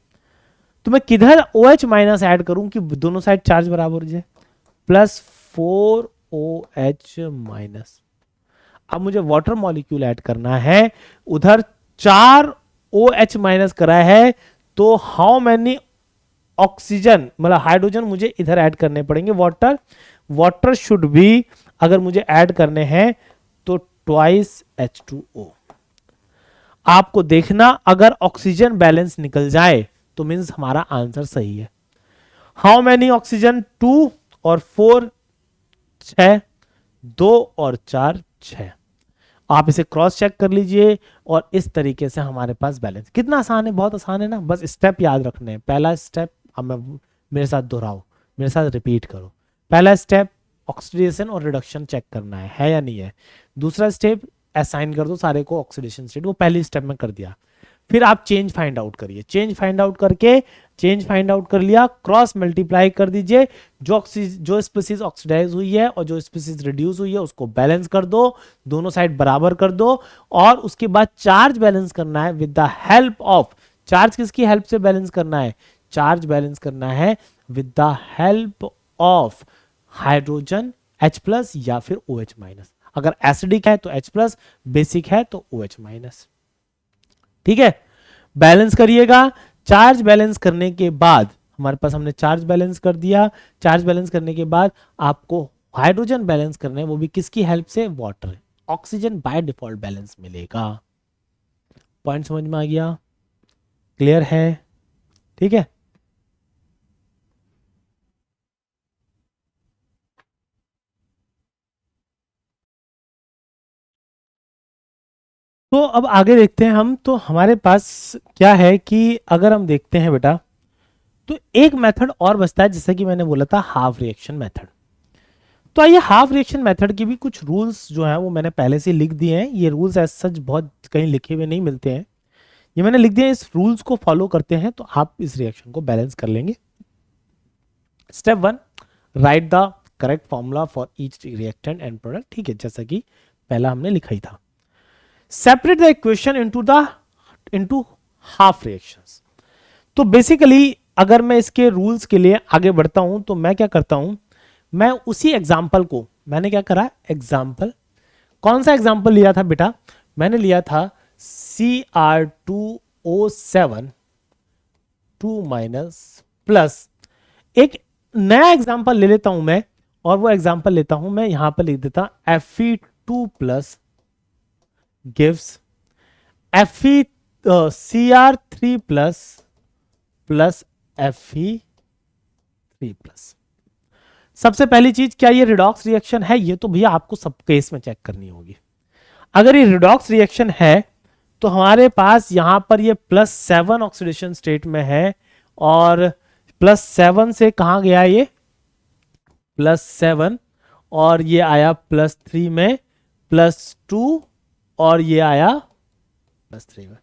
तो मैं किधर OH माइनस ऐड करूं कि दोनों साइड चार्ज बराबर हो जाए, +4OH माइनस। अब मुझे वाटर मॉलिक्यूल ऐड करना है, उधर 4 OH माइनस करा है तो हाउ मैनी ऑक्सीजन मतलब हाइड्रोजन मुझे इधर ऐड करने पड़ेंगे, वाटर शुड बी, अगर मुझे ऐड करने हैं तो ट्वाइस H2O। आपको देखना अगर ऑक्सीजन बैलेंस निकल जाए तो मींस हमारा आंसर सही है। हाउ मैनी ऑक्सीजन 2 और 4 6, 2 और 4 6। आप इसे क्रॉस चेक कर लीजिए और इस तरीके से हमारे पास बैलेंस। कितना आसान है, बहुत आसान है ना, बस स्टेप याद रखने हैं। पहला स्टेप, अब मैं मेरे साथ दोहराओ, मेरे साथ रिपीट करो। पहला स्टेप ऑक्सीडेशन और रिडक्शन चेक करना है या नहीं है। दूसरा स्टेप असाइन कर दो सारे को ऑक्सीडेशन स्टेट, वो पहली स्टेप में कर दिया। फिर आप चेंज फाइंड आउट करिए, चेंज फाइंड आउट करके चेंज फाइंड आउट कर लिया, क्रॉस मल्टीप्लाई कर दीजिए, जो स्पीसीज ऑक्सीडाइज हुई है और जो स्पीसीज रिड्यूस हुई है उसको बैलेंस कर दो, दोनों साइड बराबर कर दो, और उसके बाद चार्ज बैलेंस करना है with the help of, charge किसकी हेल्प से बैलेंस करना है, चार्ज बैलेंस करना है with the help of hydrogen H plus या फिर OH माइनस। अगर एसिडिक है तो H प्लस, बेसिक है तो OH माइनस। ठीक है, बैलेंस करिएगा। चार्ज बैलेंस करने के बाद हमारे पास, हमने चार्ज बैलेंस कर दिया, चार्ज बैलेंस करने के बाद आपको हाइड्रोजन बैलेंस करना है, वो भी किसकी हेल्प से, water, oxygen by default balance मिलेगा। पॉइंट समझ में आ गया, क्लियर है? ठीक है, तो अब आगे देखते हैं हम। तो हमारे पास क्या है कि अगर हम देखते हैं बेटा, तो एक मेथड और बचता है, जैसा कि मैंने बोला था हाफ रिएक्शन मेथड। तो आइए, हाफ रिएक्शन मेथड की भी कुछ रूल्स जो है वो मैंने पहले से लिख दिए हैं। ये रूल्स एज सच बहुत कहीं लिखे हुए नहीं मिलते हैं, ये मैंने लिख दिया है। इस रूल्स को फॉलो करते हैं तो आप इस रिएक्शन को बैलेंस कर लेंगे। Step 1, right the correct formula for each reactant and product. ठीक है, जैसा कि पहला हमने लिखा ही था। Separate the equation into half reactions. तो बेसिकली अगर मैं इसके रूल्स के लिए आगे बढ़ता हूं तो मैं क्या करता हूं, मैं उसी एग्जाम्पल को, मैंने क्या करा, एग्जाम्पल, कौन सा एग्जाम्पल लिया था बेटा, मैंने लिया था Cr2O7 2 माइनस प्लस, एक नया एग्जाम्पल ले लेता हूं मैं, और वो एग्जाम्पल लेता हूं मैं, यहां पर लिख देता Fe2 plus gives Cr3 plus Fe3 plus. सबसे पहली चीज, क्या ये रिडॉक्स रिएक्शन है? ये तो भैया आपको सब केस में चेक करनी होगी। अगर ये रिडॉक्स रिएक्शन है तो हमारे पास यहां पर ये +7 ऑक्सीडेशन स्टेट में है, और +7 से कहां गया ये, +7, और ये आया +3 में, +2, और ये आया +3 में,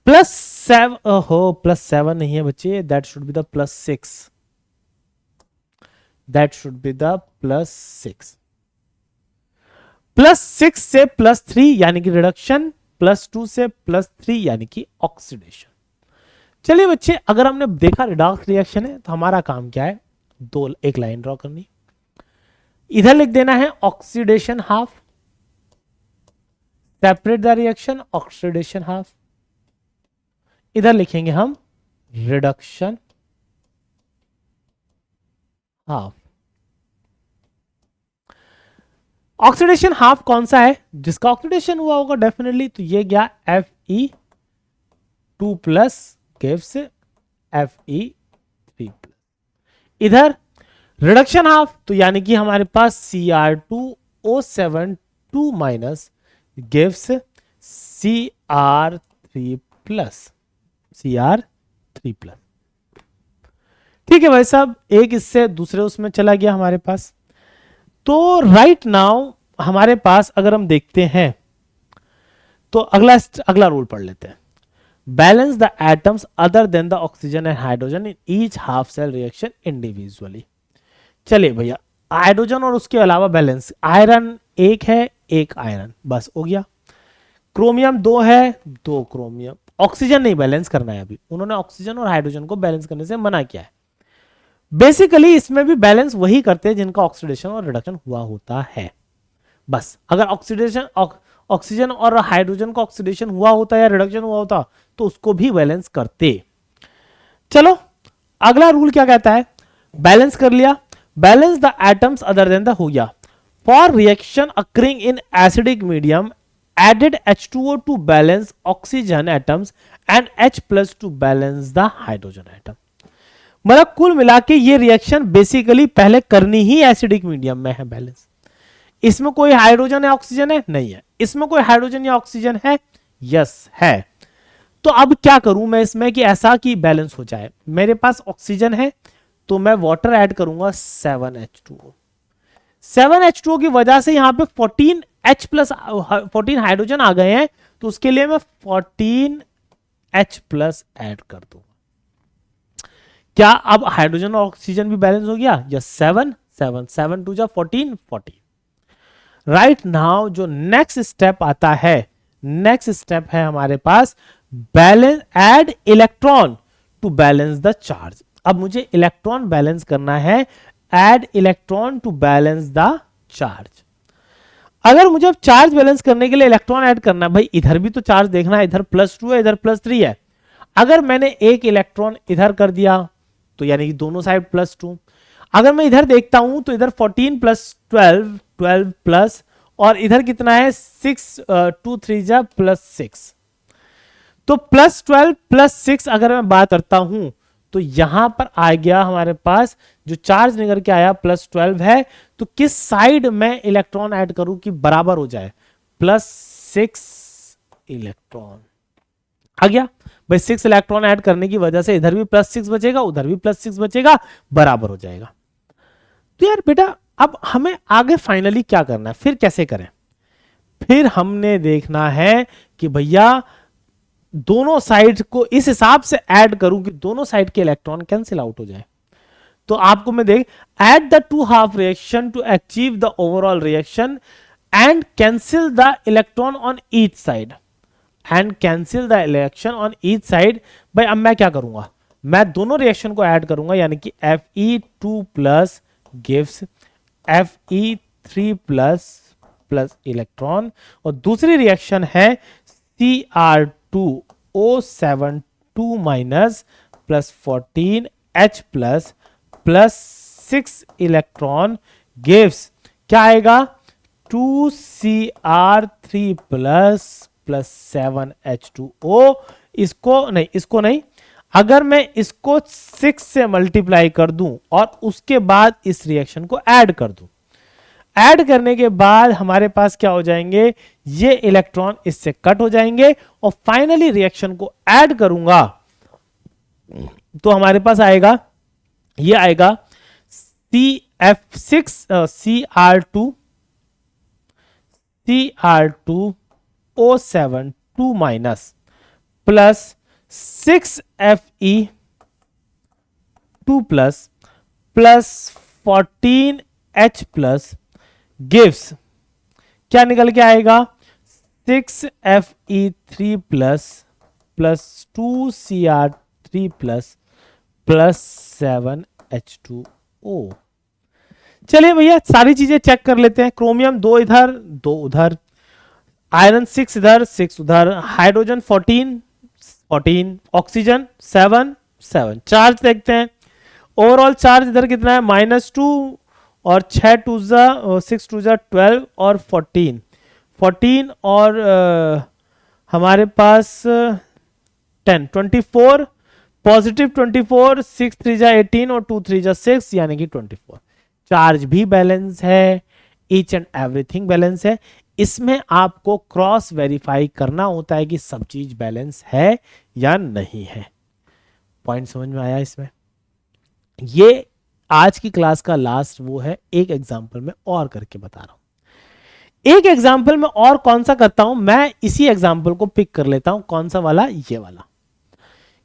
+7, हो +7 नहीं है बच्चे, that should be the +6, that should be the +6। +6 से +3 यानी कि रिडक्शन, +2 से +3 यानी कि ऑक्सीडेशन। चलिए बच्चे, अगर हमने देखा रिडॉक्स रिएक्शन है तो हमारा काम क्या है, एक लाइन ड्रॉ करनी, इधर लिख देना है oxidation half, separate the reaction, oxidation half, इधर लिखेंगे हम रिडक्शन हाफ। ऑक्सीडेशन हाफ कौन सा है, जिसका ऑक्सीडेशन हुआ होगा डेफिनेटली, तो ये गया Fe2 plus gives Fe3 plus. इधर रिडक्शन हाफ, तो यानी कि हमारे पास Cr2O7 2 minus gives Cr3 plus, Cr3 plus. ठीक है भाई साहब, एक इससे दूसरे उसमें चला गया हमारे पास। तो राइट नाउ हमारे पास अगर हम देखते हैं तो अगला रूल पढ़ लेते हैं। Balance the atoms other than the oxygen and hydrogen in each half cell reaction individually. चलिए भैया, हाइड्रोजन और उसके अलावा बैलेंस, आयरन एक है, एक आयरन, बस हो गया। क्रोमियम 2 है, 2 क्रोमियम। ऑक्सीजन नहीं बैलेंस करना है अभी, उन्होंने ऑक्सीजन और हाइड्रोजन को बैलेंस करने से मना किया है। बेसिकली इसमें भी बैलेंस वही करते हैं जिनका ऑक्सीडेशन और रिडक्शन हुआ होता है, बस। अगर ऑक्सीजन और हाइड्रोजन का ऑक्सीडेशन हुआ होता या रिडक्शन हुआ होता तो उसको भी बैलेंस करते। चलो अगला रूल क्या कहता है, बैलेंस कर लिया, balance the atoms other than the, हो गया। For reaction occurring in acidic medium added H2O to balance oxygen atoms and H plus to balance the hydrogen atom। मतलब कुल मिला के ये रिएक्शन बेसिकली पहले करनी ही एसिडिक मीडियम में है बैलेंस। इसमें कोई हाइड्रोजन या ऑक्सीजन है, नहीं है। इसमें कोई हाइड्रोजन या ऑक्सीजन है, यस है। तो अब क्या करूं मैं इसमें कि ऐसा कि बैलेंस हो जाए। मेरे पास ऑक्सीजन है तो मैं वाटर ऐड करूंगा 7H2O। 7H2O की वजह से यहां पे 14H प्लस 14 हाइड्रोजन आ गए हैं, तो उसके लिए मैं 14H प्लस ऐड कर दूंगा। क्या अब हाइड्रोजन और ऑक्सीजन भी बैलेंस हो गया? यस, 7 7 7 2 जा 14 14। राइट नाउ जो नेक्स्ट स्टेप आता है, नेक्स्ट स्टेप है हमारे पास balance, add electron to balance the charge. अब मुझे इलेक्ट्रॉन बैलेंस करना है, add electron to balance the charge. अगर मुझे अब चार्ज बैलेंस करने के लिए इलेक्ट्रॉन ऐड करना है, भाई इधर भी तो चार्ज देखना है, इधर +2 है इधर +3 है। अगर मैंने एक इलेक्ट्रॉन इधर कर दिया तो यानी कि दोनों साइड +2। अगर मैं इधर देखता हूं तो इधर 14 + 12 12 प्लस, और इधर कितना है 6 2 3 जा +6। तो +12 +6 अगर मैं बात करता हूं तो यहां पर आ गया हमारे पास जो चार्ज निकल के आया +12 है। तो किस साइड में इलेक्ट्रॉन ऐड करूं कि बराबर हो जाए? +6 इलेक्ट्रॉन आ गया। भाई 6 इलेक्ट्रॉन ऐड करने की वजह से इधर भी +6 बचेगा, उधर भी +6 बचेगा, बराबर हो जाएगा। तो यार बेटा अब हमें आगे फाइनली क्या करना है, फिर कैसे करें? फिर हमने देखना है कि भैया दोनों साइड को इस हिसाब से ऐड करूं कि दोनों साइड के इलेक्ट्रॉन कैंसिल आउट हो जाए। तो आपको मैं देख, at the two half reaction to achieve the overall reaction and cancel the electron on each side, and cancel the electron on each side. भाई अब मैं क्या करूंगा, मैं दोनों रिएक्शन को ऐड करूंगा, यानी कि Fe2 plus gives Fe3 plus electron, और दूसरी रिएक्शन है Cr2O7 2 minus +14H plus 6 electron gives क्या आएगा? 2Cr3 plus 7H2O। इसको नहीं, अगर मैं इसको 6 से मल्टीप्लाई कर दूं और उसके बाद इस रिएक्शन को ऐड कर दूं, ऐड करने के बाद हमारे पास क्या हो जाएंगे, ये इलेक्ट्रॉन इससे कट हो जाएंगे, और फाइनली रिएक्शन को ऐड करूंगा तो हमारे पास आएगा, ये आएगा Cr2O7 2 minus plus 6Fe2 plus 14H plus gives क्या निकल के आएगा? 6Fe3 plus 2Cr3 plus 7H2O। चलिए भैया सारी चीजें चेक कर लेते हैं। क्रोमियम 2 इधर 2 उधर, आयरन 6 इधर 6 उधर, हाइड्रोजन 14 14, ऑक्सीजन 7 7। चार्ज देखते हैं, ओवरऑल चार्ज इधर कितना है -2, और 6 2 6 2 12 और 14 14, और हमारे पास 10 24, पॉजिटिव 24, 6 3 18 और 2 3 6, यानी कि 24। चार्ज भी बैलेंस है, ईच एंड एवरीथिंग बैलेंस है। इसमें आपको क्रॉस वेरीफाई करना होता है कि सब चीज बैलेंस है या नहीं है। पॉइंट समझ में आया इसमें? ये आज की क्लास का लास्ट वो है, एक एग्जांपल में और करके बता रहा हूं। एक एग्जांपल में और कौन सा करता हूं, मैं इसी एग्जांपल को पिक कर लेता हूं। कौन सा वाला? ये वाला,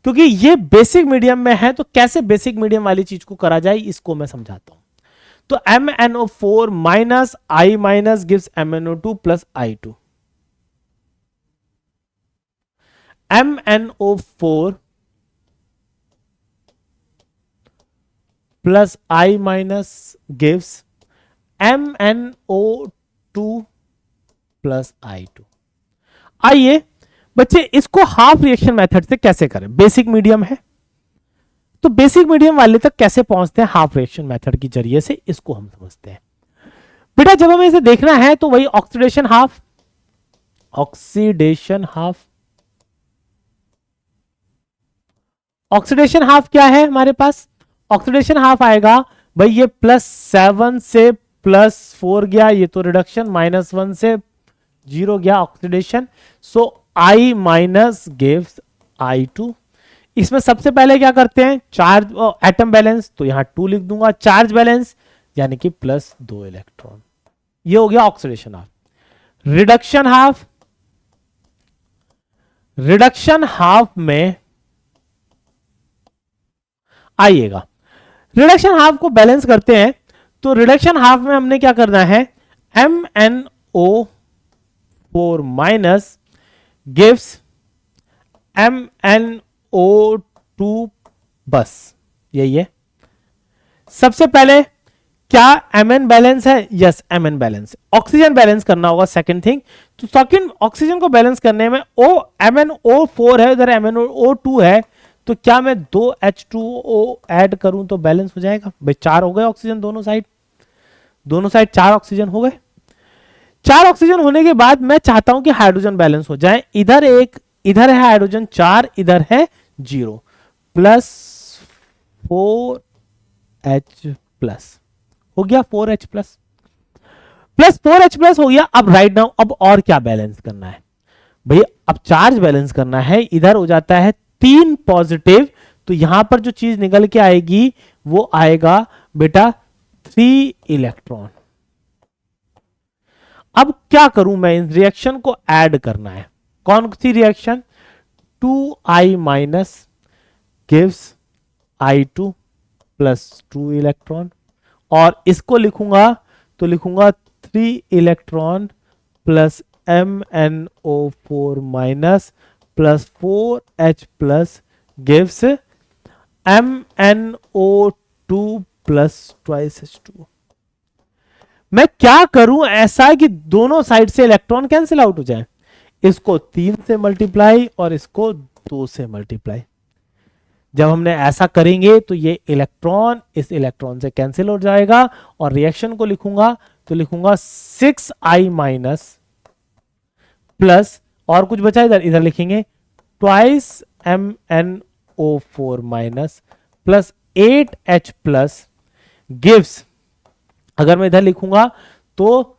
क्योंकि ये बेसिक मीडियम में है, तो कैसे बेसिक मीडियम वाली चीज को करा जाए इसको मैं समझाता हूं। तो MnO4 minus I minus gives MnO2 plus I2। MnO4 plus I minus gives MnO2 plus I2। आइए बच्चे इसको हाफ रिएक्शन मेथड से कैसे करें, बेसिक मीडियम है तो बेसिक मीडियम वाले तक कैसे पहुंचते हैं हाफ रिएक्शन मेथड के जरिए से, इसको हम समझते हैं। बेटा जब हमें इसे देखना है तो वही oxidation half, oxidation half, oxidation half क्या है हमारे पास? ऑक्सीडेशन हाफ आएगा भाई ये +7 से +4 गया, ये तो रिडक्शन, -1 से 0 गया oxidation. So I minus gives I2। इसमें सबसे पहले क्या करते हैं, चार्ज एटम बैलेंस, तो यहां 2 लिख दूंगा, चार्ज बैलेंस यानी कि +2 इलेक्ट्रॉन। ये हो गया oxidation half. Reduction half, reduction half में आइएगा रिडक्शन हाफ को बैलेंस करते हैं। तो रिडक्शन हाफ में हमने क्या करना है, MnO4 माइनस गिव्स MnO2, बस यही है। सबसे पहले क्या Mn बैलेंस है? Yes, Mn balance. Oxygen balance करना होगा सेकंड थिंग। तो सेकंड ऑक्सीजन को बैलेंस करने में MnO4 है, इधर MnO2 है, तो क्या मैं 2 H2O ऐड करूं तो बैलेंस हो जाएगा? भाई 4 हो गए ऑक्सीजन दोनों साइड 4 ऑक्सीजन हो गए। 4 ऑक्सीजन होने के बाद मैं चाहता हूं कि हाइड्रोजन बैलेंस हो जाए। इधर है हाइड्रोजन 4, इधर है 0, प्लस 4H प्लस हो गया, 4H प्लस 4H प्लस हो गया। अब राइट नाउ अब और क्या बैलेंस करना है भैया? अब चार्ज बैलेंस करना है। इधर हो जाता है 3 पॉजिटिव, तो यहां पर जो चीज निकल के आएगी वो आएगा बेटा 3 इलेक्ट्रॉन। अब क्या करूं मैं? इस रिएक्शन को ऐड करना है। कौन सी reaction? 2I minus gives I2 plus 2 electron, और इसको लिखूंगा तो लिखूंगा 3 electron plus MnO4 minus plus 4H plus gives MnO2 plus twice H2। मैं क्या करूं ऐसा कि दोनों साइड से इलेक्ट्रॉन कैंसिल आउट हो जाए? इसको 3 से मल्टीप्लाई और इसको 2 से मल्टीप्लाई। जब हमने ऐसा करेंगे तो ये इलेक्ट्रॉन इस इलेक्ट्रॉन से कैंसिल हो जाएगा, और रिएक्शन को लिखूंगा तो लिखूंगा 6I माइनस प्लस, और कुछ बचा इधर लिखेंगे twice MnO4 minus plus 8H plus gives, अगर मैं इधर लिखूंगा तो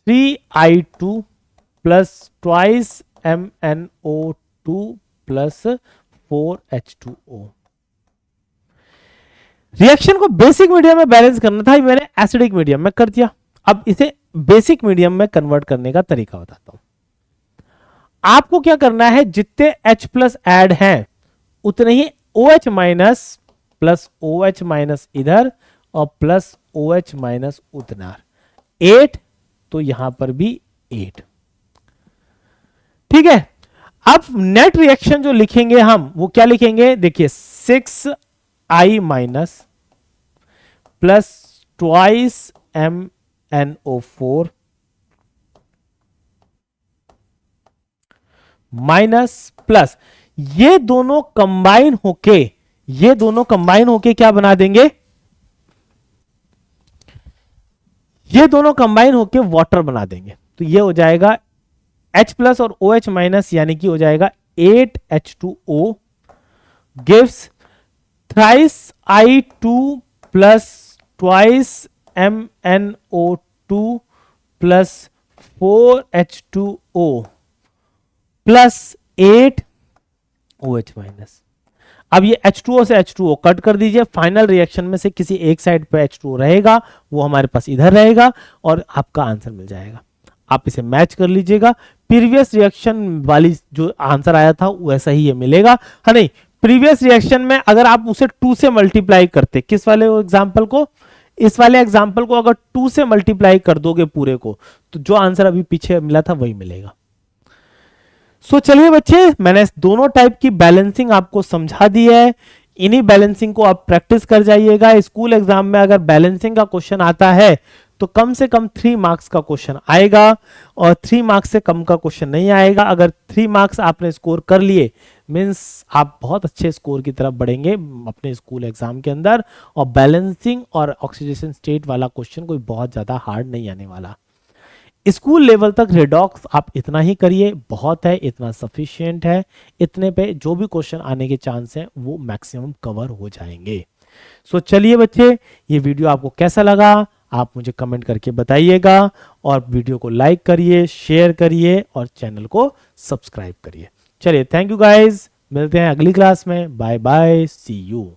3I2 plus twice MnO2 plus 4H2O। Reaction को बेसिक मीडियम में बैलेंस करना था, मैंने एसिडिक मीडियम में कर दिया। अब इसे बेसिक मीडियम में कन्वर्ट करने का तरीका बताता हूं। आपको क्या करना है, जितने H प्लस ऐड हैं उतने ही OH minus plus OH minus इधर और प्लस OH माइनस उतना 8, तो यहां पर भी 8। ठीक है। अब नेट रिएक्शन जो लिखेंगे हम वो क्या लिखेंगे? देखिए 6I minus plus twice MnO4 minus plus ये दोनों कंबाइन होके क्या बना देंगे? ये दोनों कंबाइन होके वाटर बना देंगे। तो ये हो जाएगा H प्लस और OH माइनस, यानी कि हो जाएगा 8H2O gives thrice I2 plus twice MnO2 plus 4H2O plus 8OH minus. अब ये H2O से H2O कट कर दीजिए, फाइनल रिएक्शन में से किसी एक साइड पे H2O रहेगा, वो हमारे पास इधर रहेगा और आपका आंसर मिल जाएगा। आप इसे मैच कर लीजिएगा, प्रीवियस रिएक्शन वाली जो आंसर आया था वैसा ही ये मिलेगा। हाँ नहीं, प्रीवियस रिएक्शन में अगर आप उसे 2 से मल्टीप्लाई करते, किस वाले एग्जांपल को? इस वाले एग्जांपल को अगर 2 से मल्टीप्लाई कर दोगे पूरे को, तो जो आंसर अभी पीछे मिला था वही मिलेगा। सो चलिए बच्चे, मैंने दोनों टाइप की बैलेंसिंग आपको समझा दी है। इन्हीं बैलेंसिंग को आप प्रैक्टिस कर जाइएगा। स्कूल एग्जाम में अगर बैलेंसिंग का क्वेश्चन आता है तो कम से कम 3 मार्क्स का क्वेश्चन आएगा, और 3 मार्क्स से कम का क्वेश्चन नहीं आएगा। अगर 3 मार्क्स आपने स्कोर कर लिए मींस आप बहुत अच्छे स्कोर की तरफ बढ़ेंगे अपने स्कूल एग्जाम के अंदर, और बैलेंसिंग और ऑक्सीडेशन स्टेट वाला क्वेश्चन कोई बहुत ज्यादा हार्ड नहीं आने वाला। स्कूल लेवल तक रिडॉक्स आप इतना ही करिए, बहुत है, इतना सफिशिएंट है। इतने पे जो भी क्वेश्चन आने के चांस हैं वो मैक्सिमम कवर हो जाएंगे। सो चलिए बच्चे, ये वीडियो आपको कैसा लगा आप मुझे कमेंट करके बताइएगा, और वीडियो को लाइक करिए, शेयर करिए और चैनल को सब्सक्राइब करिए। चलिए, थैंक यू गाइज, मिलते हैं अगली क्लास में। Bye bye, see you.